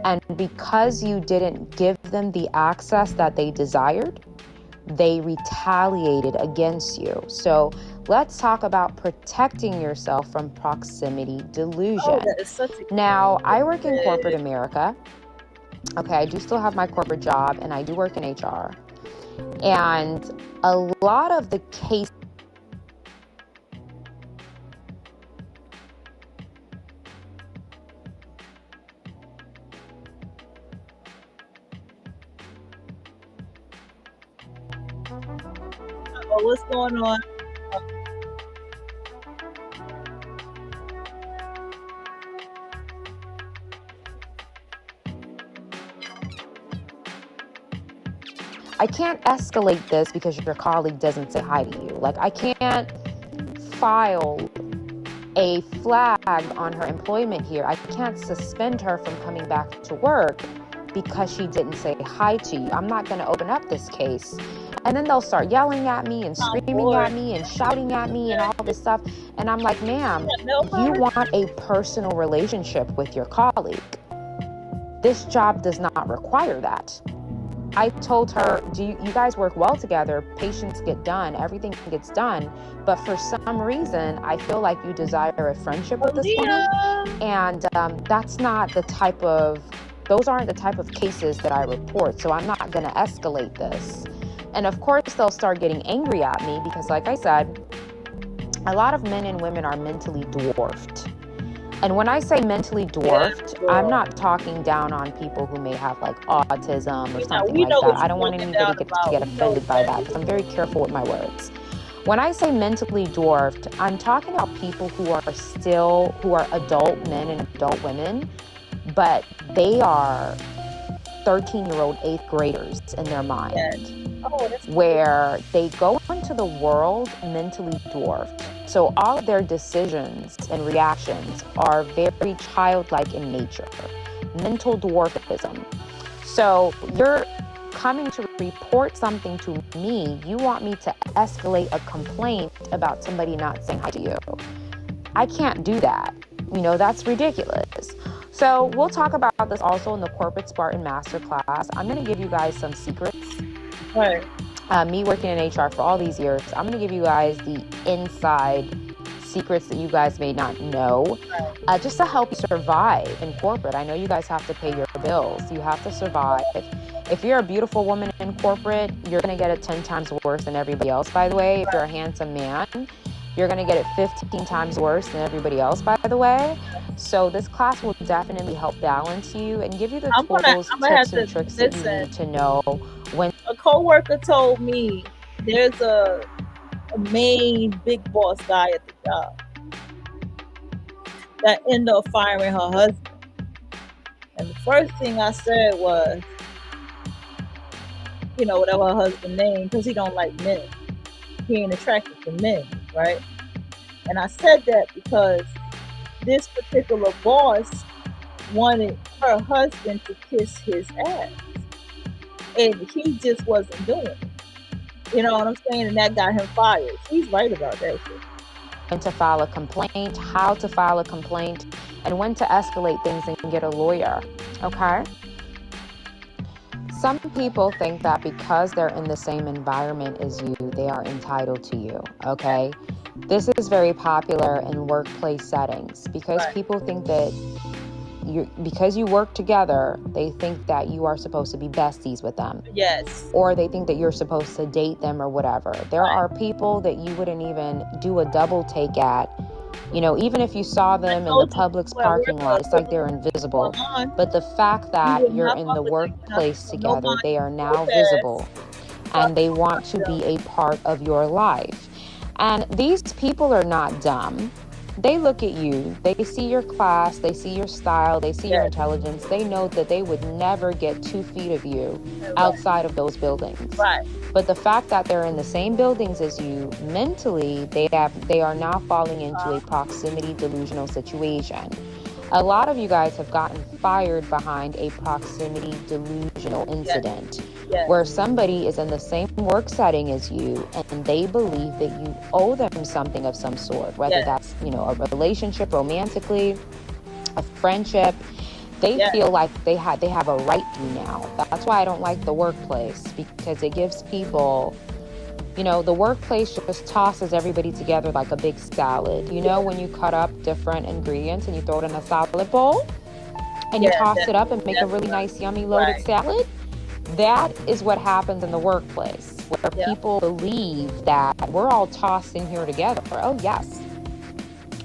And because you didn't give them the access that they desired, they retaliated against you. So let's talk about protecting yourself from proximity delusion. Now, I work in corporate America. Okay, I do still have my corporate job, and I do work in HR. And a lot of the cases What's going on? I can't escalate this because your colleague doesn't say hi to you. Like, I can't file a flag on her employment here. I can't suspend her from coming back to work because she didn't say hi to you. I'm not going to open up this case. And then they'll start yelling at me and screaming at me and shouting at me and all this stuff. And I'm like, ma'am, you want a personal relationship with your colleague. This job does not require that. I told her, you guys work well together, patients get done, everything gets done, but for some reason, I feel like you desire a friendship with this woman, and that's not the type of, those aren't the type of cases that I report, so I'm not gonna escalate this. And of course, they'll start getting angry at me because, like I said, a lot of men and women are mentally dwarfed. And when I say mentally dwarfed, I'm not talking down on people who may have like autism or something like that. I don't want anybody to get offended by that because I'm very careful with my words. When I say mentally dwarfed, I'm talking about people who are adult men and adult women, but they are 13-year-old 8th graders in their mind, where they go into the world mentally dwarfed. So all of their decisions and reactions are very childlike in nature, mental dwarfism. So you're coming to report something to me, you want me to escalate a complaint about somebody not saying hi to you. I can't do that. You know, that's ridiculous. So we'll talk about this also in the Corporate Spartan Masterclass. I'm going to give you guys some secrets. Right. Me working in HR for all these years, I'm going to give you guys the inside secrets that you guys may not know, just to help you survive in corporate. I know you guys have to pay your bills. You have to survive. If you're a beautiful woman in corporate, you're going to get it 10 times worse than everybody else, by the way. If you're a handsome man, you're going to get it 15 times worse than everybody else, by the way. So this class will definitely help balance you and give you the tools, tips, and tricks that you need to know when. A coworker told me there's a main big boss guy at the job that ended up firing her husband. And the first thing I said was, you know, whatever her husband named, because he don't like men. He ain't attracted to men, right? And I said that because this particular boss wanted her husband to kiss his ass. And he just wasn't doing it. You know what I'm saying? And that got him fired. He's right about that shit. When to file a complaint, how to file a complaint, and when to escalate things and get a lawyer, okay? Some people think that because they're in the same environment as you, they are entitled to you, okay? This is very popular in workplace settings because people think that because you work together, they think that you are supposed to be besties with them. Yes. Or they think that you're supposed to date them or whatever. There are people that you wouldn't even do a double take at You know, even if you saw them in the Publix parking lot, it's like they're invisible. But the fact that you're in the workplace together, they are now visible and they want to be a part of your life. And these people are not dumb. They look at you, they see your class, they see your style, they see your intelligence. They know that they would never get 2 feet of you outside of those buildings. But the fact that they're in the same buildings as you, mentally, they are now falling into a proximity delusional situation. A lot of you guys have gotten fired behind a proximity delusional incident where somebody is in the same work setting as you and they believe that you owe them something of some sort, whether that's, you know, a relationship romantically, a friendship. They feel like they have a right to you now. That's why I don't like the workplace, because it gives people, you know, the workplace just tosses everybody together like a big salad. You know, when you cut up different ingredients and you throw it in a salad bowl and you toss it up and make a really nice, yummy, loaded salad? That is what happens in the workplace, where people believe that we're all tossed in here together. Oh, yes.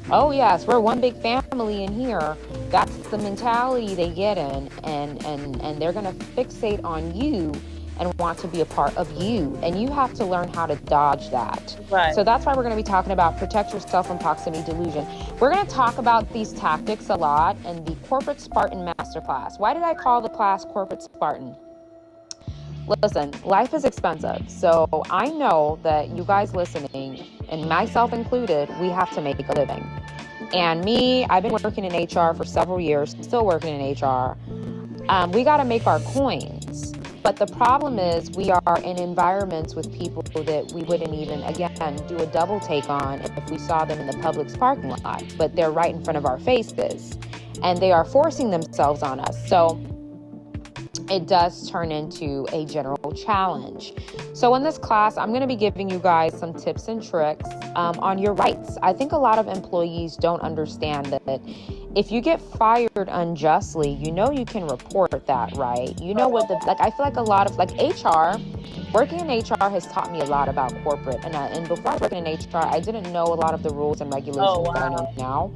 Oh, yes, we're one big family in here. That's the mentality they get in, and they're going to fixate on you and want to be a part of you. And you have to learn how to dodge that. So that's why we're going to be talking about protect yourself from proximity delusion. We're going to talk about these tactics a lot in the Corporate Spartan Masterclass. Why did I call the class Corporate Spartan? Listen, life is expensive. So I know that you guys listening, and myself included, we have to make a living. And me, I've been working in HR for several years, still working in HR. We got to make our coins. But the problem is we are in environments with people that we wouldn't even, again, do a double take on if we saw them in the Publix parking lot. But they're right in front of our faces. And they are forcing themselves on us. So it does turn into a general challenge. So in this class, I'm going to be giving you guys some tips and tricks on your rights. I think a lot of employees don't understand that if you get fired unjustly, you know you can report that, right? You know what I feel like a lot of HR, working in HR has taught me a lot about corporate. And before I was working in HR, I didn't know a lot of the rules and regulations that I know now.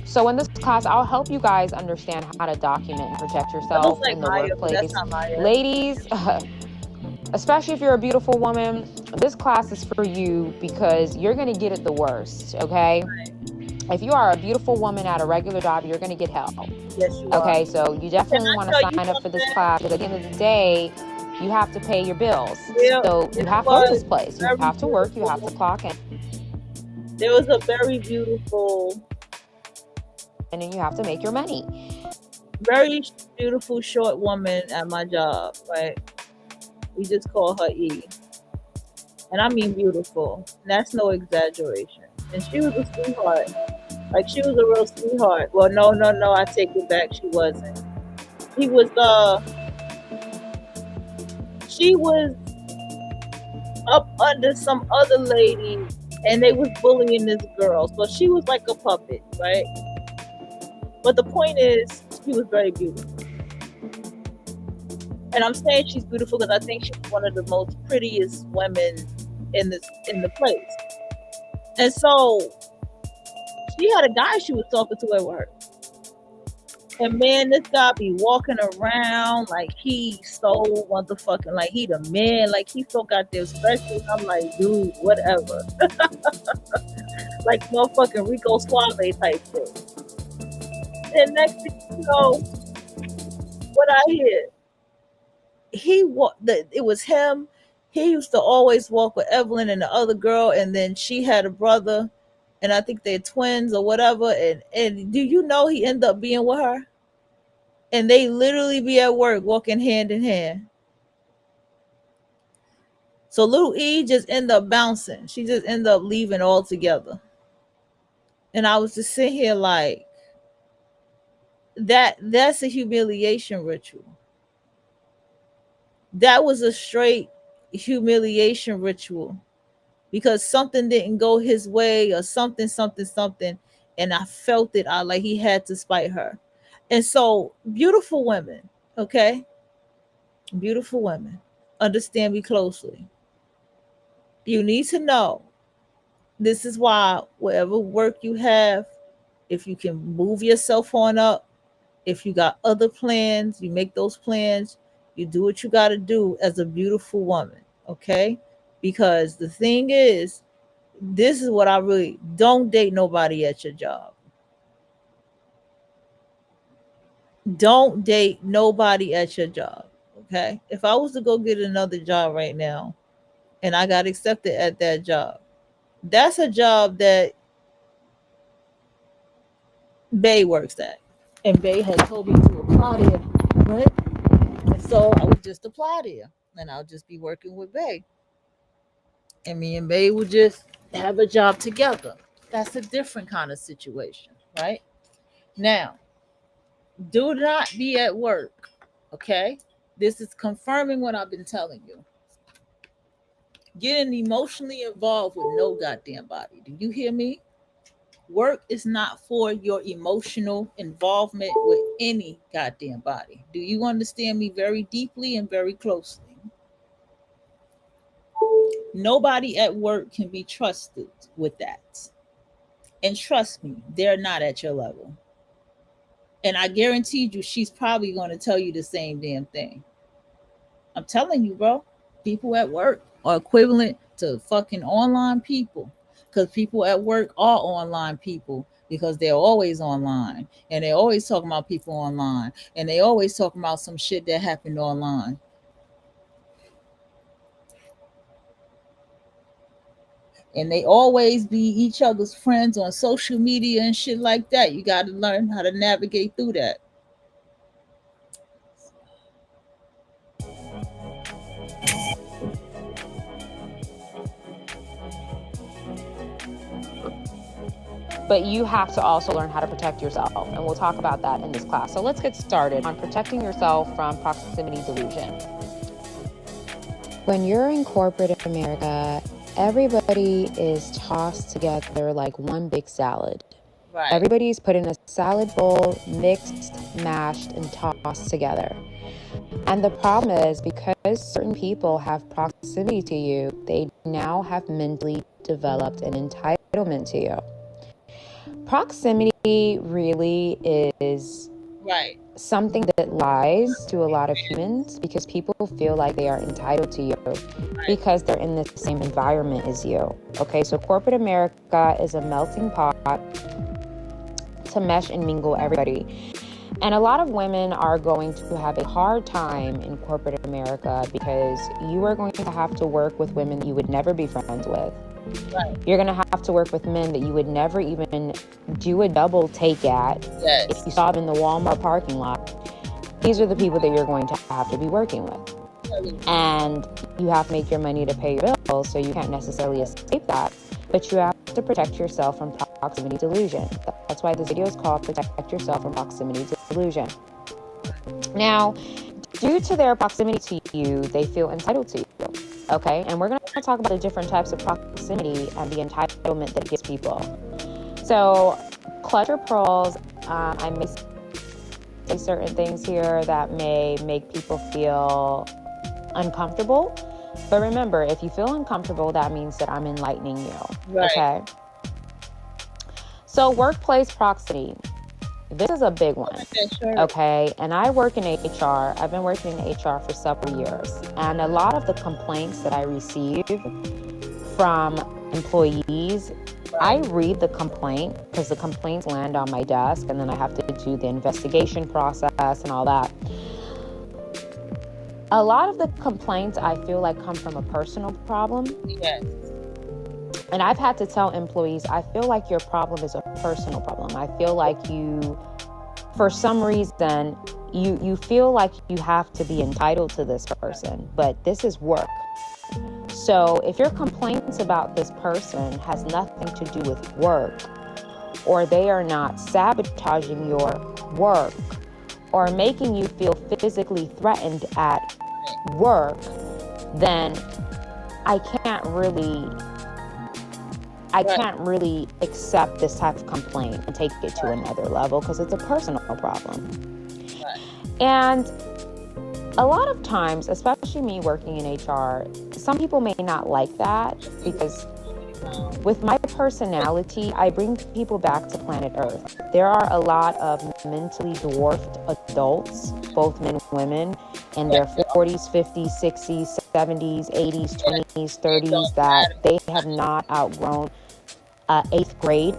So in this class, I'll help you guys understand how to document and protect yourself in the workplace. Ladies, especially if you're a beautiful woman, this class is for you because you're going to get it the worst, okay? If you are a beautiful woman at a regular job, you're going to get help. Yes, you are. Okay, so you definitely want to sign up for this class, because at the end of the day, you have to pay your bills. So you have to work this place. You have to work. You have to clock in. There was a very beautiful... and then you have to make your money. Very beautiful short woman at my job, right? We just call her E. And I mean beautiful. And that's no exaggeration. And she was a sweetheart. Like, she was a real sweetheart. Well, no, I take it back. She wasn't. She was up under some other lady, and they was bullying this girl. So she was like a puppet, right? But the point is, she was very beautiful. And I'm saying she's beautiful because I think she's one of the most prettiest women in the place. And so she had a guy she was talking to at work. And man, this guy be walking around like he so motherfucking, like he the man, like he so goddamn special. I'm like, dude, whatever. Like motherfucking Rico Suave type thing. And next thing you know, what I hear, it was him. He used to always walk with Evelyn and the other girl, and then she had a brother, and I think they're twins or whatever. And do you know he ended up being with her? And they literally be at work walking hand in hand. So little E just ended up bouncing. She just ended up leaving altogether. And I was just sitting here like, that's a humiliation ritual. That was a straight humiliation ritual, because something didn't go his way or something, and I felt it. Like he had to spite her. And so beautiful women, okay? Beautiful women, understand me closely. You need to know This is why whatever work you have, if you can move yourself on up, if you got other plans, you make those plans, you do what you got to do as a beautiful woman, okay? Because the thing is, this is what I really don't date nobody at your job. Don't date nobody at your job, okay? If I was to go get another job right now and I got accepted at that job, that's a job that Bay works at. And Bay had told me to apply there, right? And so I would just apply there and I'll just be working with Bay. And me and Bay would just have a job together. That's a different kind of situation, right? Now, do not be at work, okay? This is confirming what I've been telling you. Getting emotionally involved with no goddamn body. Do you hear me? Work is not for your emotional involvement with any goddamn body. Do you understand me very deeply and very closely? Nobody at work can be trusted with that. And trust me, they're not at your level. And I guarantee you, she's probably going to tell you the same damn thing. I'm telling you, bro. People at work are equivalent to fucking online people. Because people at work are online people because they're always online. And they're always talking about people online. And they always talking about some shit that happened online. And they always be each other's friends on social media and shit like that. You got to learn how to navigate through that. But you have to also learn how to protect yourself. And we'll talk about that in this class. So let's get started on protecting yourself from proximity delusion. When you're in corporate America, everybody is tossed together like one big salad. Right. Everybody's put in a salad bowl, mixed, mashed, and tossed together. And the problem is, because certain people have proximity to you, they now have mentally developed an entitlement to you. Proximity really is right. something that lies to a lot of humans because people feel like they are entitled to you because they're in the same environment as you. Okay, so corporate America is a melting pot to mesh and mingle everybody. And a lot of women are going to have a hard time in corporate America because you are going to have to work with women you would never be friends with. Right. You're going to have to work with men that you would never even do a double take at. Yes. If you saw them in the Walmart parking lot. These are the people that you're going to have to be working with. And you have to make your money to pay your bills, so you can't necessarily escape that. But you have to protect yourself from proximity delusion. That's why this video is called Protect Yourself from Proximity Delusion. Now, due to their proximity to you, they feel entitled to you. Okay, and we're going to talk about the different types of proximity and the entitlement that gives people. So, clutch pearls, I may say certain things here that may make people feel uncomfortable. But remember, if you feel uncomfortable, that means that I'm enlightening you. Right. Okay. So, workplace proximity. This is a big one, okay? And I work in HR. I've been working in HR for several years. And a lot of the complaints that I receive from employees, I read the complaint because the complaints land on my desk and then I have to do the investigation process and all that. A lot of the complaints I feel like come from a personal problem. Yes. And I've had to tell employees, I feel like your problem is a personal problem. I feel like you, for some reason, you feel like you have to be entitled to this person, but this is work. So if your complaints about this person has nothing to do with work, or they are not sabotaging your work, or making you feel physically threatened at work, then I can't really accept this type of complaint and take it to another level because it's a personal problem. And a lot of times, especially me working in HR, some people may not like that because With my personality, I bring people back to planet Earth. There are a lot of mentally dwarfed adults, both men and women, in their 40s, 50s, 60s, 70s, 80s, 20s, 30s, that they have not outgrown 8th grade.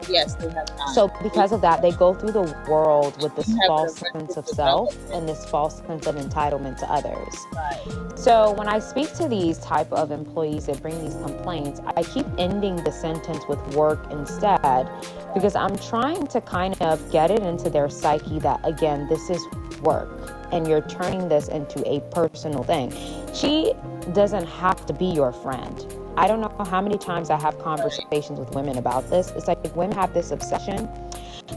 Yes, they have not. So because of that, they go through the world with this false sense of self and this false sense of entitlement to others. Right. So when I speak to these type of employees that bring these complaints, I keep ending the sentence with work instead, because I'm trying to kind of get it into their psyche that, again, this is work and you're turning this into a personal thing. She doesn't have to be your friend. I don't know how many times I have conversations with women about this. It's like women have this obsession.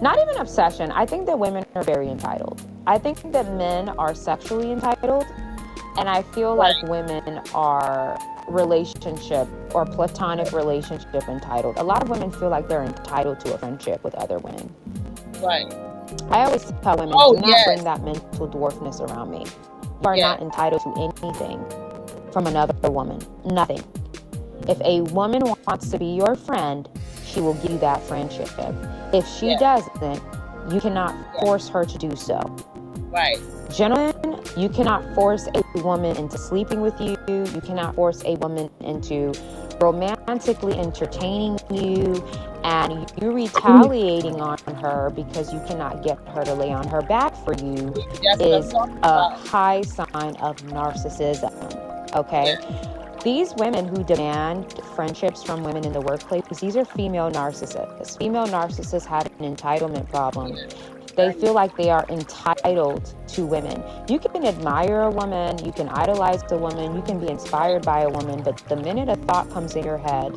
Not even obsession. I think that women are very entitled. I think that men are sexually entitled. And I feel like women are relationship or platonic relationship entitled. A lot of women feel like they're entitled to a friendship with other women. Right. I always tell women, do not bring that mental dwarfness around me. You are not entitled to anything from another woman. Nothing. If a woman wants to be your friend, she will give you that friendship. If she doesn't, you cannot force her to do so. Right. Gentlemen, you cannot force a woman into sleeping with you. You cannot force a woman into romantically entertaining you, and you retaliating on her because you cannot get her to lay on her back for you is a high sign of narcissism. Okay? These women who demand friendships from women in the workplace, these are female narcissists. Female narcissists have an entitlement problem. They feel like they are entitled to women. You can admire a woman, you can idolize a woman, you can be inspired by a woman, but the minute a thought comes in your head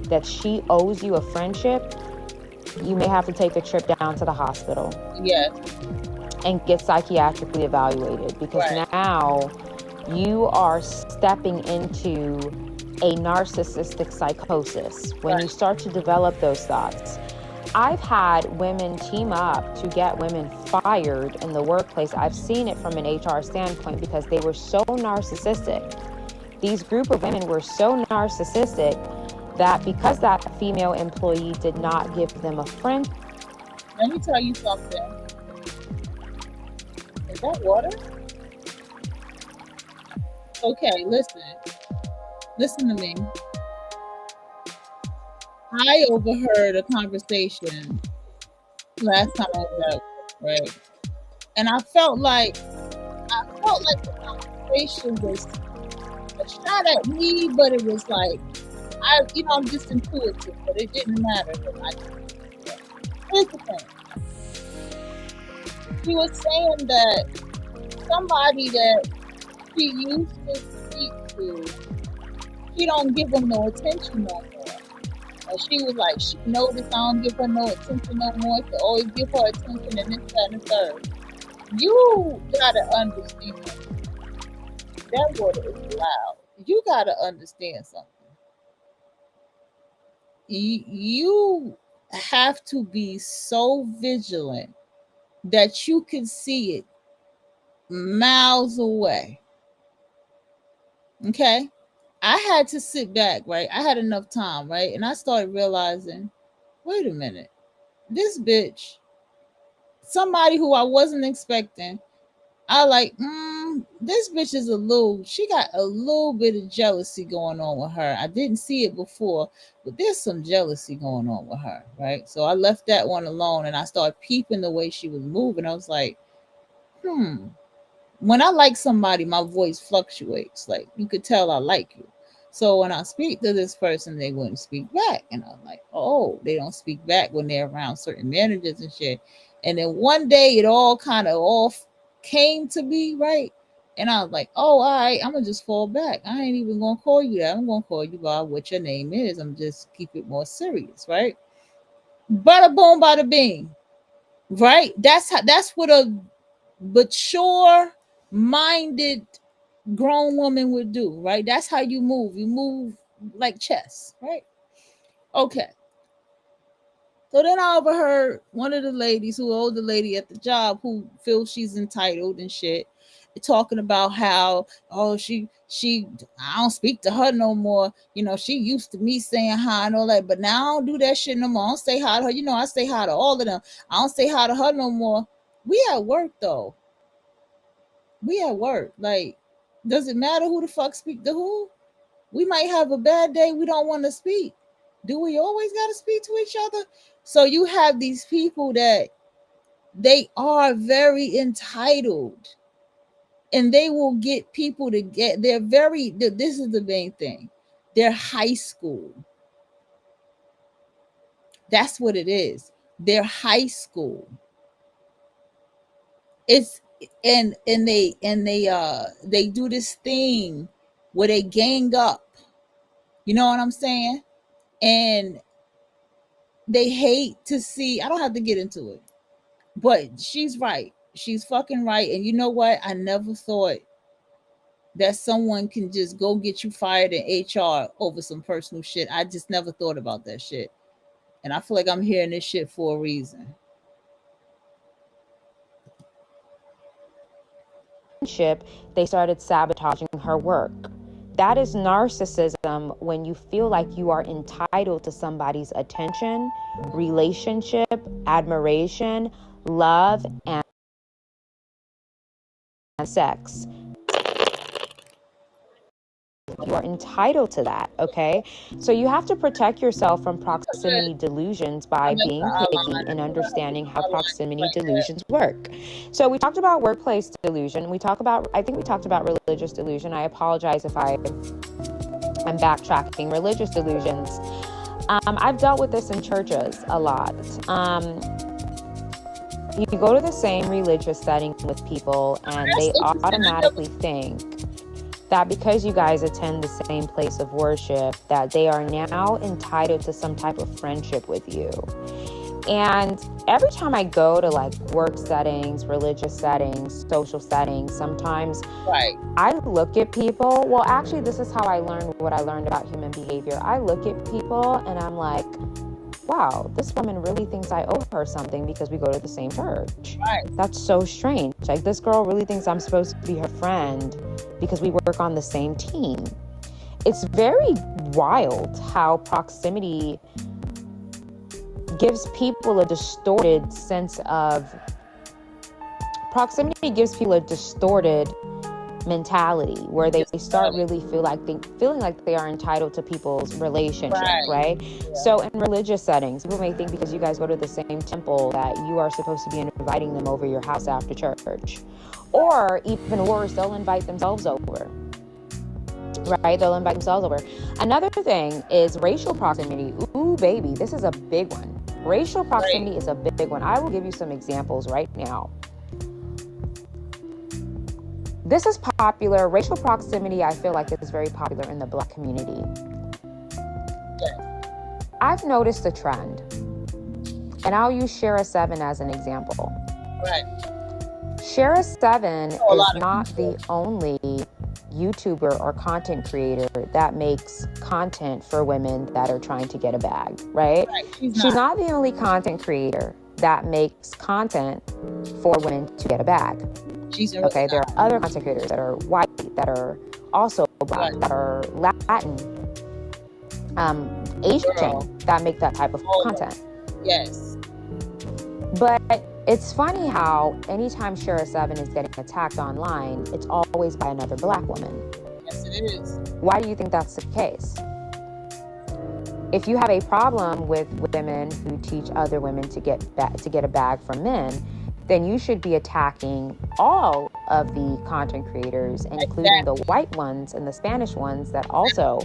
that she owes you a friendship, you may have to take a trip down to the hospital. Yes. And get psychiatrically evaluated, because now you are stepping into a narcissistic psychosis when you start to develop those thoughts. I've had women team up to get women fired in the workplace. I've seen it from an HR standpoint because they were so narcissistic. These group of women were so narcissistic that because that female employee did not give them a friend. Let me tell you something. Is that water? Okay, listen to me. I overheard a conversation last time I was at work, right? And I felt like the conversation was a shot at me, but it was like, I'm just intuitive, but it didn't matter. Here's the thing. She was saying that somebody that she used to speak to, she don't give them no attention no more. And she was like, she noticed I don't give her no attention no more. To always give her attention and this, that, and the third. You gotta understand. That water is loud. You gotta understand something. You have to be so vigilant that you can see it miles away. Okay? I had to sit back, right? I had enough time, right? And I started realizing, wait a minute, this bitch, somebody who I wasn't expecting, I like, this bitch is she got a little bit of jealousy going on with her. I didn't see it before, but there's some jealousy going on with her, right? So I left that one alone and I started peeping the way she was moving. I was like, when I like somebody, my voice fluctuates. Like, you could tell I like you. So when I speak to this person, they wouldn't speak back. And I'm like, oh, they don't speak back when they're around certain managers and shit. And then one day it all kind of came to me, right? And I was like, oh, all right, I'm going to just fall back. I ain't even going to call you that. I'm going to call you by what your name is. I'm just keep it more serious, right? Bada boom, bada bing, right? That's what a mature minded grown woman would do, right? That's how you move. You move like chess, right? Okay. So then I overheard one of the ladies, older lady at the job, who feels she's entitled and shit. talking about how, oh, she I don't speak to her no more. She used to me saying hi and all that, but now I don't do that shit no more. I don't say hi to her. I say hi to all of them. I don't say hi to her no more. We at work though. We at work. Like, does it matter who the fuck speak to who? We might have a bad day. We don't want to speak. Do we always got to speak to each other? So you have these people that they are very entitled, and they will get people to get, this is the main thing. They're high school. That's what it is. They're high school. It's and they do this thing where they gang up. You know what I'm saying? And they hate to see, I don't have to get into it, but she's right. She's fucking right. And you know what? I never thought that someone can just go get you fired in HR over some personal shit. I just never thought about that shit. And I feel like I'm hearing this shit for a reason. They started sabotaging her work. That is narcissism, when you feel like you are entitled to somebody's attention, relationship, admiration, love, and sex. You are entitled to that, okay? So you have to protect yourself from proximity delusions by being picky and understanding how proximity delusions work. So we talked about workplace delusion. I think we talked about religious delusion. I apologize if I'm backtracking. Religious delusions. I've dealt with this in churches a lot. You go to the same religious setting with people, and they automatically think that because you guys attend the same place of worship, that they are now entitled to some type of friendship with you. And every time I go to like work settings, religious settings, social settings, sometimes I look at people. Well, actually, this is how I learned what I learned about human behavior. I look at people and I'm like, wow, this woman really thinks I owe her something because we go to the same church. That's so strange. Like, this girl really thinks I'm supposed to be her friend because we work on the same team. It's very wild how proximity gives people a distorted mentality where they start really feeling like they are entitled to people's relationship, right? So in religious settings, people may think because you guys go to the same temple that you are supposed to be inviting them over your house after church. Or even worse, they'll invite themselves over. Right? They'll invite themselves over. Another thing is racial proximity. Ooh, baby, this is a big one. Racial proximity is a big one. I will give you some examples right now. This is popular. Racial proximity, I feel like, is very popular in the Black community. I've noticed a trend, and I'll use Shara 7 as an example. Shara 7 is not the only YouTuber or content creator that makes content for women that are trying to get a bag, right? She's not the only content creator that makes content for women to get a bag. Okay, there are other content creators that are white, that are also Black, that are Latin, Asian, that make that type of content. Yes. But it's funny how anytime Shara 7 is getting attacked online, it's always by another Black woman. Yes, it is. Why do you think that's the case? If you have a problem with women who teach other women to get a bag from men, then you should be attacking all of the content creators, including the white ones and the Spanish ones that also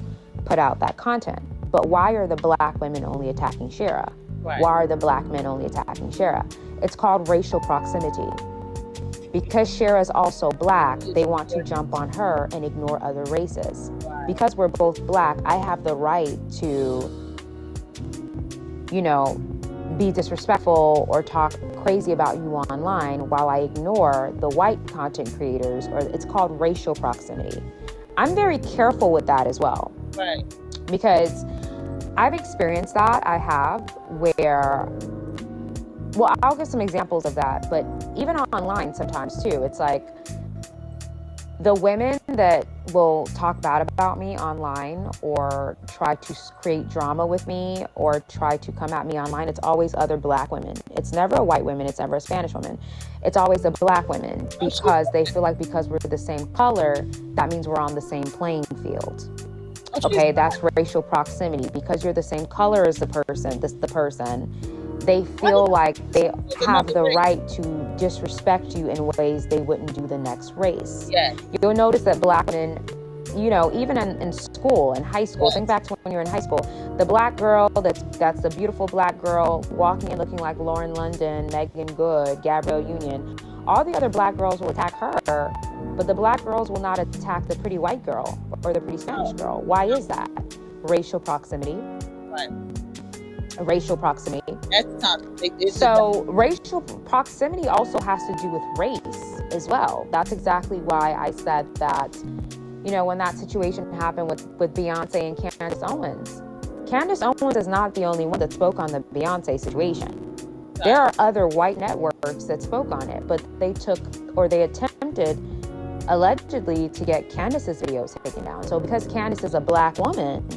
put out that content. But why are the Black women only attacking Shara? Why are the Black men only attacking Shara? It's called racial proximity. Because Shara is also Black, they want to jump on her and ignore other races. Because we're both Black, I have the right to, be disrespectful or talk crazy about you online while I ignore the white content creators, or it's called racial proximity. I'm very careful with that as well. Because I've experienced that. I have, where, well, I'll give some examples of that, but even online sometimes too, it's like The women that will talk bad about me online or try to create drama with me or try to come at me online, it's always other black women. It's never a white woman. It's never a Spanish woman. It's always the black women because they feel like because we're the same color, that means we're on the same playing field. Okay, that's racial proximity. Because you're the same color as the person, they feel like they have the right to disrespect you in ways they wouldn't do the next race. Yeah. You'll notice that black men, you know, even in school, in high school, think back to when you're in high school, the black girl that's the beautiful black girl walking and looking like Lauren London, Megan Good, Gabrielle Union, all the other black girls will attack her, but the black girls will not attack the pretty white girl or the pretty Spanish girl. Why is that? Racial proximity. Right. Racial proximity. That's so racial proximity also has to do with race as well. That's exactly why I said that, you know, when that situation happened with Beyonce and Candace Owens. Candace Owens is not the only one that spoke on the Beyonce situation. There are other white networks that spoke on it, but they attempted allegedly to get Candace's videos taken down. So because Candace is a black woman,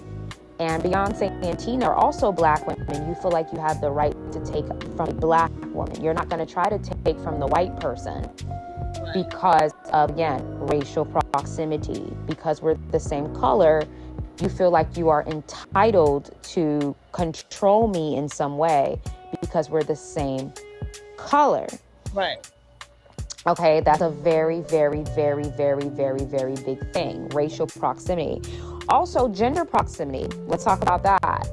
and Beyonce and Tina are also black women, you feel like you have the right to take from a black woman. You're not going to try to take from the white person because of, again, racial proximity. Because we're the same color, you feel like you are entitled to control me in some way because we're the same color. Right. Okay, that's a very, very, very, very, very, very big thing. Racial proximity. Also, gender proximity. Let's talk about that.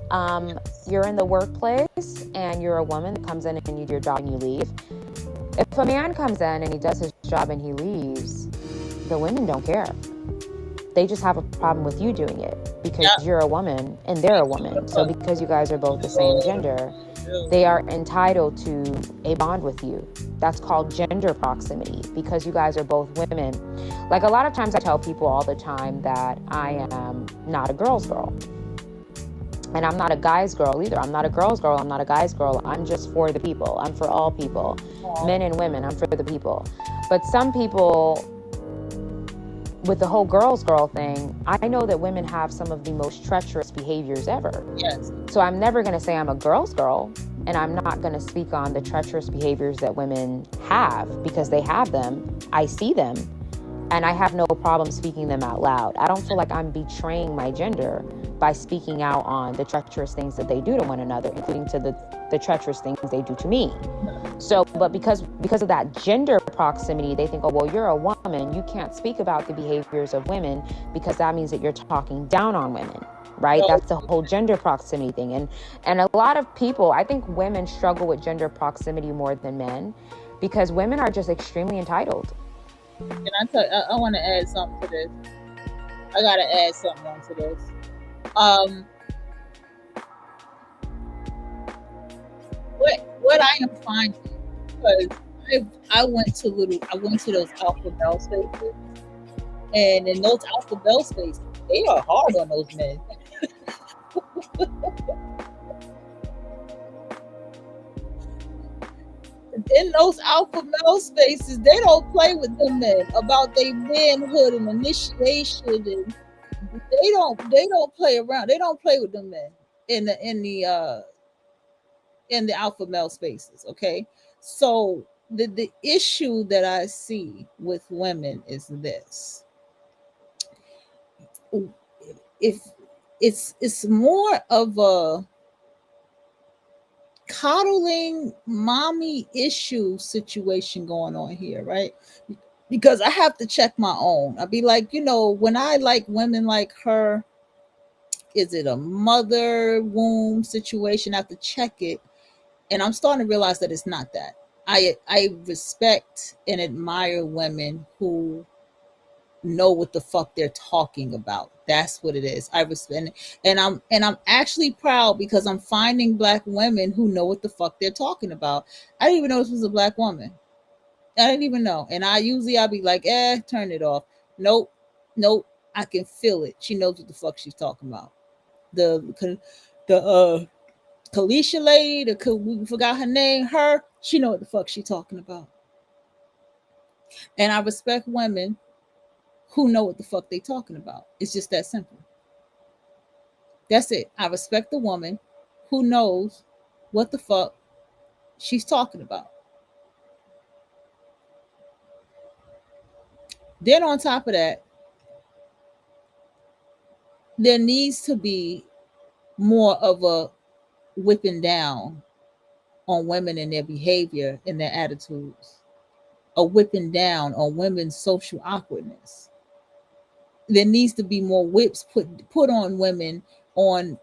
You're in the workplace and you're a woman that comes in and you do your job and you leave. If a man comes in and he does his job and he leaves, the women don't care. They just have a problem with you doing it because you're a woman and they're a woman. So because you guys are both the same gender, they are entitled to a bond with you. That's called gender proximity because you guys are both women. Like a lot of times I tell people all the time that I am not a girl's girl. And I'm not a guy's girl either. I'm not a girl's girl. I'm not a guy's girl. I'm just for the people. I'm for all people. Men and women, I'm for the people. But some people, with the whole girl's girl thing, I know that women have some of the most treacherous behaviors ever. Yes. So I'm never going to say I'm a girl's girl, and I'm not going to speak on the treacherous behaviors that women have because they have them. I see them, and I have no problem speaking them out loud. I don't feel like I'm betraying my gender by speaking out on the treacherous things that they do to one another, including to the treacherous things they do to me. So, but because of that gender proximity, they think, oh, well, you're a woman. You can't speak about the behaviors of women because that means that you're talking down on women, right? That's the whole gender proximity thing. And a lot of people, I think women struggle with gender proximity more than men because women are just extremely entitled. Can I tell you, I want to add something to this. I got to add something onto this. What I am finding, because I went to those alpha male spaces, and in those alpha male spaces, they are hard on those men. In those alpha male spaces, they don't play with them men about their manhood and initiation, and they don't play around. They don't play with them men in the alpha male spaces. Okay, so the issue that I see with women is this: if it's more of a coddling mommy issue situation going on here, right? Because I have to check my own. I'd be like, when I like women like her, is it a mother womb situation? I have to check it. And I'm starting to realize that it's not that. I respect and admire women who know what the fuck they're talking about. That's what it is. I respect, and I'm actually proud because I'm finding Black women who know what the fuck they're talking about. I didn't even know this was a Black woman. I didn't even know. And I'll be like, turn it off. Nope. I can feel it. She knows what the fuck she's talking about. The Kalisha lady, we forgot her name, she know what the fuck she talking about. And I respect women who know what the fuck they talking about. It's just that simple. That's it. I respect the woman who knows what the fuck she's talking about. Then on top of that, there needs to be more of a whipping down on women and their behavior and their attitudes, a whipping down on women's social awkwardness. There needs to be more whips put on women on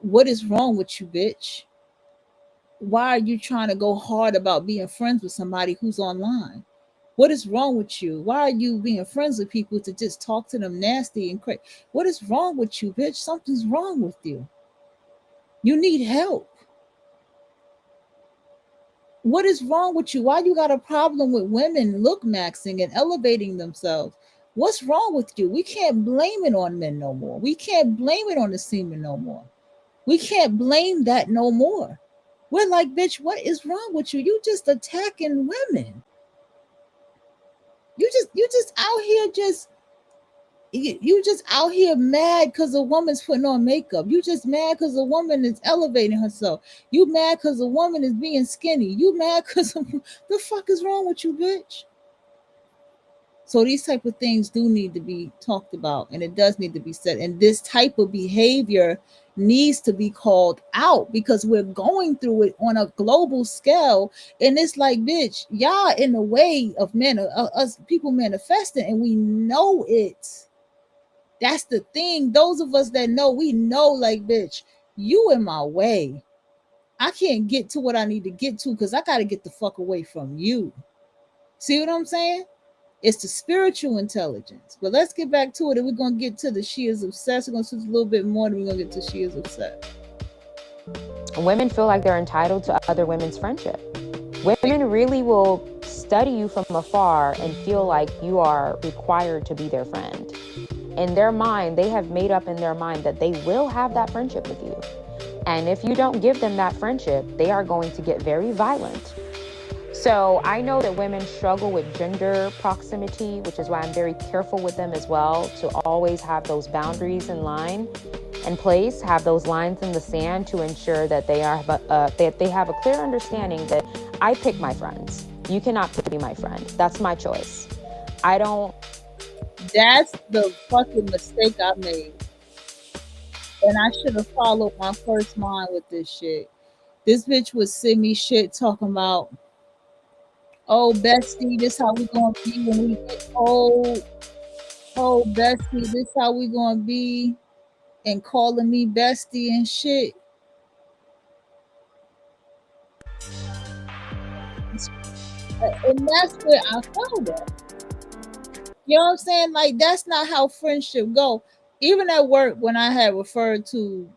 what is wrong with you, bitch? Why are you trying to go hard about being friends with somebody who's online? What is wrong with you? Why are you being friends with people to just talk to them nasty and crazy? What is wrong with you, bitch? Something's wrong with you. You need help. What is wrong with you? Why you got a problem with women look maxing and elevating themselves? What's wrong with you? We can't blame it on men no more. We can't blame it on the semen no more. We can't blame that no more. We're like, bitch, what is wrong with you? You just attacking women. You just out here you just out here mad because a woman's putting on makeup. You just mad because a woman is elevating herself. You mad because a woman is being skinny. You mad because the fuck is wrong with you, bitch? So these type of things do need to be talked about, and it does need to be said. And this type of behavior needs to be called out because we're going through it on a global scale. And it's like, bitch, y'all in the way of men, us people manifesting, and we know it. That's the thing. Those of us that know, we know, like, bitch, you in my way. I can't get to what I need to get to because I got to get the fuck away from you. See what I'm saying? It's the spiritual intelligence. But let's get back to it. And we're going to get to the she is obsessed. We're going to switch a little bit more, and we're going to get to she is obsessed. Women feel like they're entitled to other women's friendship. Women really will study you from afar and feel like you are required to be their friend. In their mind, they have made up in their mind that they will have that friendship with you. And if you don't give them that friendship, they are going to get very violent. So I know that women struggle with gender proximity, which is why I'm very careful with them as well, to always have those boundaries in line and place, have those lines in the sand to ensure that they have a clear understanding that I pick my friends. You cannot be my friend. That's my choice. That's the fucking mistake I made. And I should have followed my first mind with this shit. This bitch would send me shit talking about, oh, bestie, this how we gonna be when we get old. Oh, bestie, this how we gonna be. And calling me bestie and shit. And that's where I found it. You know what I'm saying? Like, that's not how friendship go. Even at work, when I had referred to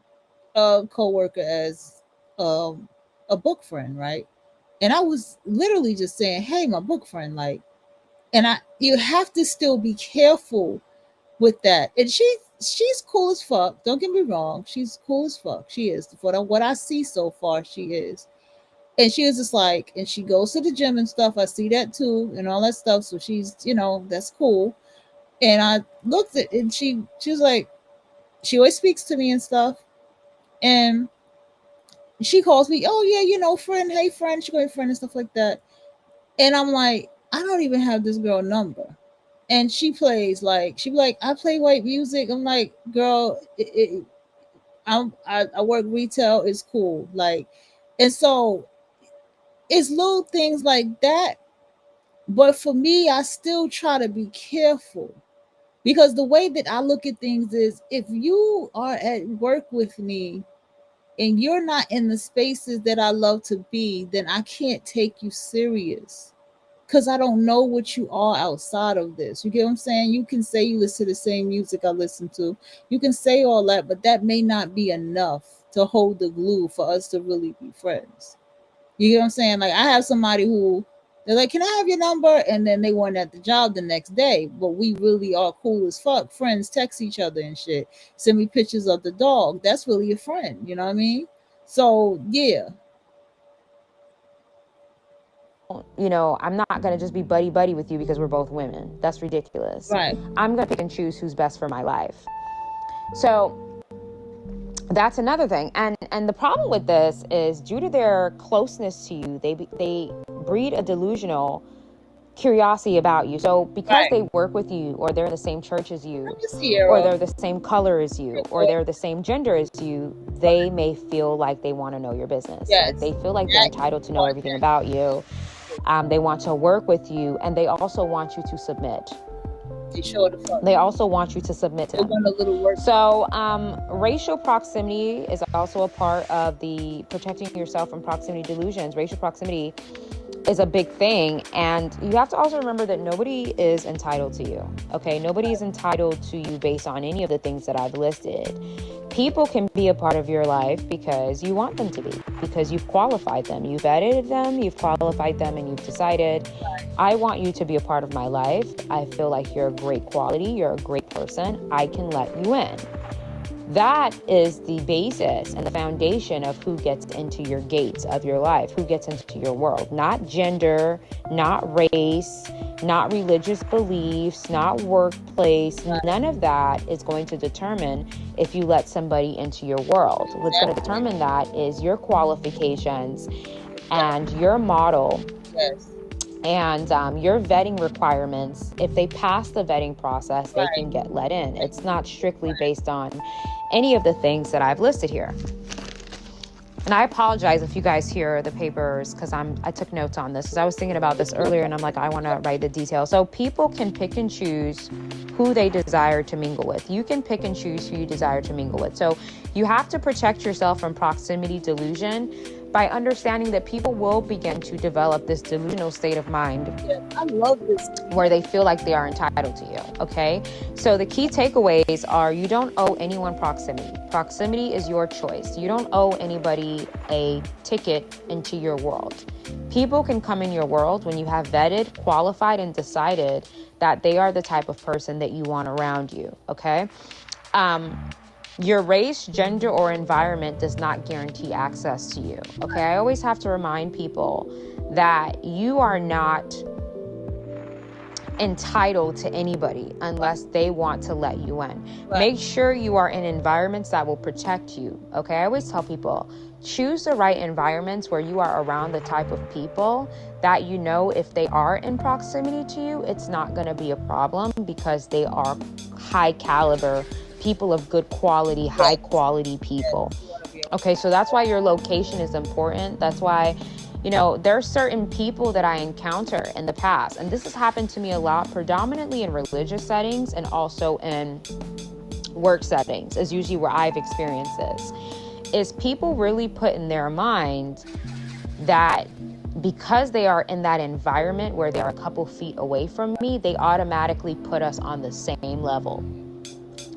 a coworker as a book friend, right? And I was literally just saying, hey, my book friend, like, and you have to still be careful with that. And she's cool as fuck. Don't get me wrong. She's cool as fuck. She is. For what I see so far, she is. And she was just like, and she goes to the gym and stuff. I see that too, and all that stuff. So she's, that's cool. And I looked at, and she was like, she always speaks to me and stuff. And she calls me, oh yeah, friend, hey friend, she going friend and stuff like that. And I'm like, I don't even have this girl number. And she plays like, she be like, I play white music. I'm like, girl, I work retail. It's cool. Like, and so it's little things like that. But for me, I still try to be careful because the way that I look at things is, if you are at work with me and you're not in the spaces that I love to be, then I can't take you serious. Because I don't know what you are outside of this. You get what I'm saying? You can say you listen to the same music I listen to. You can say all that, but that may not be enough to hold the glue for us to really be friends. You get what I'm saying? Like, I have somebody who, they're like, can I have your number? And then they weren't at the job the next day. But we really are cool as fuck. Friends text each other and shit. Send me pictures of the dog. That's really a friend. You know what I mean? So, yeah. I'm not going to just be buddy buddy with you because we're both women. That's ridiculous. Right. I'm going to pick and choose who's best for my life. So that's another thing. And the problem with this is, due to their closeness to you, they breed a delusional curiosity about you. So because they work with you, or they're in the same church as you, or they're the same color as you, or they're the same gender as you, they may feel like they want to know your business. Like they feel like they're entitled to know everything about you. They want to work with you, and they also want you to submit. They also want you to submit to them. So racial proximity is also a part of the protecting yourself from proximity delusions. Racial proximity is a big thing, and you have to also remember that nobody is entitled to you. Okay, nobody is entitled to you based on any of the things that I've listed. People can be a part of your life because you want them to be, because you've qualified them, you've edited them, you've qualified them, and you've decided, I want you to be a part of my life. I feel like you're a great quality, you're a great person, I can let you in. That is the basis and the foundation of who gets into your gates of your life, who gets into your world. Not gender, not race, not religious beliefs, not workplace. None of that is going to determine if you let somebody into your world. What's going to determine that is your qualifications and your model. And your vetting requirements. If they pass the vetting process, they can get let in. It's not strictly based on any of the things that I've listed here. And I apologize if you guys hear the papers, because I took notes on this, because I was thinking about this earlier, and I'm like, I want to write the details. So people can pick and choose who they desire to mingle with. You can pick and choose who you desire to mingle with. So you have to protect yourself from proximity delusion by understanding that people will begin to develop this delusional state of mind. I love this. Where they feel like they are entitled to you, okay? So the key takeaways are, you don't owe anyone proximity. Proximity is your choice. You don't owe anybody a ticket into your world. People can come in your world when you have vetted, qualified, and decided that they are the type of person that you want around you, okay? Your race, gender, or environment does not guarantee access to you, okay? I always have to remind people that you are not entitled to anybody unless they want to let you in. Make sure you are in environments that will protect you, okay? I always tell people, choose the right environments where you are around the type of people that you know, if they are in proximity to you, it's not going to be a problem, because they are high caliber people of good quality, high quality people. Okay, so that's why your location is important. That's why, there are certain people that I encounter in the past, and this has happened to me a lot, predominantly in religious settings and also in work settings, is usually where I've experienced this, is people really put in their mind that because they are in that environment where they're a couple feet away from me, they automatically put us on the same level.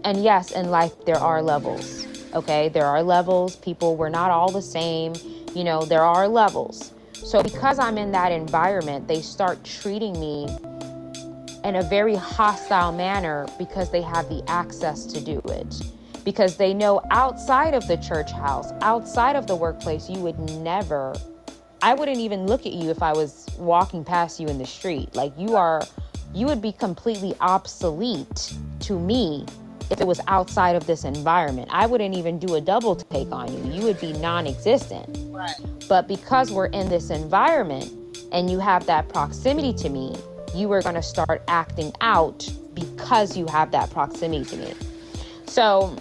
And yes, in life, there are levels, okay? There are levels. People, we're not all the same. There are levels. So because I'm in that environment, they start treating me in a very hostile manner because they have the access to do it. Because they know outside of the church house, outside of the workplace, you would never, I wouldn't even look at you if I was walking past you in the street. Like, you would be completely obsolete to me if it was outside of this environment. I wouldn't even do a double take on you. You would be non-existent. Right. But because we're in this environment and you have that proximity to me, you are going to start acting out because you have that proximity to me. So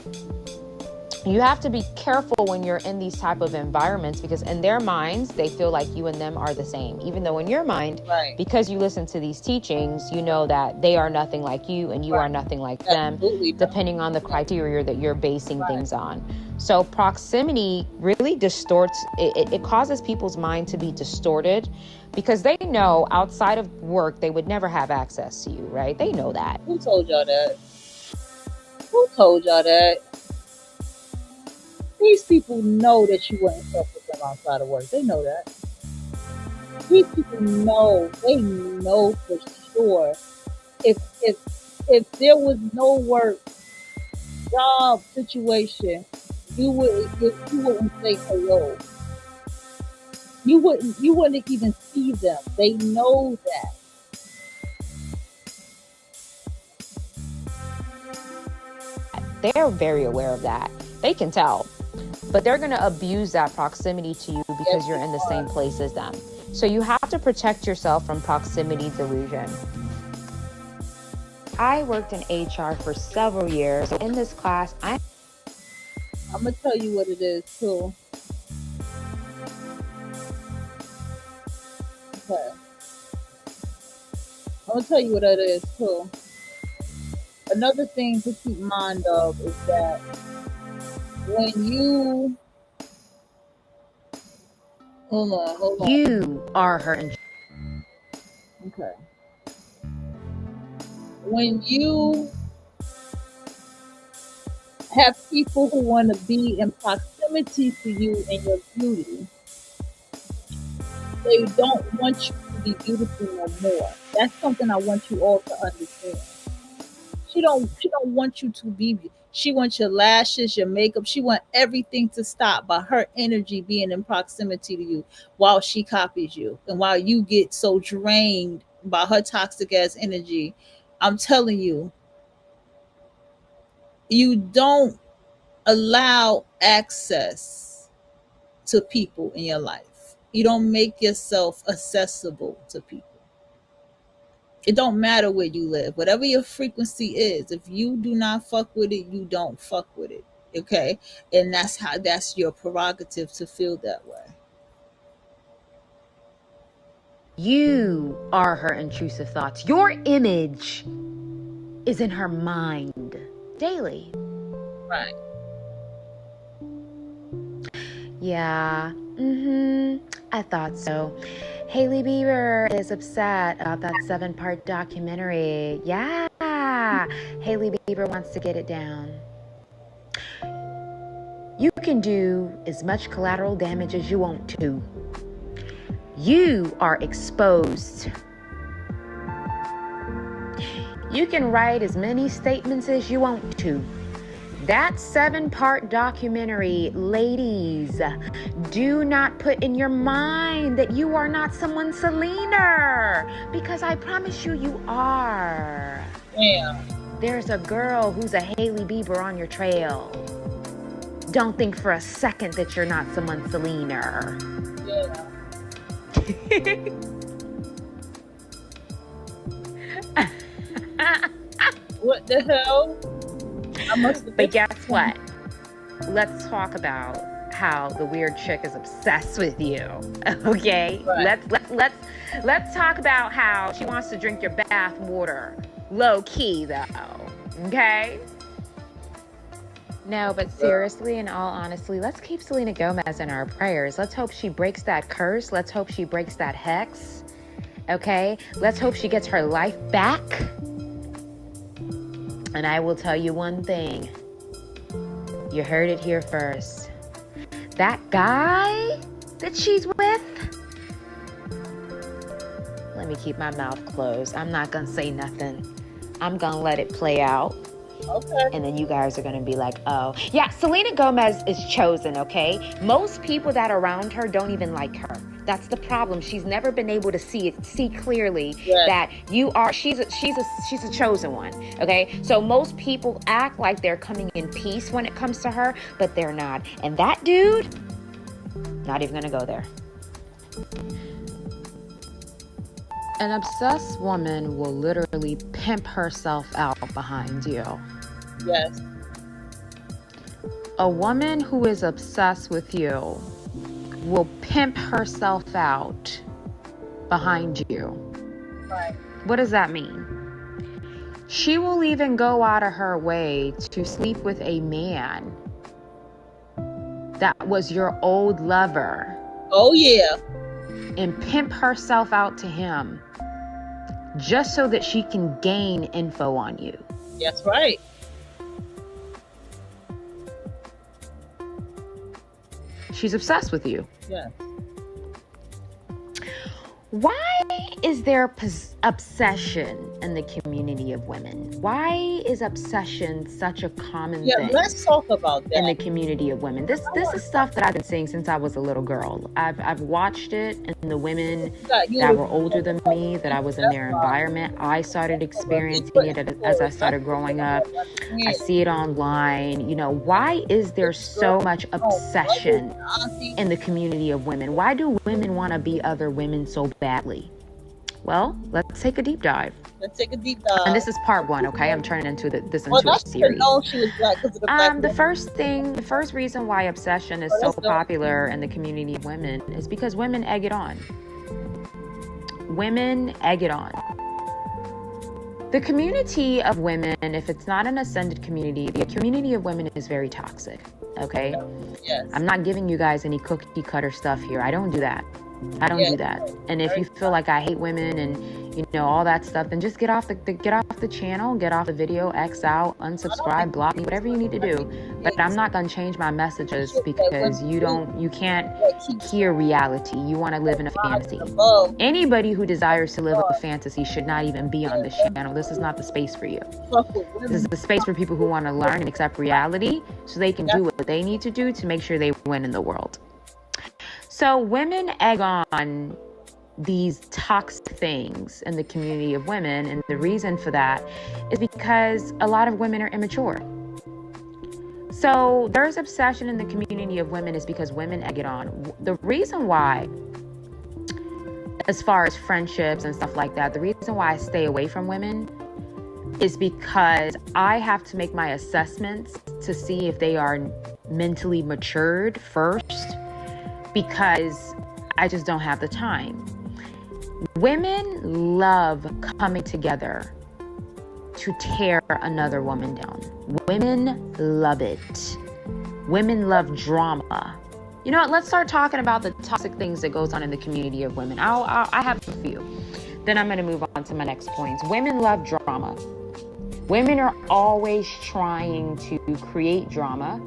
you have to be careful when you're in these type of environments, because in their minds, they feel like you and them are the same. Even though in your mind, because you listen to these teachings, you know that they are nothing like you and you are nothing like them, depending on the criteria that you're basing things on. So proximity really distorts, it causes people's mind to be distorted, because they know outside of work, they would never have access to you, right? They know that. Who told y'all that? Who told y'all that? These people know that you wouldn't fuck with them outside of work. They know that. These people know. They know for sure. If there was no work, job situation, you wouldn't say hello. You wouldn't even see them. They know that. They're very aware of that. They can tell. But they're going to abuse that proximity to you because you're in the same place as them. So you have to protect yourself from proximity delusion. I worked in HR for several years. In this class, I'm going to tell you what it is, too. Okay. I'm going to tell you what it is, too. Another thing to keep mind of is that when you... Hold on. You are her. Okay. When you have people who want to be in proximity to you and your beauty, they don't want you to be beautiful no more. That's something I want you all to understand. She don't want you to be. She wants your lashes, your makeup. She wants everything to stop by her energy being in proximity to you while she copies you and while you get so drained by her toxic ass energy. I'm telling you, you don't allow access to people in your life. You don't make yourself accessible to people. It don't matter where you live. Whatever your frequency is, if you do not fuck with it, you don't fuck with it. Okay? And that's your prerogative to feel that way. You are her intrusive thoughts. Your image is in her mind daily. Right. Yeah. I thought so. Hailey Bieber is upset about that 7-part documentary. Yeah. Hailey Bieber wants to get it down. You can do as much collateral damage as you want to. You are exposed. You can write as many statements as you want to. That 7-part documentary, ladies, do not put in your mind that you are not someone's Selena, because I promise you, you are. Damn. There's a girl who's a Hailey Bieber on your trail. Don't think for a second that you're not someone's Selena. Yeah. What the hell? But guess what? Let's talk about how the weird chick is obsessed with you. Okay? Right. Let's talk about how she wants to drink your bath water. Low key though. Okay? No, but seriously, in all honesty, let's keep Selena Gomez in our prayers. Let's hope she breaks that curse. Let's hope she breaks that hex. Okay? Let's hope she gets her life back. And I will tell you one thing. You heard it here first. That guy that she's with, let me keep my mouth closed. I'm not gonna say nothing. I'm gonna let it play out. Okay. And then you guys are gonna be like, oh. Yeah, Selena Gomez is chosen, okay? Most people that are around her don't even like her. That's the problem. She's never been able to see clearly that she's a chosen one. Okay. So most people act like they're coming in peace when it comes to her, but they're not. And that dude, not even gonna go there. An obsessed woman will literally pimp herself out behind you. Yes. A woman who is obsessed with you will pimp herself out behind you. Right. What does that mean? She will even go out of her way to sleep with a man that was your old lover. Oh, yeah. And pimp herself out to him just so that she can gain info on you. That's right. She's obsessed with you. Yeah. Why is there obsession in the community of women? Why is obsession such a common thing? Let's talk about that in the community of women. This is stuff that I've been seeing since I was a little girl. I've watched it, and the women that were older than me, that I was in their environment, I started experiencing it as I started growing up. I see it online. You know, why is there so much obsession in the community of women? Why do women want to be other women so badly? Well, let's take a deep dive. And this is part one, okay? I'm turning this into a series. The first reason why obsession is so popular in the community of women is because women egg it on. Women egg it on. The community of women, if it's not an ascended community, the community of women is very toxic, okay? Yes. I'm not giving you guys any cookie cutter stuff here. I don't do that. Do that. And if you feel like I hate women and you know all that stuff, then just get off the channel, get off the video, X out, unsubscribe, block me, whatever you need to do. But I'm not gonna change my messages because you can't hear reality. You want to live in a fantasy. Anybody who desires to live a fantasy should not even be on this channel. This is not the space for you. This is the space for people who want to learn and accept reality so they can do what they need to do to make sure they win in the world. So women egg on these toxic things in the community of women, and the reason for that is because a lot of women are immature. So there's obsession in the community of women is because women egg it on. The reason why, as far as friendships and stuff like that, the reason why I stay away from women is because I have to make my assessments to see if they are mentally matured first, because I just don't have the time. Women love coming together to tear another woman down. Women love it. Women love drama. You know what? Let's start talking about the toxic things that goes on in the community of women. I have a few. Then I'm going to move on to my next points. Women love drama. Women are always trying to create drama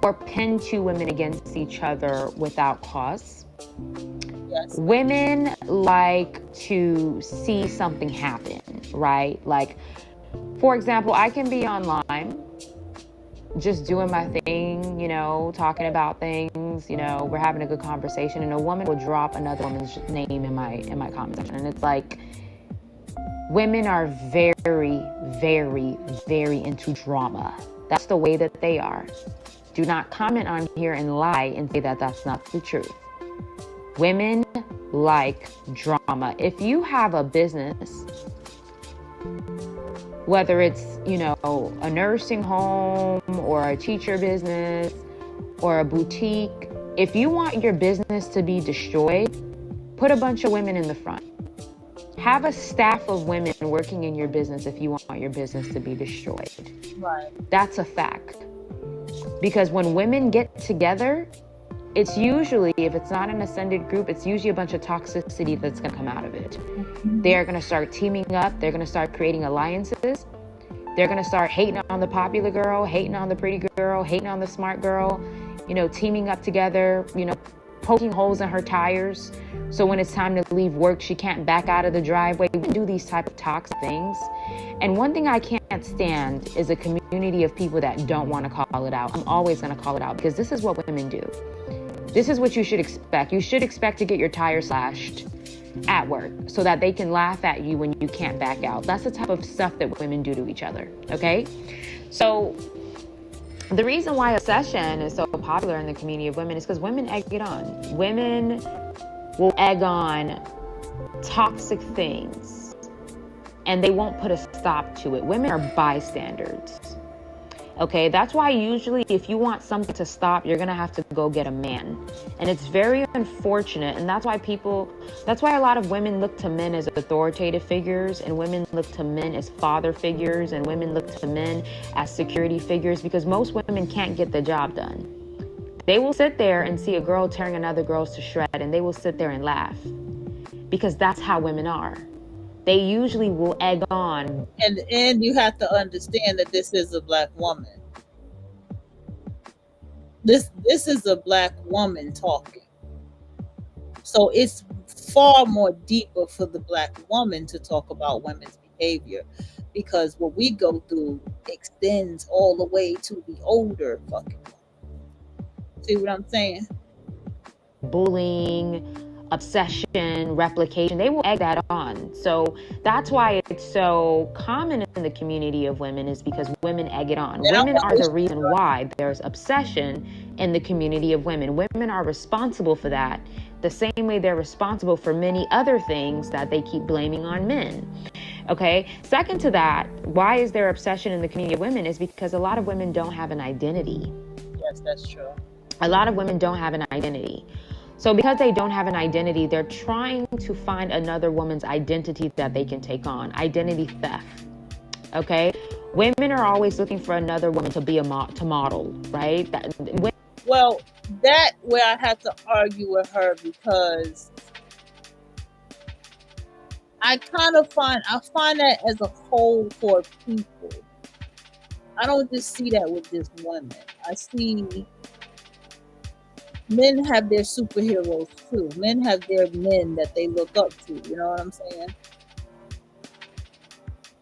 or pin two women against each other without cause. Yes. Women like to see something happen, right? Like, for example, I can be online just doing my thing, you know, talking about things, you know, we're having a good conversation, and a woman will drop another woman's name in my comment section. And it's like, women are very, very, very into drama. That's the way that they are. Do not comment on here and lie and say that that's not the truth. Women like drama. If you have a business, whether it's, you know, a nursing home or a teacher business or a boutique, if you want your business to be destroyed, put a bunch of women in the front. Have a staff of women working in your business if you want your business to be destroyed. Right. That's a fact. Because when women get together, it's usually, if it's not an ascended group, it's usually a bunch of toxicity that's going to come out of it. They're going to start teaming up. They're going to start creating alliances. They're going to start hating on the popular girl, hating on the pretty girl, hating on the smart girl, you know, teaming up together, you know, poking holes in her tires. So when it's time to leave work, she can't back out of the driveway. We do these type of toxic things. And one thing I can't stand is a community of people that don't want to call it out. I'm always going to call it out because this is what women do. This is what you should expect. You should expect to get your tire slashed at work so that they can laugh at you when you can't back out. That's the type of stuff that women do to each other, okay? So the reason why obsession is so popular in the community of women is because women egg it on. Women will egg on toxic things and they won't put a stop to it. Women are bystanders. Okay, that's why usually if you want something to stop, you're gonna have to go get a man. And it's very unfortunate, and that's why a lot of women look to men as authoritative figures, and women look to men as father figures, and women look to men as security figures, because most women can't get the job done. They will sit there and see a girl tearing another girl to shred, and they will sit there and laugh, because that's how women are. They usually will egg on. And you have to understand that this is a black woman. This is a black woman talking. So it's far more deeper for the Black woman to talk about women's behavior, because what we go through extends all the way to the older fucking woman. See what I'm saying? Bullying, obsession, replication, they will egg that on. So that's why it's so common in the community of women, is because women egg it on. Women are the reason why there's obsession in the community of women. Women are responsible for that, the same way they're responsible for many other things that they keep blaming on men. Okay. Second to that, why is there obsession in the community of women, is because a lot of women don't have an identity. Yes, that's true. A lot of women don't have an identity. So because they don't have an identity, they're trying to find another woman's identity that they can take on. Identity theft. Okay? Women are always looking for another woman to be to model, right? Well, that where I have to argue with her, because I find that as a whole for people. I don't just see that with just women. I see men have their superheroes too. Men have their men that they look up to. You know what I'm saying?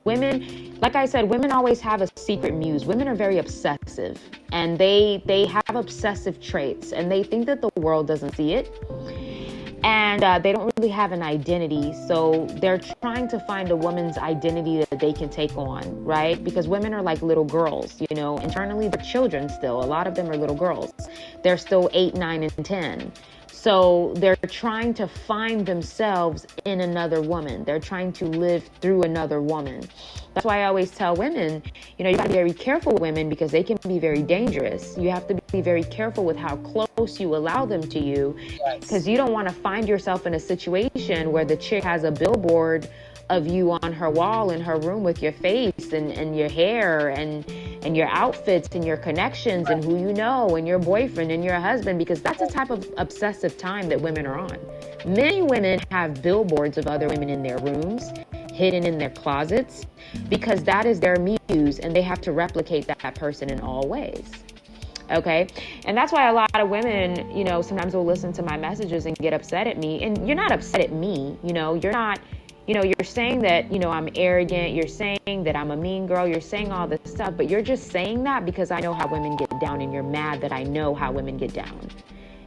Women, like I said, women always have a secret muse. Women are very obsessive, and they have obsessive traits, and they think that the world doesn't see it. And they don't really have an identity. So they're trying to find a woman's identity that they can take on, right? Because women are like little girls, you know, internally they're children still. A lot of them are little girls. They're still 8, 9, and 10. So they're trying to find themselves in another woman. They're trying to live through another woman. That's why I always tell women, you know, you gotta be very careful with women, because they can be very dangerous. You have to be very careful with how close you allow them to you, because you don't want to find yourself in a situation where the chick has a billboard of you on her wall in her room with your face and your hair and your outfits and your connections and who you know and your boyfriend and your husband, because that's the type of obsessive time that women are on. Many women have billboards of other women in their rooms, hidden in their closets, because that is their muse, and they have to replicate that person in all ways. Okay. And that's why a lot of women, you know, sometimes will listen to my messages and get upset at me. And you're not upset at me, you know, you're not, you know, you're saying that, you know, I'm arrogant, you're saying that I'm a mean girl, you're saying all this stuff, but you're just saying that because I know how women get down, and you're mad that I know how women get down.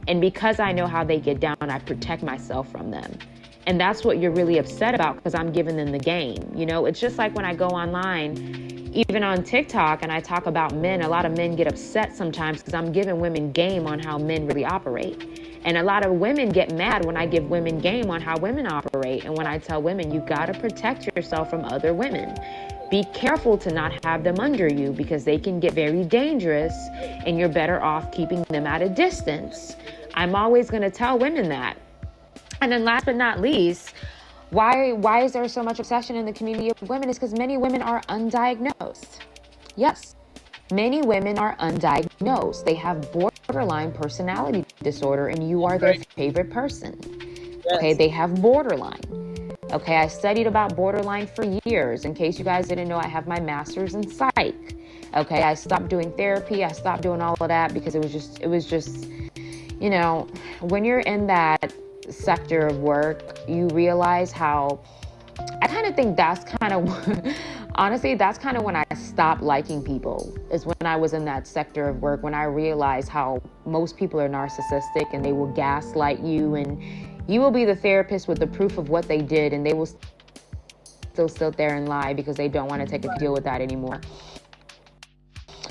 And because I know how they get down, I protect myself from them. And that's what you're really upset about, because I'm giving them the game. You know, it's just like when I go online, even on TikTok, and I talk about men, a lot of men get upset sometimes because I'm giving women game on how men really operate. And a lot of women get mad when I give women game on how women operate. And when I tell women, you gotta protect yourself from other women. Be careful to not have them under you, because they can get very dangerous, and you're better off keeping them at a distance. I'm always gonna tell women that. And then last but not least, why is there so much obsession in the community of women? Is because many women are undiagnosed. Yes, many women are undiagnosed. They have borderline personality disorder, and you are their favorite person. Okay, they have borderline. Okay, I studied about borderline for years. In case you guys didn't know, I have my master's in psych. Okay, I stopped doing therapy. I stopped doing all of that because it was just, you know, when you're in that sector of work, you realize how, I kind of think that's kind of, honestly, that's kind of when I stopped liking people, is when I was in that sector of work, when I realized how most people are narcissistic, and they will gaslight you, and you will be the therapist with the proof of what they did, and they will still sit there and lie because they don't want to take a deal with that anymore.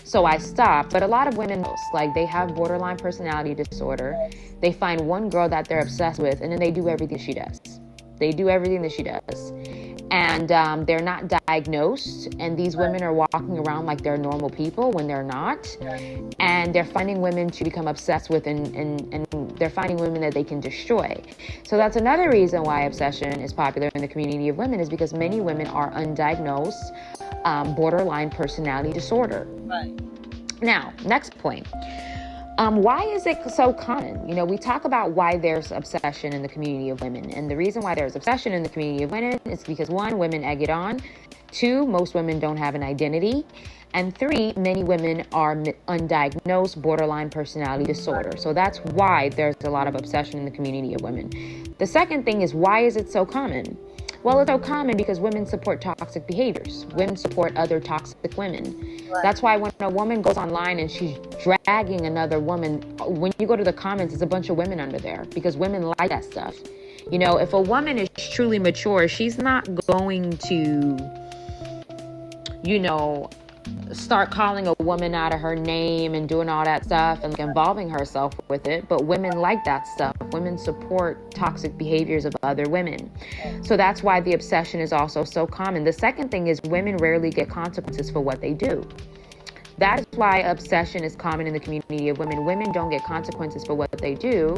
So I stopped. But a lot of women, like, they have borderline personality disorder. They find one girl that they're obsessed with, and then they do everything she does. They do everything that she does. And they're not diagnosed. And these women are walking around like they're normal people when they're not. And they're finding women to become obsessed with, and they're finding women that they can destroy. So that's another reason why obsession is popular in the community of women, is because many women are undiagnosed borderline personality disorder. Right. Now, next point. Why is it so common? You know, we talk about why there's obsession in the community of women. And the reason why there's obsession in the community of women is because, one, women egg it on. Two, most women don't have an identity. And 3, many women are undiagnosed borderline personality disorder. So that's why there's a lot of obsession in the community of women. The second thing is, why is it so common? Well, it's so common because women support toxic behaviors. Women support other toxic women. That's why when a woman goes online and she's dragging another woman, when you go to the comments, it's a bunch of women under there because women like that stuff. You know, if a woman is truly mature, she's not going to, you know, start calling a woman out of her name and doing all that stuff and involving herself with it. But women like that stuff. Women support toxic behaviors of other women. So that's why the obsession is also so common. The second thing is, women rarely get consequences for what they do. That is why obsession is common in the community of women. Women don't get consequences for what they do.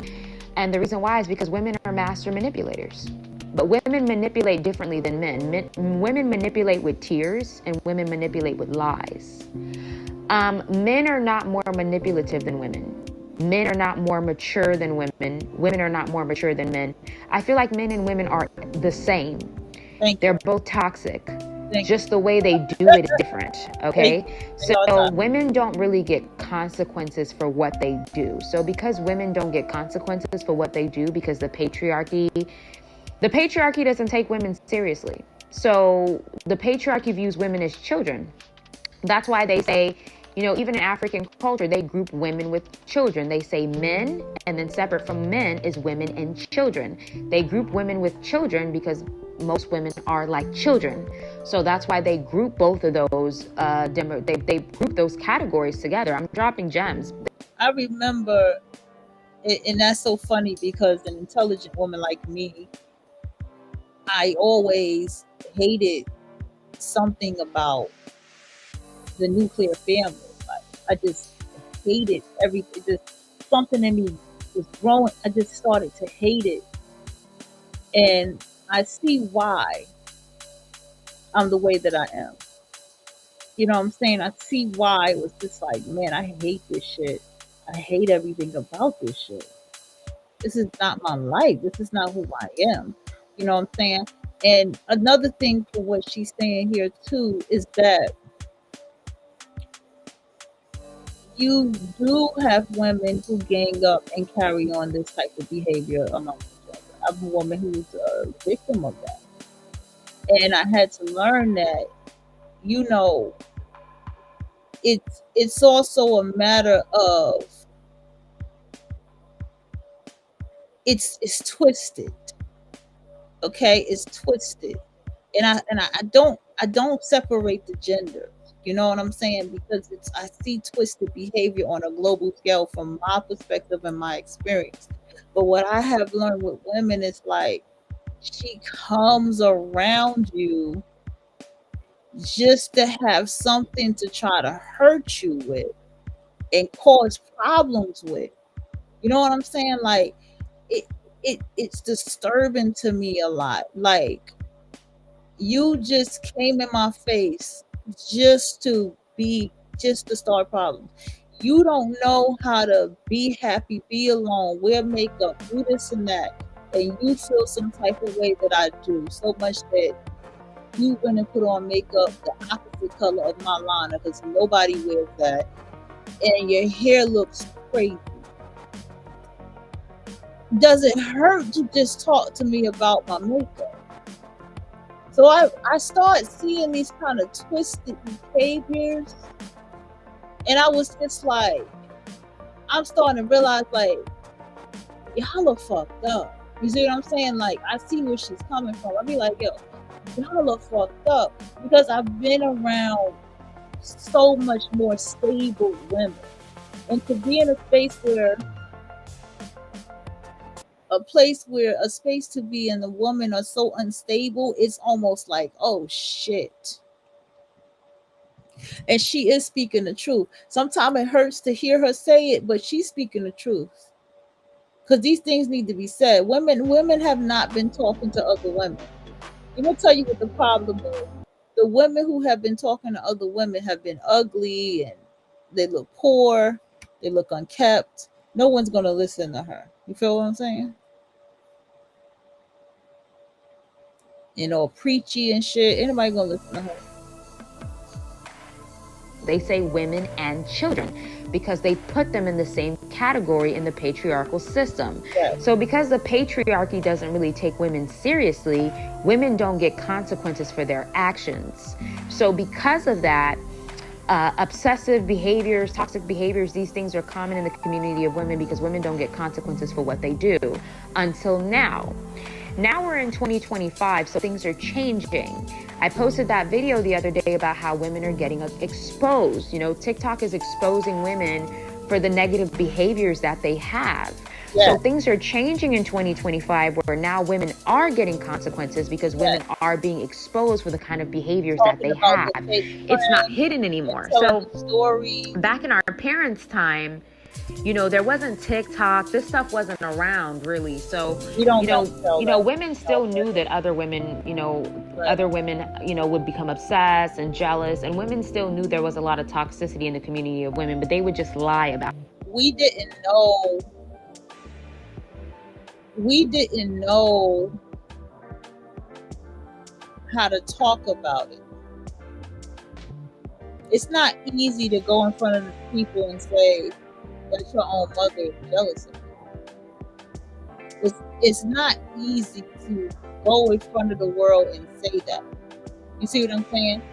And the reason why is because women are master manipulators. But women manipulate differently than men. Women manipulate with tears, and women manipulate with lies. Men are not more manipulative than women. Men are not more mature than women. Women are not more mature than men. I feel like men and women are the same. They're both toxic. Just the way they do it is different, okay? So women don't really get consequences for what they do. So because women don't get consequences for what they do, because the patriarchy doesn't take women seriously. So the patriarchy views women as children. That's why they say, you know, even in African culture, they group women with children. They say men, and then separate from men is women and children. They group women with children because most women are like children. So that's why they group both of those, they group those categories together. I'm dropping gems. I remember, and that's so funny because an intelligent woman like me, I always hated something about the nuclear family. Like, I just hated everything. Just something in me was growing. I just started to hate it. And I see why I'm the way that I am. You know what I'm saying? I see why it was just like, man, I hate this shit. I hate everything about this shit. This is not my life. This is not who I am. You know what I'm saying? And another thing for what she's saying here too is that you do have women who gang up and carry on this type of behavior among each other. I'm a woman who's a victim of that. And I had to learn that, you know, it's also a matter of it's twisted. Okay, it's twisted. And I don't separate the genders. You know what I'm saying? Because I see twisted behavior on a global scale from my perspective and my experience. But what I have learned with women is like, she comes around you just to have something to try to hurt you with and cause problems with. You know what I'm saying? Like, it's disturbing to me a lot. Like, you just came in my face just to start problems. You don't know how to be happy, be alone, wear makeup, do this and that, and you feel some type of way that I do, so much that you went and put on makeup the opposite color of my liner because nobody wears that, and your hair looks crazy. Does it hurt to just talk to me about my makeup? So I start seeing these kind of twisted behaviors, and I was just like, I'm starting to realize, like, y'all are fucked up. You see what I'm saying? Like, I see where she's coming from. I be like, yo, y'all are fucked up, because I've been around so much more stable women, and to be in a space where a space to be and the women are so unstable, it's almost like, oh shit. And she is speaking the truth. Sometimes it hurts to hear her say it, but she's speaking the truth. Because these things need to be said. Women have not been talking to other women. I'm gonna tell you what the problem is. The women who have been talking to other women have been ugly, and they look poor, they look unkept. No one's gonna listen to her. You feel what I'm saying? You know, preachy and shit. Anybody gonna listen to her? They say women and children because they put them in the same category in the patriarchal system. Yes. So because the patriarchy doesn't really take women seriously, women don't get consequences for their actions. So because of that, obsessive behaviors, toxic behaviors, these things are common in the community of women because women don't get consequences for what they do until now. Now we're in 2025, so things are changing. I posted that video the other day about how women are getting exposed. You know, TikTok is exposing women for the negative behaviors that they have. Yes. So things are changing in 2025 where now women are getting consequences because women are being exposed for the kind of behaviors that they have. It's not hidden anymore. So back in our parents' time, you know, there wasn't TikTok. This stuff wasn't around really. So, women still knew that other women, would become obsessed and jealous. And women still knew there was a lot of toxicity in the community of women, but they would just lie about it. We didn't know how to talk about it. It's not easy to go in front of the people and say that your own mother is jealous of you. It's not easy to go in front of the world and say that. You see what I'm saying?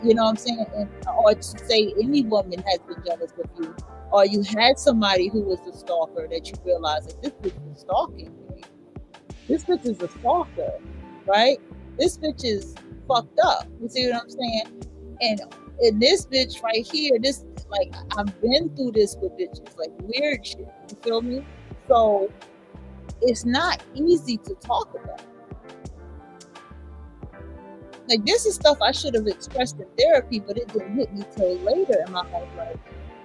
You know what I'm saying? Or to say any woman has been jealous of you, or you had somebody who was a stalker that you realize that this bitch is stalking me. This bitch is a stalker, right? This bitch is fucked up. You see what I'm saying? And this bitch right here, this, like, I've been through this with bitches, like weird shit. You feel me? So it's not easy to talk about. Like, this is stuff I should have expressed in therapy, but it didn't hit me till later in my life. Like,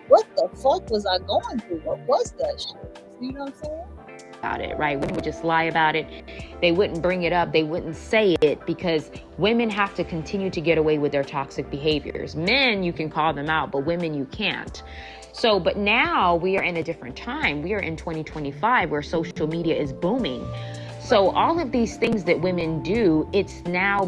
what the fuck was I going through? What was that shit? You know what I'm saying? About it, right? Women would just lie about it. They wouldn't bring it up. They wouldn't say it because women have to continue to get away with their toxic behaviors. Men, you can call them out, but women, you can't. So, but now we are in a different time. We are in 2025 where social media is booming. So all of these things that women do, it's now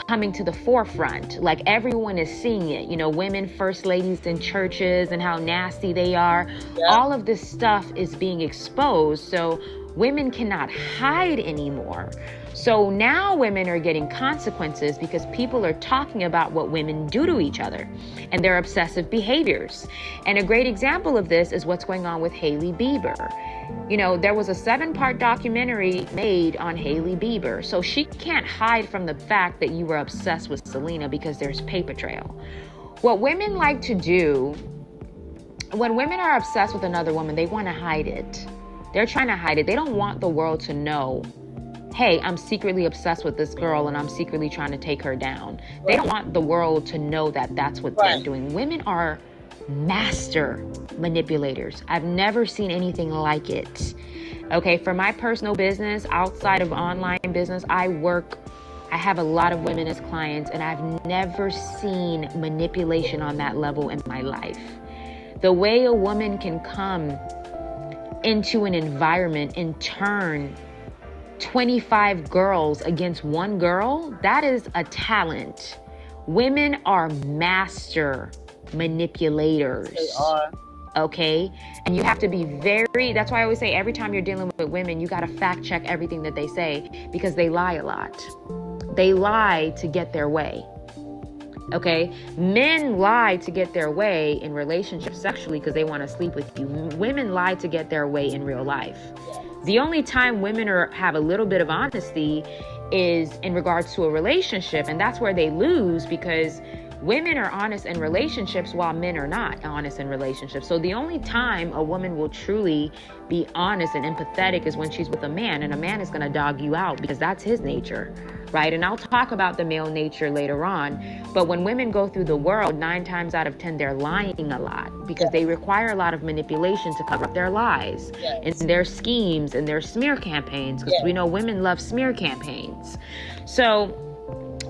coming to the forefront. Like, everyone is seeing it. You know, women first ladies in churches and how nasty they are. Yeah. All of this stuff is being exposed. So women cannot hide anymore. So now women are getting consequences because people are talking about what women do to each other and their obsessive behaviors. And a great example of this is what's going on with Hailey Bieber. You know, there was a 7-part documentary made on Hailey Bieber. So she can't hide from the fact that you were obsessed with Selena because there's paper trail. What women like to do, when women are obsessed with another woman, they want to hide it. They're trying to hide it. They don't want the world to know, hey, I'm secretly obsessed with this girl and I'm secretly trying to take her down. They don't want the world to know that that's what they're doing. Women are master manipulators. I've never seen anything like it. Okay, for my personal business, outside of online business, I have a lot of women as clients, and I've never seen manipulation on that level in my life. The way a woman can come into an environment and turn 25 girls against one girl, that is a talent. Women are master manipulators. They are. Okay? And you have to be that's why I always say every time you're dealing with women, you got to fact check everything that they say because they lie a lot. They lie to get their way. Okay? Men lie to get their way in relationships sexually because they want to sleep with you. Women lie to get their way in real life. The only time women have a little bit of honesty is in regards to a relationship, and that's where they lose because women are honest in relationships while men are not honest in relationships. So the only time a woman will truly be honest and empathetic is when she's with a man, and a man is going to dog you out because that's his nature, right? And I'll talk about the male nature later on. But when women go through the world, 9 times out of 10, they're lying a lot because they require a lot of manipulation to cover up their lies and their schemes and their smear campaigns, because we know women love smear campaigns. So,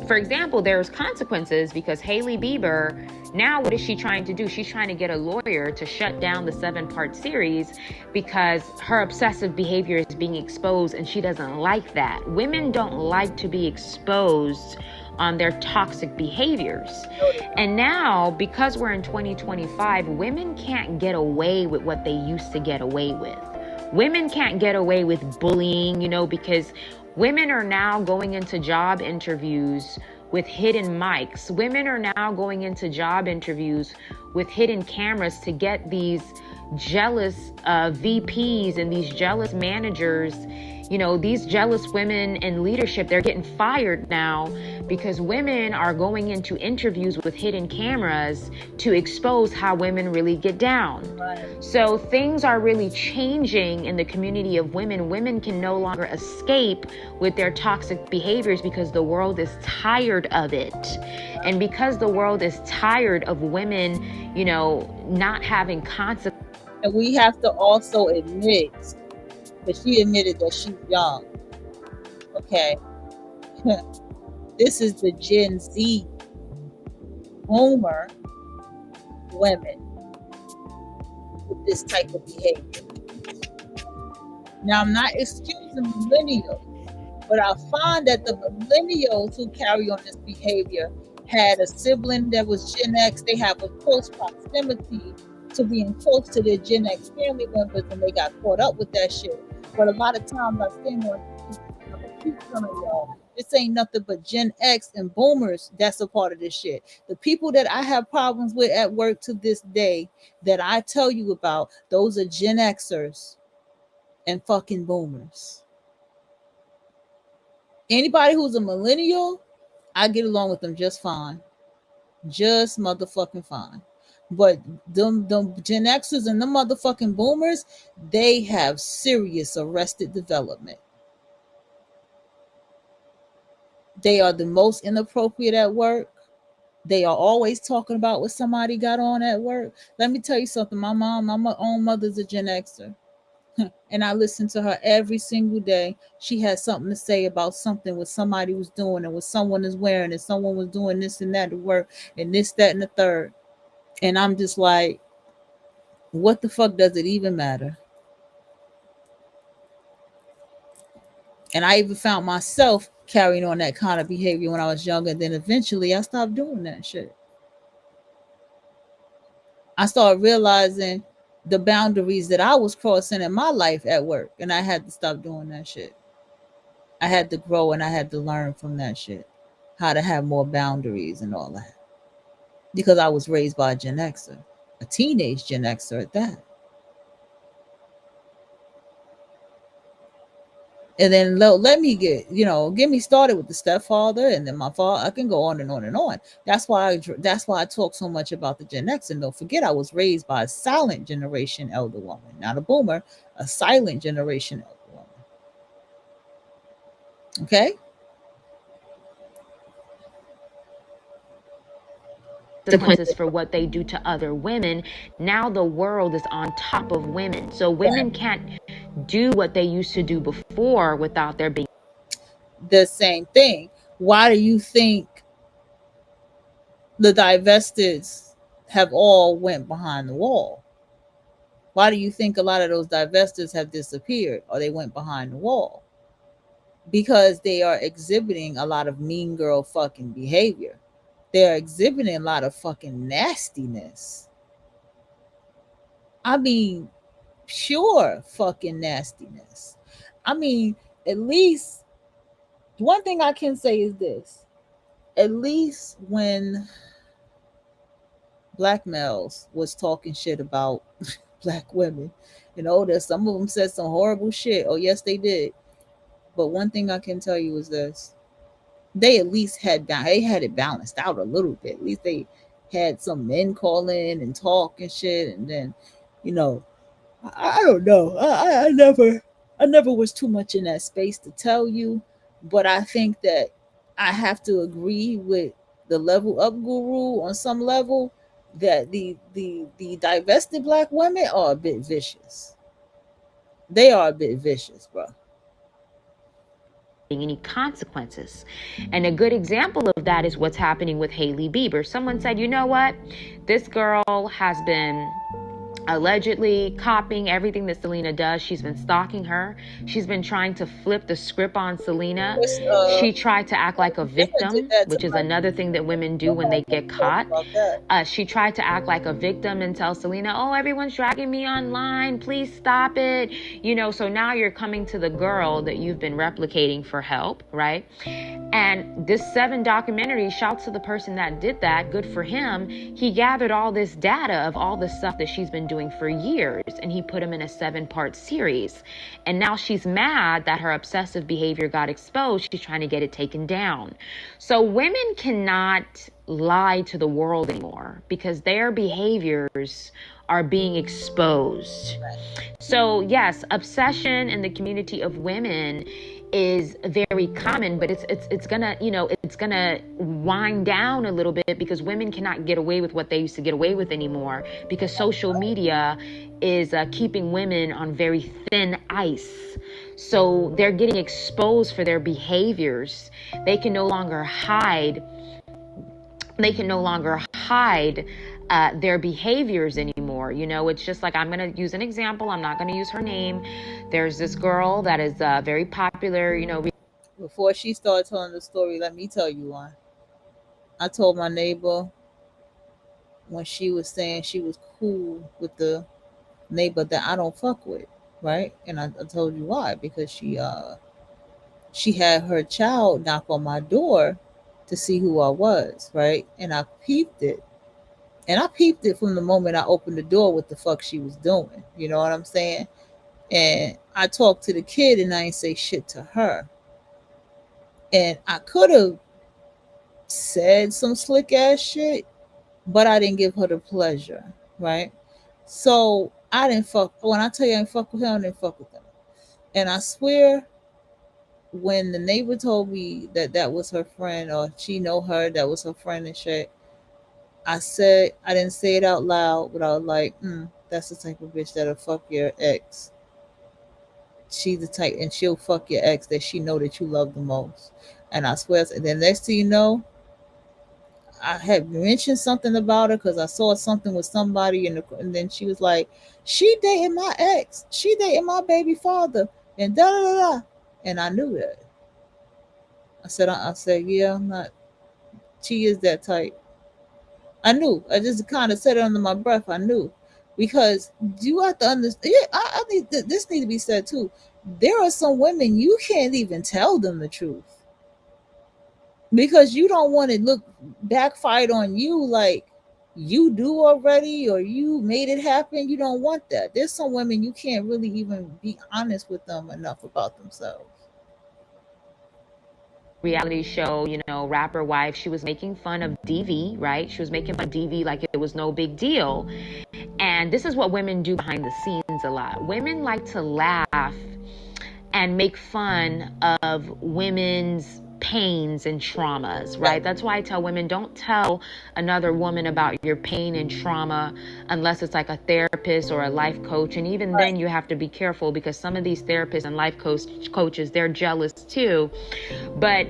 for example, there's consequences because Hailey Bieber, now what is she trying to do? She's trying to get a lawyer to shut down the 7-part series because her obsessive behavior is being exposed and she doesn't like that. Women don't like to be exposed on their toxic behaviors. And now, because we're in 2025, women can't get away with what they used to get away with. Women can't get away with bullying, you know, because women are now going into job interviews with hidden mics. Women are now going into job interviews with hidden cameras to get these jealous VPs and these jealous managers. You know, these jealous women in leadership, they're getting fired now because women are going into interviews with hidden cameras to expose how women really get down. So things are really changing in the community of women. Women can no longer escape with their toxic behaviors because the world is tired of it. And because the world is tired of women, you know, not having consequences. And we have to also admit that she admitted that she's young. Okay. This is the Gen Z boomer women with this type of behavior. Now, I'm not excusing millennials, but I find that the millennials who carry on this behavior had a sibling that was Gen X. They have a close proximity to being close to their Gen X family members, and they got caught up with that shit. But a lot of times I stand on y'all. This ain't nothing but Gen X and boomers that's a part of this shit. The people that I have problems with at work to this day that I tell you about, those are Gen Xers and fucking boomers. Anybody who's a millennial, I get along with them just fine. Just motherfucking fine. But them Gen Xers and the motherfucking boomers, they have serious arrested development. They are the most inappropriate at work. They are always talking about what somebody got on at work. Let me tell you something. My own mother's a Gen Xer. And I listen to her every single day. She has something to say about something what somebody was doing and what someone is wearing and someone was doing this and that to work and this, that, and the third. And I'm just like, what the fuck does it even matter? And I even found myself carrying on that kind of behavior when I was younger. Then eventually I stopped doing that shit. I started realizing the boundaries that I was crossing in my life at work. And I had to stop doing that shit. I had to grow and I had to learn from that shit. How to have more boundaries and all that. Because I was raised by a Gen Xer. A teenage Gen Xer at that. And then let me get me started with the stepfather and then my father. I can go on and on and on. That's why I talk so much about the Gen X. And don't forget, I was raised by a silent generation elder woman, not a boomer, a silent generation elder woman. Okay? Consequences for what they do to other women. Now the world is on top of women. So women can't do what they used to do before without there being the same thing. Why do you think the divesteds have all went behind the wall? Why do you think a lot of those divestors have disappeared or they went behind the wall? Because they are exhibiting a lot of mean girl fucking behavior. They're exhibiting a lot of fucking nastiness. I mean, pure fucking nastiness. I mean, at least one thing I can say is this. At least when black males was talking shit about black women, there's some of them said some horrible shit. Oh, yes, they did. But one thing I can tell you is this. They at least had it balanced out a little bit. At least they had some men call in and talk and shit. And then, I don't know. I never was too much in that space to tell you. But I think that I have to agree with the level up guru on some level that the divested black women are a bit vicious. They are a bit vicious, bro. Any consequences. And a good example of that is what's happening with Hailey Bieber. Someone said, you know what? This girl has been allegedly copying everything that Selena does. She's been stalking her. She's been trying to flip the script on Selena. She tried to act like a victim, which is another thing that women do when they get caught. She tried to act like a victim and tell Selena, oh, everyone's dragging me online, please stop it. You know, so now you're coming to the girl that you've been replicating for help, right? And this 7 documentary, shouts to the person that did that, good for him. He gathered all this data of all the stuff that she's been doing for years, and he put them in a 7-part series. And now she's mad that her obsessive behavior got exposed. She's trying to get it taken down. So women cannot lie to the world anymore because their behaviors are being exposed. So yes, obsession in the community of women is very common, but it's gonna, you know, it's gonna wind down a little bit because women cannot get away with what they used to get away with anymore because social media is keeping women on very thin ice. So they're getting exposed for their behaviors. They can no longer hide. Their behaviors anymore. You know, it's just like, I'm going to use an example. I'm not going to use her name. There's this girl that is very popular, you know. Before she started telling the story, let me tell you one. I told my neighbor when she was saying she was cool with the neighbor that I don't fuck with, right? And I told you why, because she had her child knock on my door to see who I was, right? And I peeped it. And I peeped it from the moment I opened the door what the fuck she was doing. You know what I'm saying? And I talked to the kid and I ain't say shit to her. And I could have said some slick ass shit, but I didn't give her the pleasure, right? So I didn't fuck. When I tell you I didn't fuck with him, I didn't fuck with him. And I swear, when the neighbor told me that that was her friend, or she know her, that was her friend and shit, I said, I didn't say it out loud, but I was like, that's the type of bitch that'll fuck your ex. She's the type, and she'll fuck your ex that she know that you love the most. And I swear, and then next thing you know, I had mentioned something about her because I saw something with somebody, and then she was like, she dating my ex. She dating my baby father. And da da da da. And I knew that. I said, yeah, I'm not. She is that type. I knew. I just kind of said it under my breath. I knew, because you have to understand. Yeah, I need this need to be said too. There are some women you can't even tell them the truth because you don't want to look backfired on you like you do already or you made it happen. You don't want that. There's some women you can't really even be honest with them enough about themselves. Reality show, you know, rapper wife, she was making fun of DV, right? She was making fun of DV like it was no big deal. And this is what women do behind the scenes a lot. Women like to laugh and make fun of women's pains and traumas, right? That's why I tell women, don't tell another woman about your pain and trauma unless it's like a therapist or a life coach. And even then you have to be careful because some of these therapists and life coaches, they're jealous too. But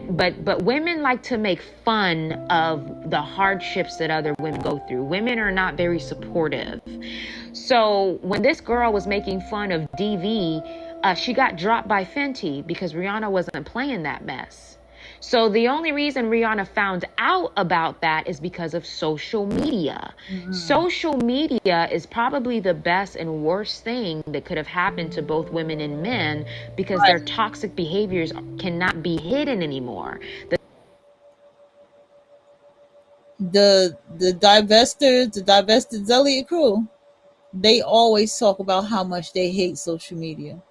women like to make fun of the hardships that other women go through. Women are not very supportive. So when this girl was making fun of DV, she got dropped by Fenty because Rihanna wasn't playing that mess. So the only reason Rihanna found out about that is because of social media. Mm-hmm. Social media is probably the best and worst thing that could have happened to both women and men because their toxic behaviors cannot be hidden anymore. The divestors, the divested Zealot crew, they always talk about how much they hate social media.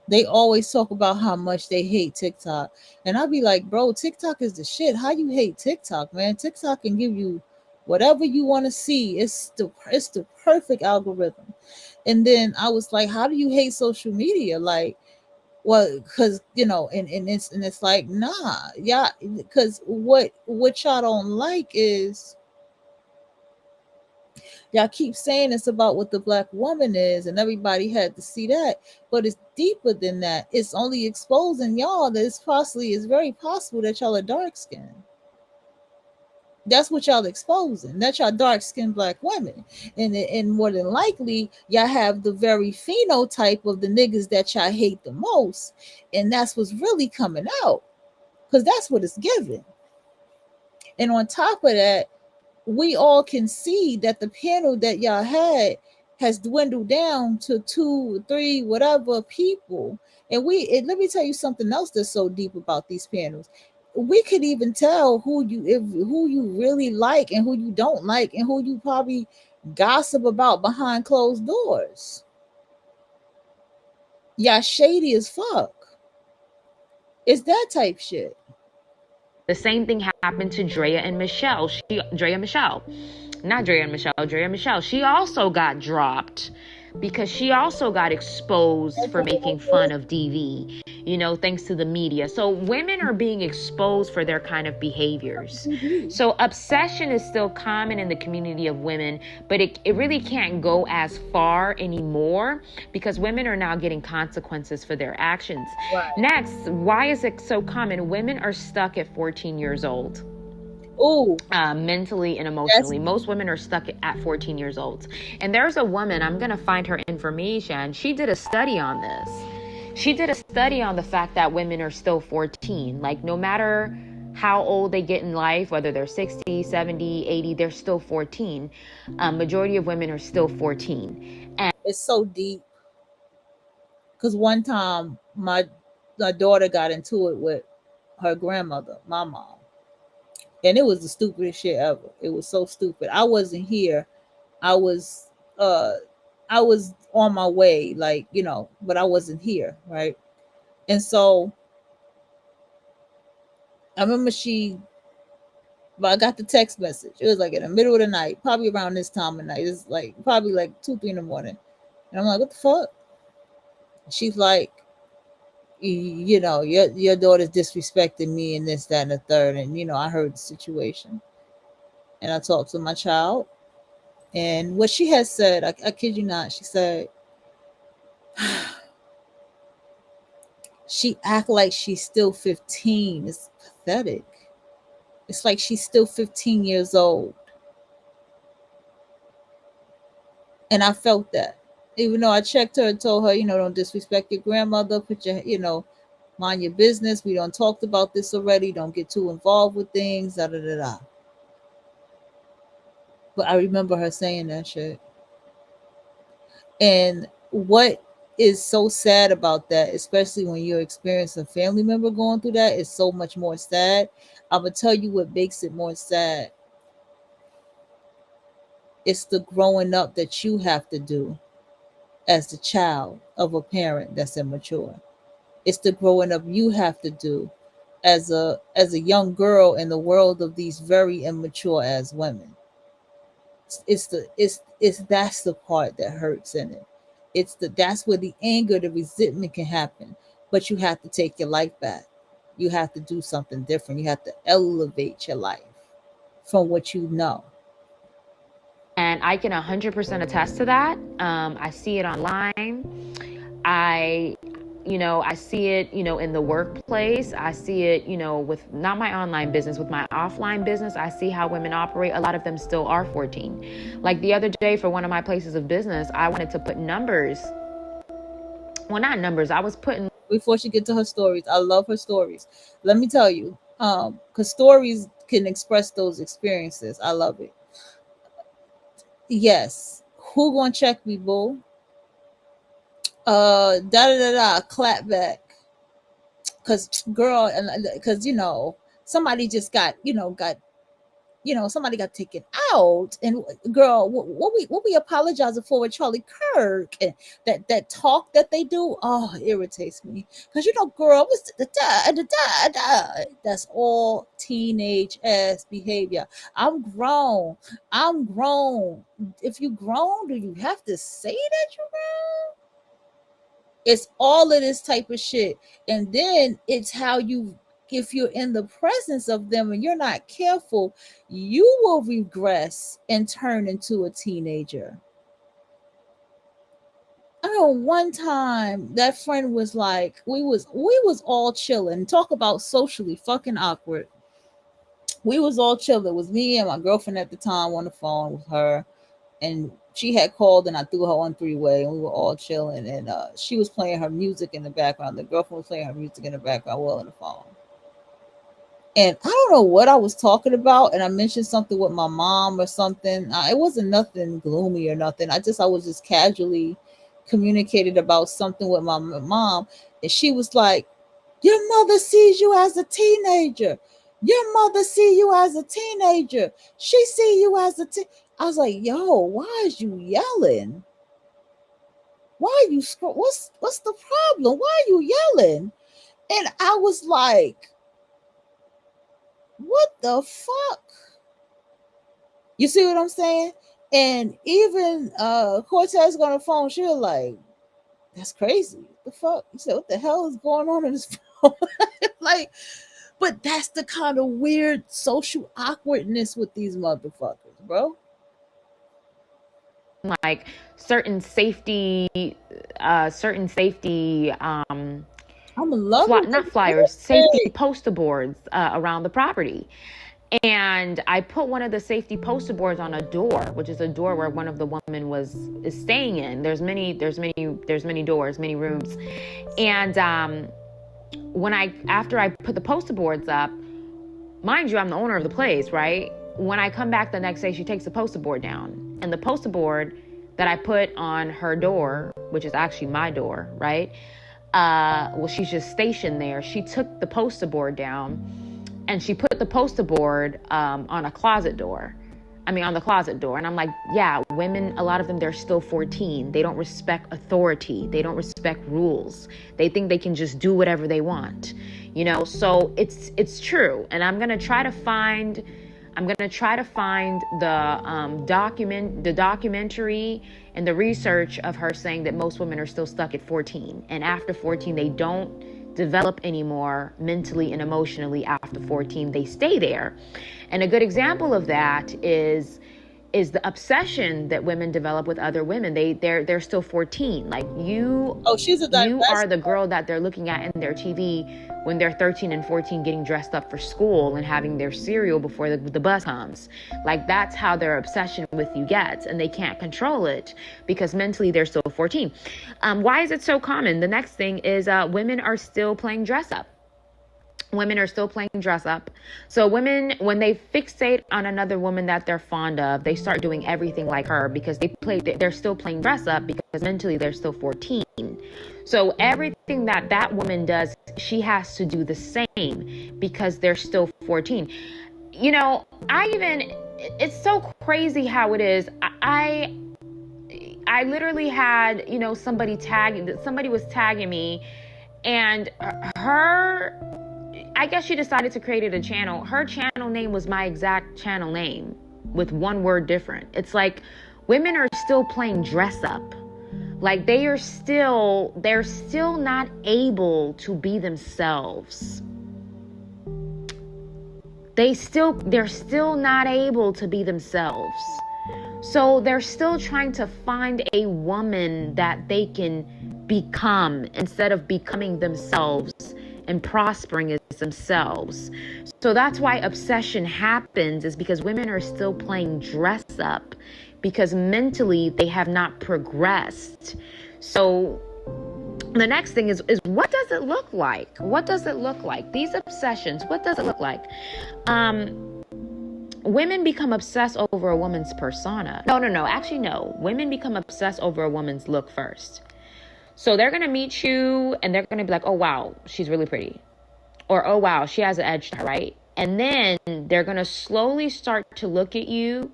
They always talk about how much they hate TikTok. And I'll be like, bro, TikTok is the shit. How you hate TikTok, man? TikTok can give you whatever you want to see. It's the perfect algorithm. And then I was like, how do you hate social media? Like, well, because, you know, and it's like, nah, yeah, because what y'all don't like is y'all keep saying it's about what the black woman is, and everybody had to see that, but it's deeper than that. It's only exposing y'all that it's very possible that y'all are dark skinned. That's what y'all exposing. That's y'all dark skinned black women. And more than likely, y'all have the very phenotype of the niggas that y'all hate the most. And that's what's really coming out. Because that's what it's giving. And on top of that, we all can see that the panel that y'all had has dwindled down to 2, 3, whatever people. And let me tell you something else that's so deep about these panels. We could even tell who you really like and who you don't like and who you probably gossip about behind closed doors. Y'all shady as fuck. It's that type shit. The same thing happened to Drea and Michelle. Drea Michelle. She also got dropped because she also got exposed for making fun of DV, thanks to the media. So women are being exposed for their kind of behaviors. So obsession is still common in the community of women, but it really can't go as far anymore because women are now getting consequences for their actions. Right. Next, why is it so common? Women are stuck at 14 years old. Mentally and emotionally. Most women are stuck at 14 years old. And there's a woman, I'm going to find her information. She did a study on this. She did a study on the fact that women are still 14. Like, no matter how old they get in life, whether they're 60, 70, 80, they're still 14. Majority of women are still 14. And it's so deep. Because one time, my daughter got into it with her grandmother, my mom. And it was the stupidest shit ever. It was so stupid. I wasn't here. I was on my way, but I wasn't here, right? And so I remember I got the text message. It was like in the middle of the night, probably around this time of night. It's like probably like 2, 3 in the morning. And I'm like, what the fuck? She's like, your daughter's disrespecting me and this, that, and the third. And, I heard the situation. And I talked to my child. And what she has said, I kid you not, she said, she act like she's still 15. It's pathetic. It's like she's still 15 years old. And I felt that. Even though I checked her and told her, don't disrespect your grandmother, put your, mind your business. We done talked about this already. Don't get too involved with things, da da da da. But I remember her saying that shit. And what is so sad about that, especially when you're experiencing a family member going through that, is so much more sad. I'm going to tell you what makes it more sad. It's the growing up that you have to do as the child of a parent that's immature. It's the growing up you have to do as a young girl in the world of these very immature as women. That's the part that hurts in it. That's where the anger, the resentment can happen. But you have to take your life back. You have to do something different. You have to elevate your life from what you know. And I can 100% attest to that. I see it online. I see it, in the workplace. I see it, with not my online business, with my offline business. I see how women operate. A lot of them still are 14. Like the other day for one of my places of business, I wanted to put numbers. Well, not numbers. I was putting. Before she get to her stories, I love her stories. Let me tell you, because stories can express those experiences. I love it. Yes. Who gonna check me, boo? Da da da da, clap back. Cause girl, and because somebody just somebody got taken out, and girl, what we apologizing for with Charlie Kirk and that talk that they do, it irritates me. Because girl, what's that's all teenage ass behavior. I'm grown. If you grown, do you have to say that you're grown? It's all of this type of shit. And then it's how if you're in the presence of them and you're not careful, you will regress and turn into a teenager. I know one time that friend was like, we was all chilling, talk about socially fucking awkward. we was all chilling. It was me and my girlfriend at the time on the phone with her, and she had called and I threw her on three-way and we were all chilling, and she was playing her music in the background. The girlfriend was playing her music in the background while on the phone. And I don't know what I was talking about, and I mentioned something with my mom or something. It wasn't nothing gloomy or nothing. I was just casually communicated about something with my mom, and she was like, "Your mother sees you as a teenager. Your mother see you as a teenager. She see you as a I was like, "Yo, why is you yelling? Why are you what's the problem? Why are you yelling?" And I was like, what the fuck? You see what I'm saying? And even Cortez got on the phone, she was like, that's crazy. The fuck? You said, what the hell is going on in this phone? Like, but that's the kind of weird social awkwardness with these motherfuckers, bro. Like certain safety I'm in love with not flyers, safety poster boards around the property. And I put one of the safety poster boards on a door, which is a door where one of the women is staying in. There's many doors, many rooms. And after I put the poster boards up, mind you, I'm the owner of the place, right? When I come back the next day, she takes the poster board down. And the poster board that I put on her door, which is actually my door, right? Well, she's just stationed there. She took the poster board down and she put the poster board on the closet door. And I'm like, yeah, women, a lot of them, they're still 14. They don't respect authority. They don't respect rules. They think they can just do whatever they want, you know? So it's true. And I'm going to try to find the documentary and the research of her saying that most women are still stuck at 14. And after 14, they don't develop anymore mentally and emotionally. After 14, they stay there. And a good example of that is the obsession that women develop with other women. They're still 14. Like you are the girl that they're looking at in their TV when they're 13 and 14, getting dressed up for school and having their cereal before the bus comes. Like that's how their obsession with you gets, and they can't control it because mentally they're still 14. Why is it so common? The next thing is women are still playing dress up. Women are still playing dress up. So women, when they fixate on another woman that they're fond of, they start doing everything like her because they're still playing dress up because mentally they're still 14. So everything that woman does, she has to do the same because they're still 14. You know, it's so crazy how it is. I literally had, you know, somebody was tagging me, and I guess she decided to create a channel. Her channel name was my exact channel name with one word different. It's like women are still playing dress up. Like they're still not able to be themselves. They're still not able to be themselves. So they're still trying to find a woman that they can become instead of becoming themselves and prospering as themselves. So that's why obsession happens, is because women are still playing dress up because mentally they have not progressed. So the next thing is what does it look like? What does it look like? These obsessions, what does it look like? Women become obsessed over a woman's persona. No. Women become obsessed over a woman's look first. So they're going to meet you and they're going to be like, oh, wow, she's really pretty. Or, oh, wow, she has an edge to her, right? And then they're going to slowly start to look at you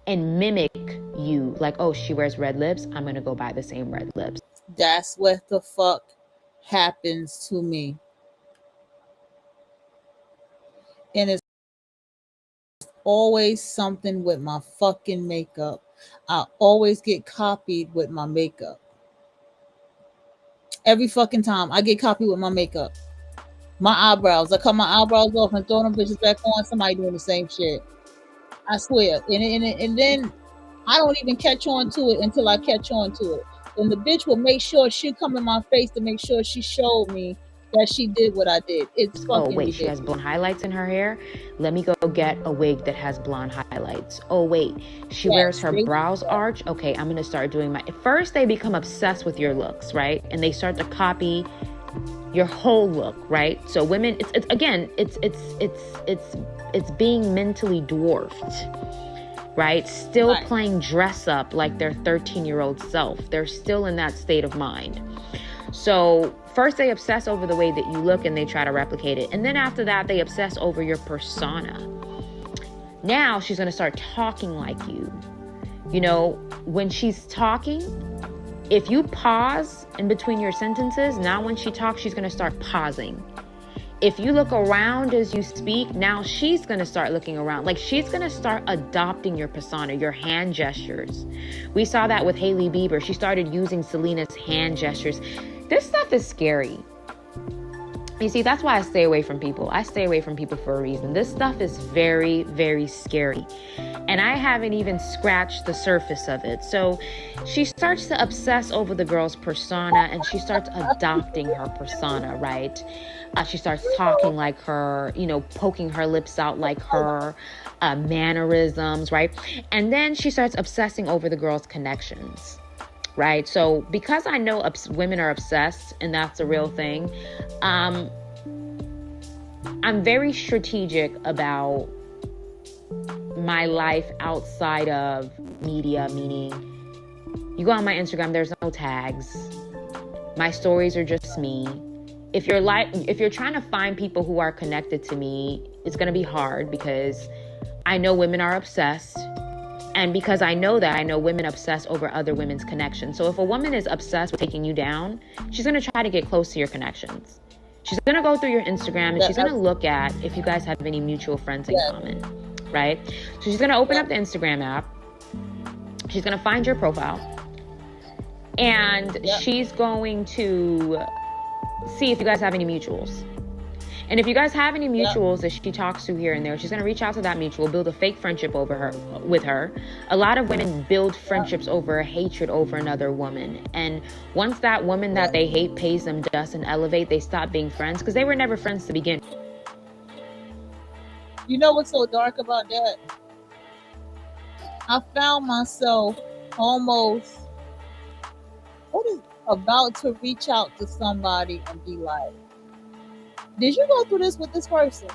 and mimic you. Like, oh, she wears red lips. I'm going to go buy the same red lips. That's what the fuck happens to me. And it's always something with my fucking makeup. I always get copied with my makeup. Every fucking time I get copied with my makeup. My eyebrows. I cut my eyebrows off and throw them bitches back on. Somebody doing the same shit. I swear. And then I don't even catch on to it until I catch on to it. And the bitch will make sure she come in my face to make sure she showed me that she did what I did. It's fucking Oh, wait, ridiculous. she has blonde highlights in her hair. Let me go get a wig that has blonde highlights. Oh, wait, she wears her brows arch. Okay, I'm going to start doing my... First, they become obsessed with your looks, right? And they start to copy your whole look, right? So women, it's being mentally dwarfed, right? Still playing dress up like their 13-year-old self. They're still in that state of mind. So first they obsess over the way that you look and they try to replicate it. And then after that, they obsess over your persona. Now she's going to start talking like you. You know, when she's talking, if you pause in between your sentences, now when she talks, she's going to start pausing. If you look around as you speak, now she's going to start looking around. Like she's going to start adopting your persona, your hand gestures. We saw that with Hailey Bieber. She started using Selena's hand gestures. This stuff is scary. You see, that's why I stay away from people. I stay away from people for a reason. This stuff is very, very scary. And I haven't even scratched the surface of it. So she starts to obsess over the girl's persona and she starts adopting her persona, right? She starts talking like her, you know, poking her lips out like her, mannerisms, right? And then she starts obsessing over the girl's connections. Right. So because I know women are obsessed and that's a real thing, I'm very strategic about my life outside of media, meaning you go on my Instagram, there's no tags. My stories are just me. If you're trying to find people who are connected to me, it's going to be hard because I know women are obsessed. And because I know that, I know women obsess over other women's connections. So if a woman is obsessed with taking you down, she's going to try to get close to your connections. She's going to go through your Instagram and she's going to look at if you guys have any mutual friends in common, right? So she's going to open up the Instagram app. She's going to find your profile. And she's going to see if you guys have any mutuals. And if you guys have any mutuals that she talks to here and there, she's going to reach out to that mutual, build a fake friendship with her. A lot of women build friendships over hatred over another woman. And once that woman that they hate pays them dust and elevate, they stop being friends because they were never friends to begin. You know what's so dark about that? I found myself almost about to reach out to somebody and be like, did you go through this with this person?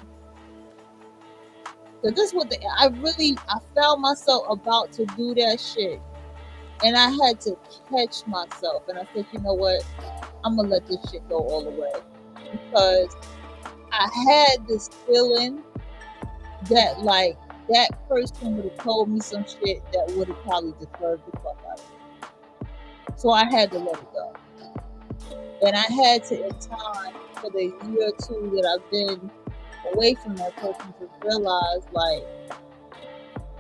Cause this what I found myself about to do that shit, and I had to catch myself, and I said, you know what? I'm gonna let this shit go all the way because I had this feeling that like that person would have told me some shit that would have probably disturbed the fuck out of me. So I had to let it go, and I had to, in time, for the year or two that I've been away from that person, to realize like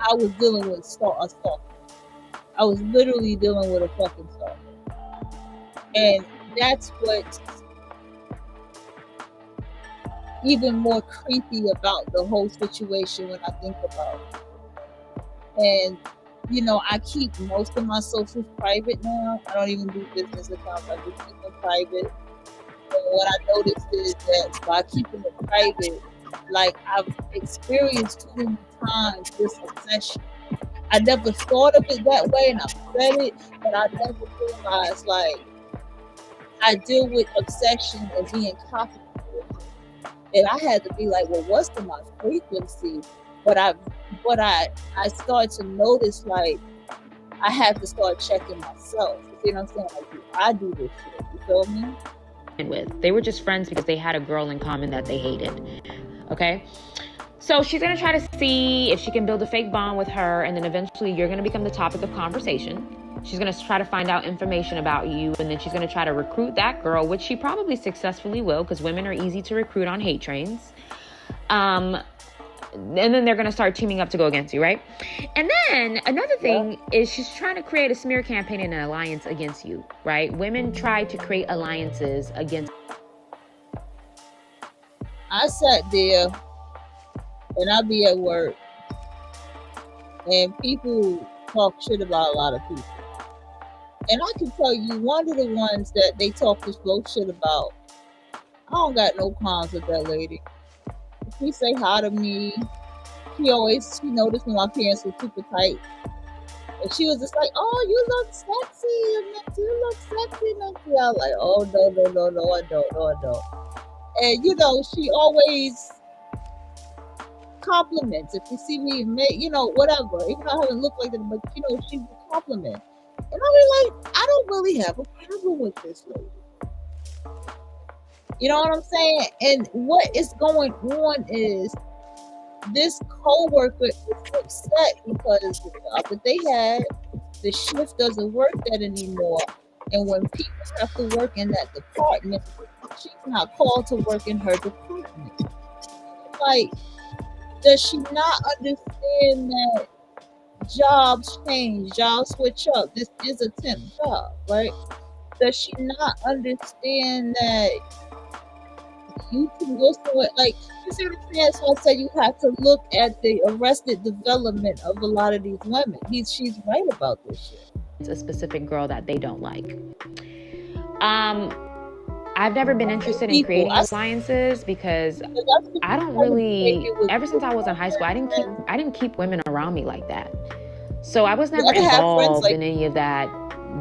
I was dealing with a stalker. I was literally dealing with a fucking stalker. And that's what's even more creepy about the whole situation when I think about it. And you know, I keep most of my socials private now. I don't even do business accounts. I just keep them private. And what I noticed is that by keeping it private, like I've experienced too many times this obsession. I never thought of it that way, and I've said it, but I never realized like I deal with obsession and being confident. And I had to be like, well, what's the my frequency? But I started to notice like I have to start checking myself. You know what I'm saying? Like, I do this shit. You feel me? They were just friends because they had a girl in common that they hated. Okay? So she's going to try to see if she can build a fake bond with her, and then eventually you're going to become the topic of conversation. She's going to try to find out information about you, and then she's going to try to recruit that girl, which she probably successfully will because women are easy to recruit on hate trains. And then they're going to start teaming up to go against you, right? And then another thing is she's trying to create a smear campaign and an alliance against you, right? Women try to create alliances against. I sat there and I be at work and people talk shit about a lot of people. And I can tell you one of the ones that they talk this bullshit about I don't got no qualms with that lady. If she say hi to me, she noticed when my parents were super tight. And she was just like, "Oh, you look sexy, Nancy. You look sexy, Nancy." I was like, "Oh no, I don't, no, I don't." And she always compliments. If you see me, whatever. Even though I haven't looked like that, but she would compliment. And I was like, I don't really have a problem with this lady. You know what I'm saying? And what is going on is this coworker is upset because the job that they had, the shift doesn't work that anymore. And when people have to work in that department, she's not called to work in her department. Like, does she not understand that jobs change, jobs switch up? This is a temp job, right? Does she not understand that you can go somewhere, like, you see what I'm saying? So I said you have to look at the arrested development of a lot of these women. She's right about this shit. It's a specific girl that they don't like. I've never been interested in creating alliances because I don't really, ever since I was in high school, I didn't keep women around me like that. So I was never involved in any of that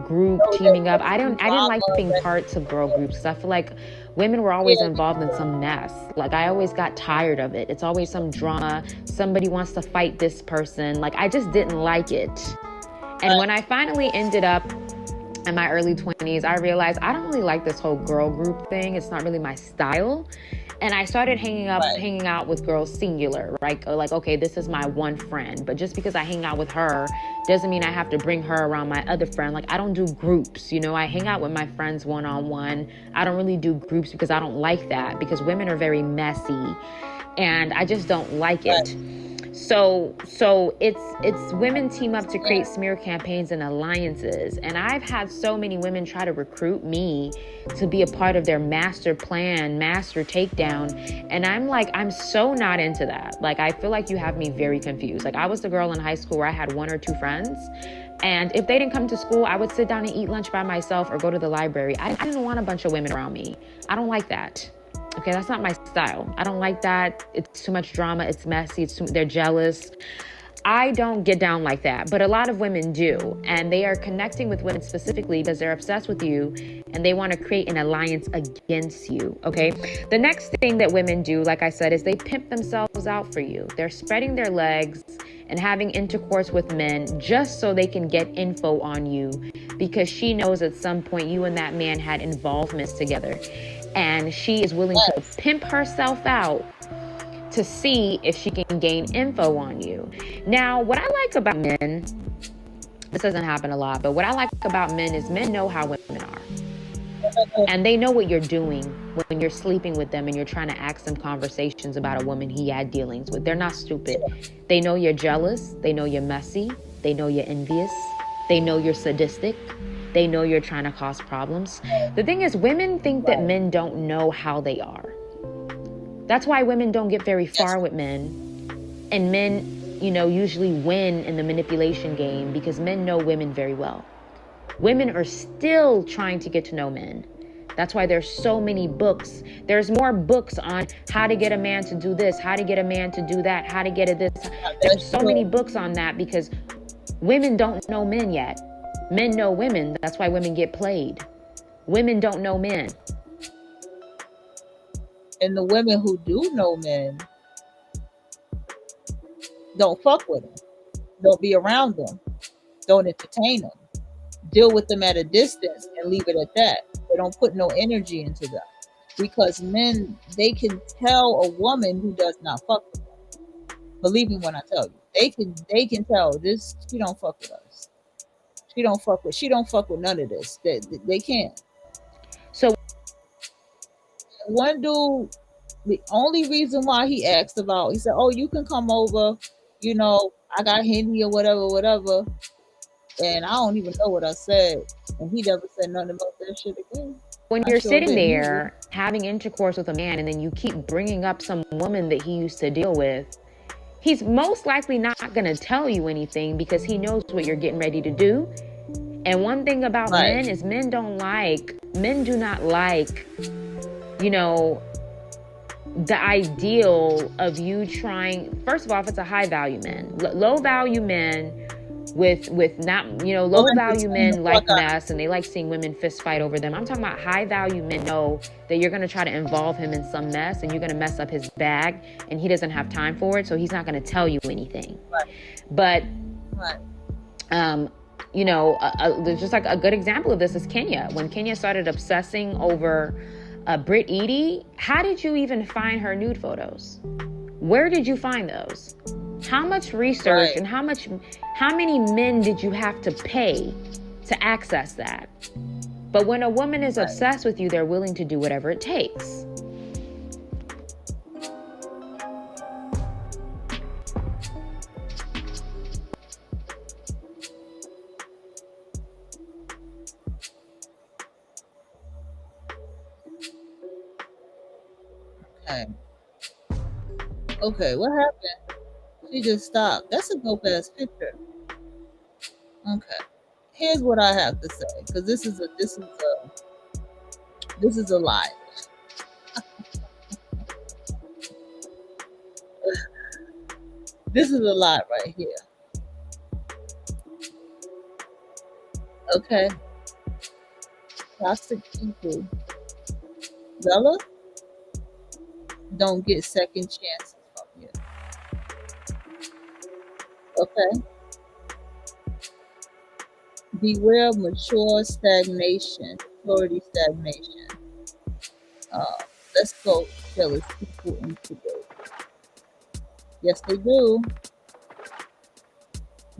group teaming up. I didn't like being parts of girl groups because I feel like women were always involved in some mess. Like, I always got tired of it. It's always some drama. Somebody wants to fight this person. Like, I just didn't like it. And when I finally ended up in my early 20s, I realized I don't really like this whole girl group thing. It's not really my style. And I started hanging out with girls singular, right? Like, okay, this is my one friend. But just because I hang out with her doesn't mean I have to bring her around my other friend. Like, I don't do groups, I hang out with my friends one-on-one. I don't really do groups because I don't like that, because women are very messy and I just don't like it. So it's women team up to create smear campaigns and alliances. And I've had so many women try to recruit me to be a part of their master plan, master takedown. And I'm like, I'm so not into that. Like, I feel like you have me very confused. Like, I was the girl in high school where I had one or two friends. And if they didn't come to school, I would sit down and eat lunch by myself or go to the library. I didn't want a bunch of women around me. I don't like that. Okay, that's not my style. I don't like that. It's too much drama. It's messy. They're jealous. I don't get down like that, but a lot of women do. And they are connecting with women specifically because they're obsessed with you and they want to create an alliance against you, okay? The next thing that women do, like I said, is they pimp themselves out for you. They're spreading their legs and having intercourse with men just so they can get info on you, because she knows at some point you and that man had involvements together. And she is willing to pimp herself out to see if she can gain info on you. Now, what I like about men, this doesn't happen a lot, but what I like about men is men know how women are. And they know what you're doing when you're sleeping with them and you're trying to ask them conversations about a woman he had dealings with. They're not stupid. They know you're jealous. They know you're messy. They know you're envious. They know you're sadistic. They know you're trying to cause problems. The thing is, women think that men don't know how they are. That's why women don't get very far with men. And men, usually win in the manipulation game because men know women very well. Women are still trying to get to know men. That's why there's so many books. There's more books on how to get a man to do this, how to get a man to do that, how to get a this. There's so many books on that because women don't know men yet. Men know women. That's why women get played. Women don't know men. And the women who do know men don't fuck with them. Don't be around them. Don't entertain them. Deal with them at a distance and leave it at that. They don't put no energy into that. Because men, they can tell a woman who does not fuck with them. Believe me when I tell you. They can tell this, she don't fuck with us. She don't fuck with none of this. They can't. So one dude, the only reason why he asked about, he said, "Oh, you can come over, I got Henny or whatever." And I don't even know what I said. And he never said nothing about that shit again. When you're sitting there having intercourse with a man and then you keep bringing up some woman that he used to deal with, he's most likely not going to tell you anything because he knows what you're getting ready to do. And one thing about men is men do not like you know, the ideal of you trying, first of all, if it's a high value man, low value men with not, you know, low value men like mess and they like seeing women fist fight over them. I'm talking about high value men know that you're going to try to involve him in some mess and you're going to mess up his bag and he doesn't have time for it, so he's not going to tell you anything. But you know, there's just like a good example of this is Kenya. When Kenya started obsessing over Brit Eady, how did you even find her nude photos? Where did you find those? How much research and how many men did you have to pay to access that? But when a woman is obsessed with you, they're willing to do whatever it takes. Okay, what happened? She just stopped. That's a dope ass picture. Okay, here's what I have to say, because this is a lie. This is a lot right here. Okay, toxic people, Bella, don't get second chances from you. Okay. Beware of maturity stagnation. Let's go, jealous people incubate. Yes, they do.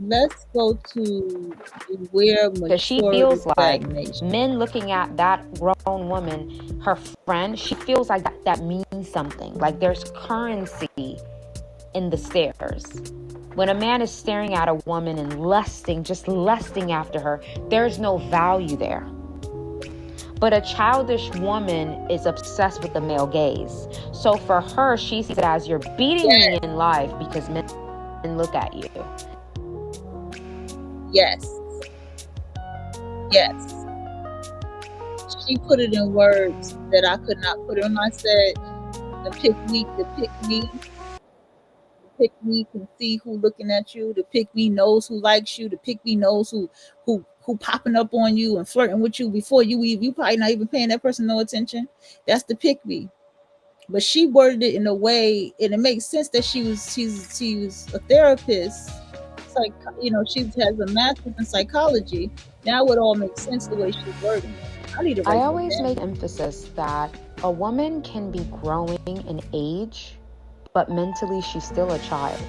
Let's go to beware maturity. Because she feels like stagnation. men looking at that grown woman, her friend, she feels like that means something. Like there's currency in the stares. When a man is staring at a woman and just lusting after her, there's no value there. But a childish woman is obsessed with the male gaze. So for her, she sees it as you're beating me in life because men look at you. Yes. She put it in words that I could not put in. I said, the pick me can see who looking at you. The pick me knows who likes you. The pick me knows who popping up on you and flirting with you before you probably not even paying that person no attention. That's the pick me. But she worded it in a way, and it makes sense that she was a therapist. Like, you know, she has a master's in psychology. Now it all makes sense the way she worded it. I always make emphasis that a woman can be growing in age, but mentally she's still a child.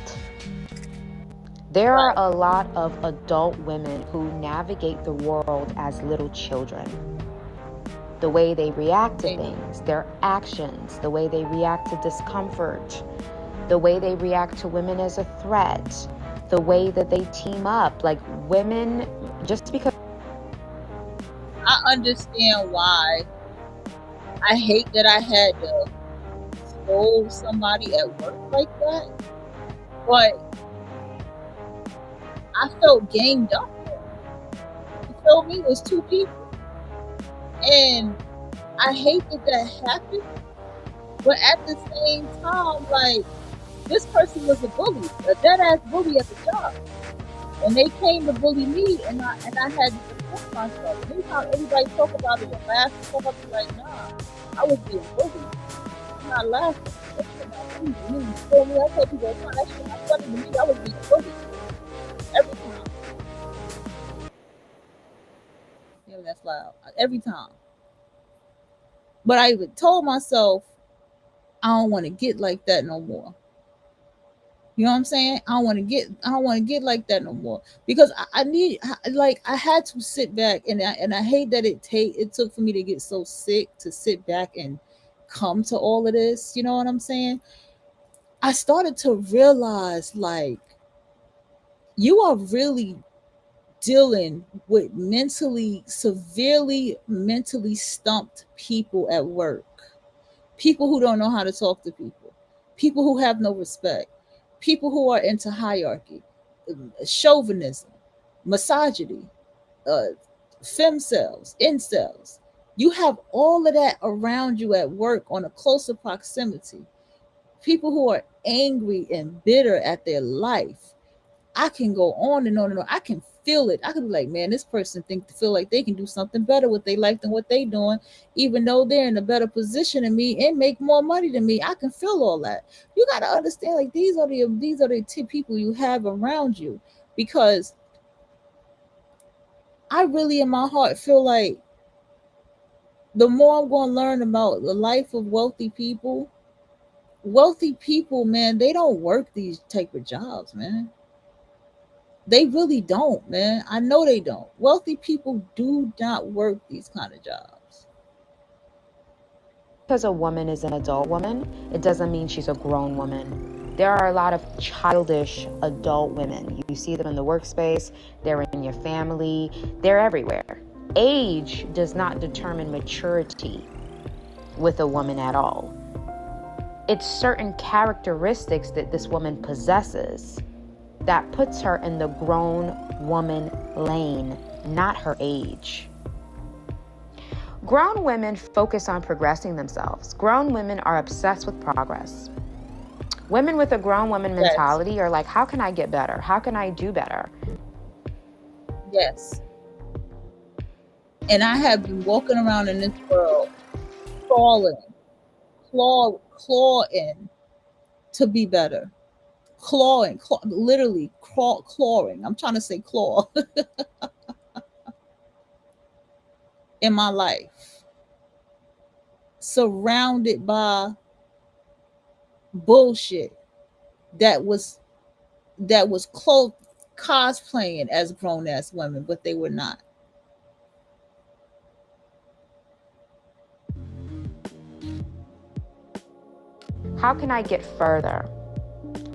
There are a lot of adult women who navigate the world as little children. The way they react to things, their actions, the way they react to discomfort, the way they react to women as a threat, the way that they team up. Like women, just because... I understand why. I hate that I had to scold somebody at work like that, but I felt gamed up. You feel me? It was two people. And I hate that happened. But at the same time, like, this person was a bully, a dead ass bully at the job. And they came to bully me, and I had to defend myself. Anytime everybody talk about it and laugh and stuff, I'd be like, nah, I was being bullied. I'm not laughing. That shit not funny to me. You feel me? I tell people, that shit not funny to me. I was being bullied. Every time. Yeah, that's loud. Every time. But I even told myself, I don't want to get like that no more. You know what I'm saying? I don't want to get like that no more, because I had to sit back, and I hate that it took for me to get so sick to sit back and come to all of this. You know what I'm saying? I started to realize, like, you are really dealing with severely mentally stumped people at work, people who don't know how to talk to people who have no respect, people who are into hierarchy, chauvinism, misogyny, femcells, incels, You have all of that around you at work on a closer proximity. People who are angry and bitter at their life. I can go on and on and on. I can feel it. I can be like, man, this person feel like they can do something better with their life than what they doing, even though they're in a better position than me and make more money than me. I can feel all that. You got to understand, like these are the people you have around you, because I really in my heart feel like the more I'm going to learn about the life of wealthy people, man, they don't work these type of jobs, man. They really don't, man. I know they don't. Wealthy people do not work these kind of jobs. Because a woman is an adult woman, it doesn't mean she's a grown woman. There are a lot of childish adult women. You see them in the workspace, they're in your family, they're everywhere. Age does not determine maturity with a woman at all. It's certain characteristics that this woman possesses that puts her in the grown woman lane, not her age. Grown women focus on progressing themselves. Grown women are obsessed with progress. Women with a grown woman mentality are like, how can I get better? How can I do better? Yes. And I have been walking around in this world clawing to be better. Literally clawing. I'm trying to say claw in my life, surrounded by bullshit that was cosplaying as grown ass women, but they were not. How can I get further?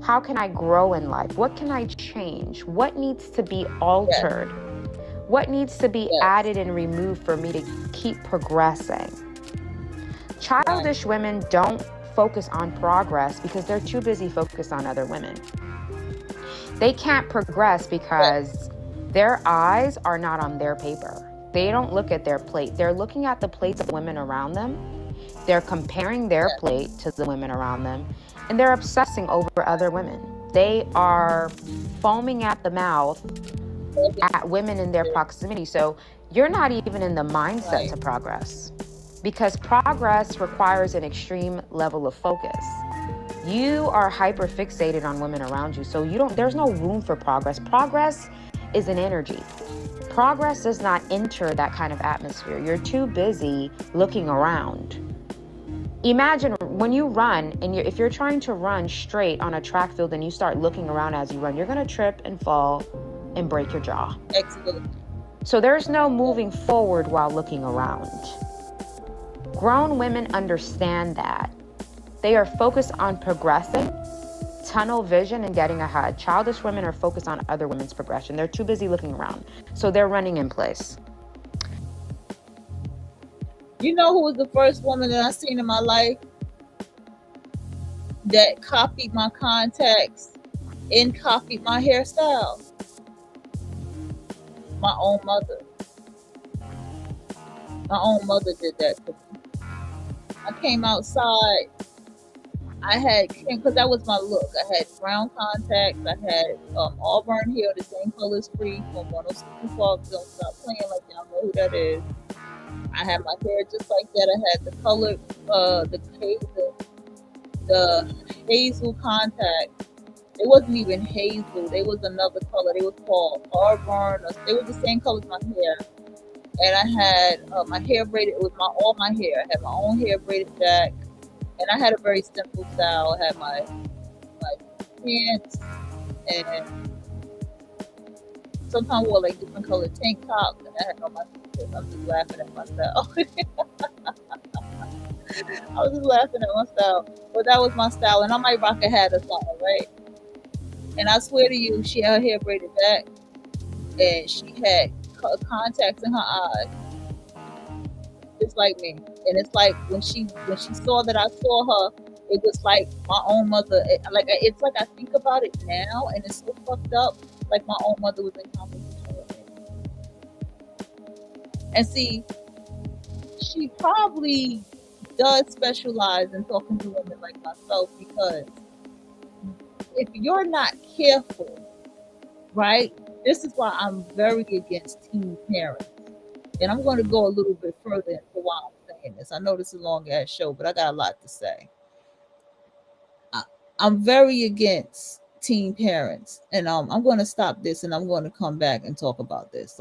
How can I grow in life? What can I change? What needs to be altered? Yes. What needs to be added and removed for me to keep progressing? Childish women don't focus on progress because they're too busy focused on other women. They can't progress because their eyes are not on their paper. They don't look at their plate. They're looking at the plates of women around them. They're comparing their plate to the women around them. And they're obsessing over other women. They are foaming at the mouth at women in their proximity. So you're not even in the mindset to progress, because progress requires an extreme level of focus. You are hyper fixated on women around you. So there's no room for progress. Progress is an energy. Progress does not enter that kind of atmosphere. You're too busy looking around. Imagine when you run, and if you're trying to run straight on a track field and you start looking around as you run, you're going to trip and fall and break your jaw. Excellent. So there's no moving forward while looking around. Grown women understand that. They are focused on progressing, tunnel vision, and getting ahead. Childish women are focused on other women's progression. They're too busy looking around. So they're running in place. You know who was the first woman that I seen in my life that copied my contacts and copied my hairstyle? My own mother. My own mother did that to me. I came outside. Because that was my look. I had brown contacts. I had auburn hair, the same color as Free from 106 Park. Don't stop playing like y'all know who that is. I had my hair just like that. I had the color, the hazel contact. It wasn't even hazel. They was another color. They was called auburn. They were the same color as my hair. And I had my hair braided. It was all my hair. I had my own hair braided back. And I had a very simple style. I had my pants, and sometimes I wore like different colored tank tops, and I had on my t-shirts. I'm just laughing at myself. I was just laughing at myself. But that was my style, and I might rock a hat or something, right? And I swear to you, she had her hair braided back, and she had contacts in her eyes, just like me. And it's like when she saw that I saw her, it was like my own mother. It's like I think about it now, and it's so fucked up. Like my own mother was in competition with me. And see, she she probably does specialize in talking to women like myself, because if you're not careful, right? This is why I'm very against teen parents. And I'm going to go a little bit further into why I'm saying this. I know this is a long ass show, but I got a lot to say. I'm very against teen parents, and I'm going to stop this, and I'm going to come back and talk about this. So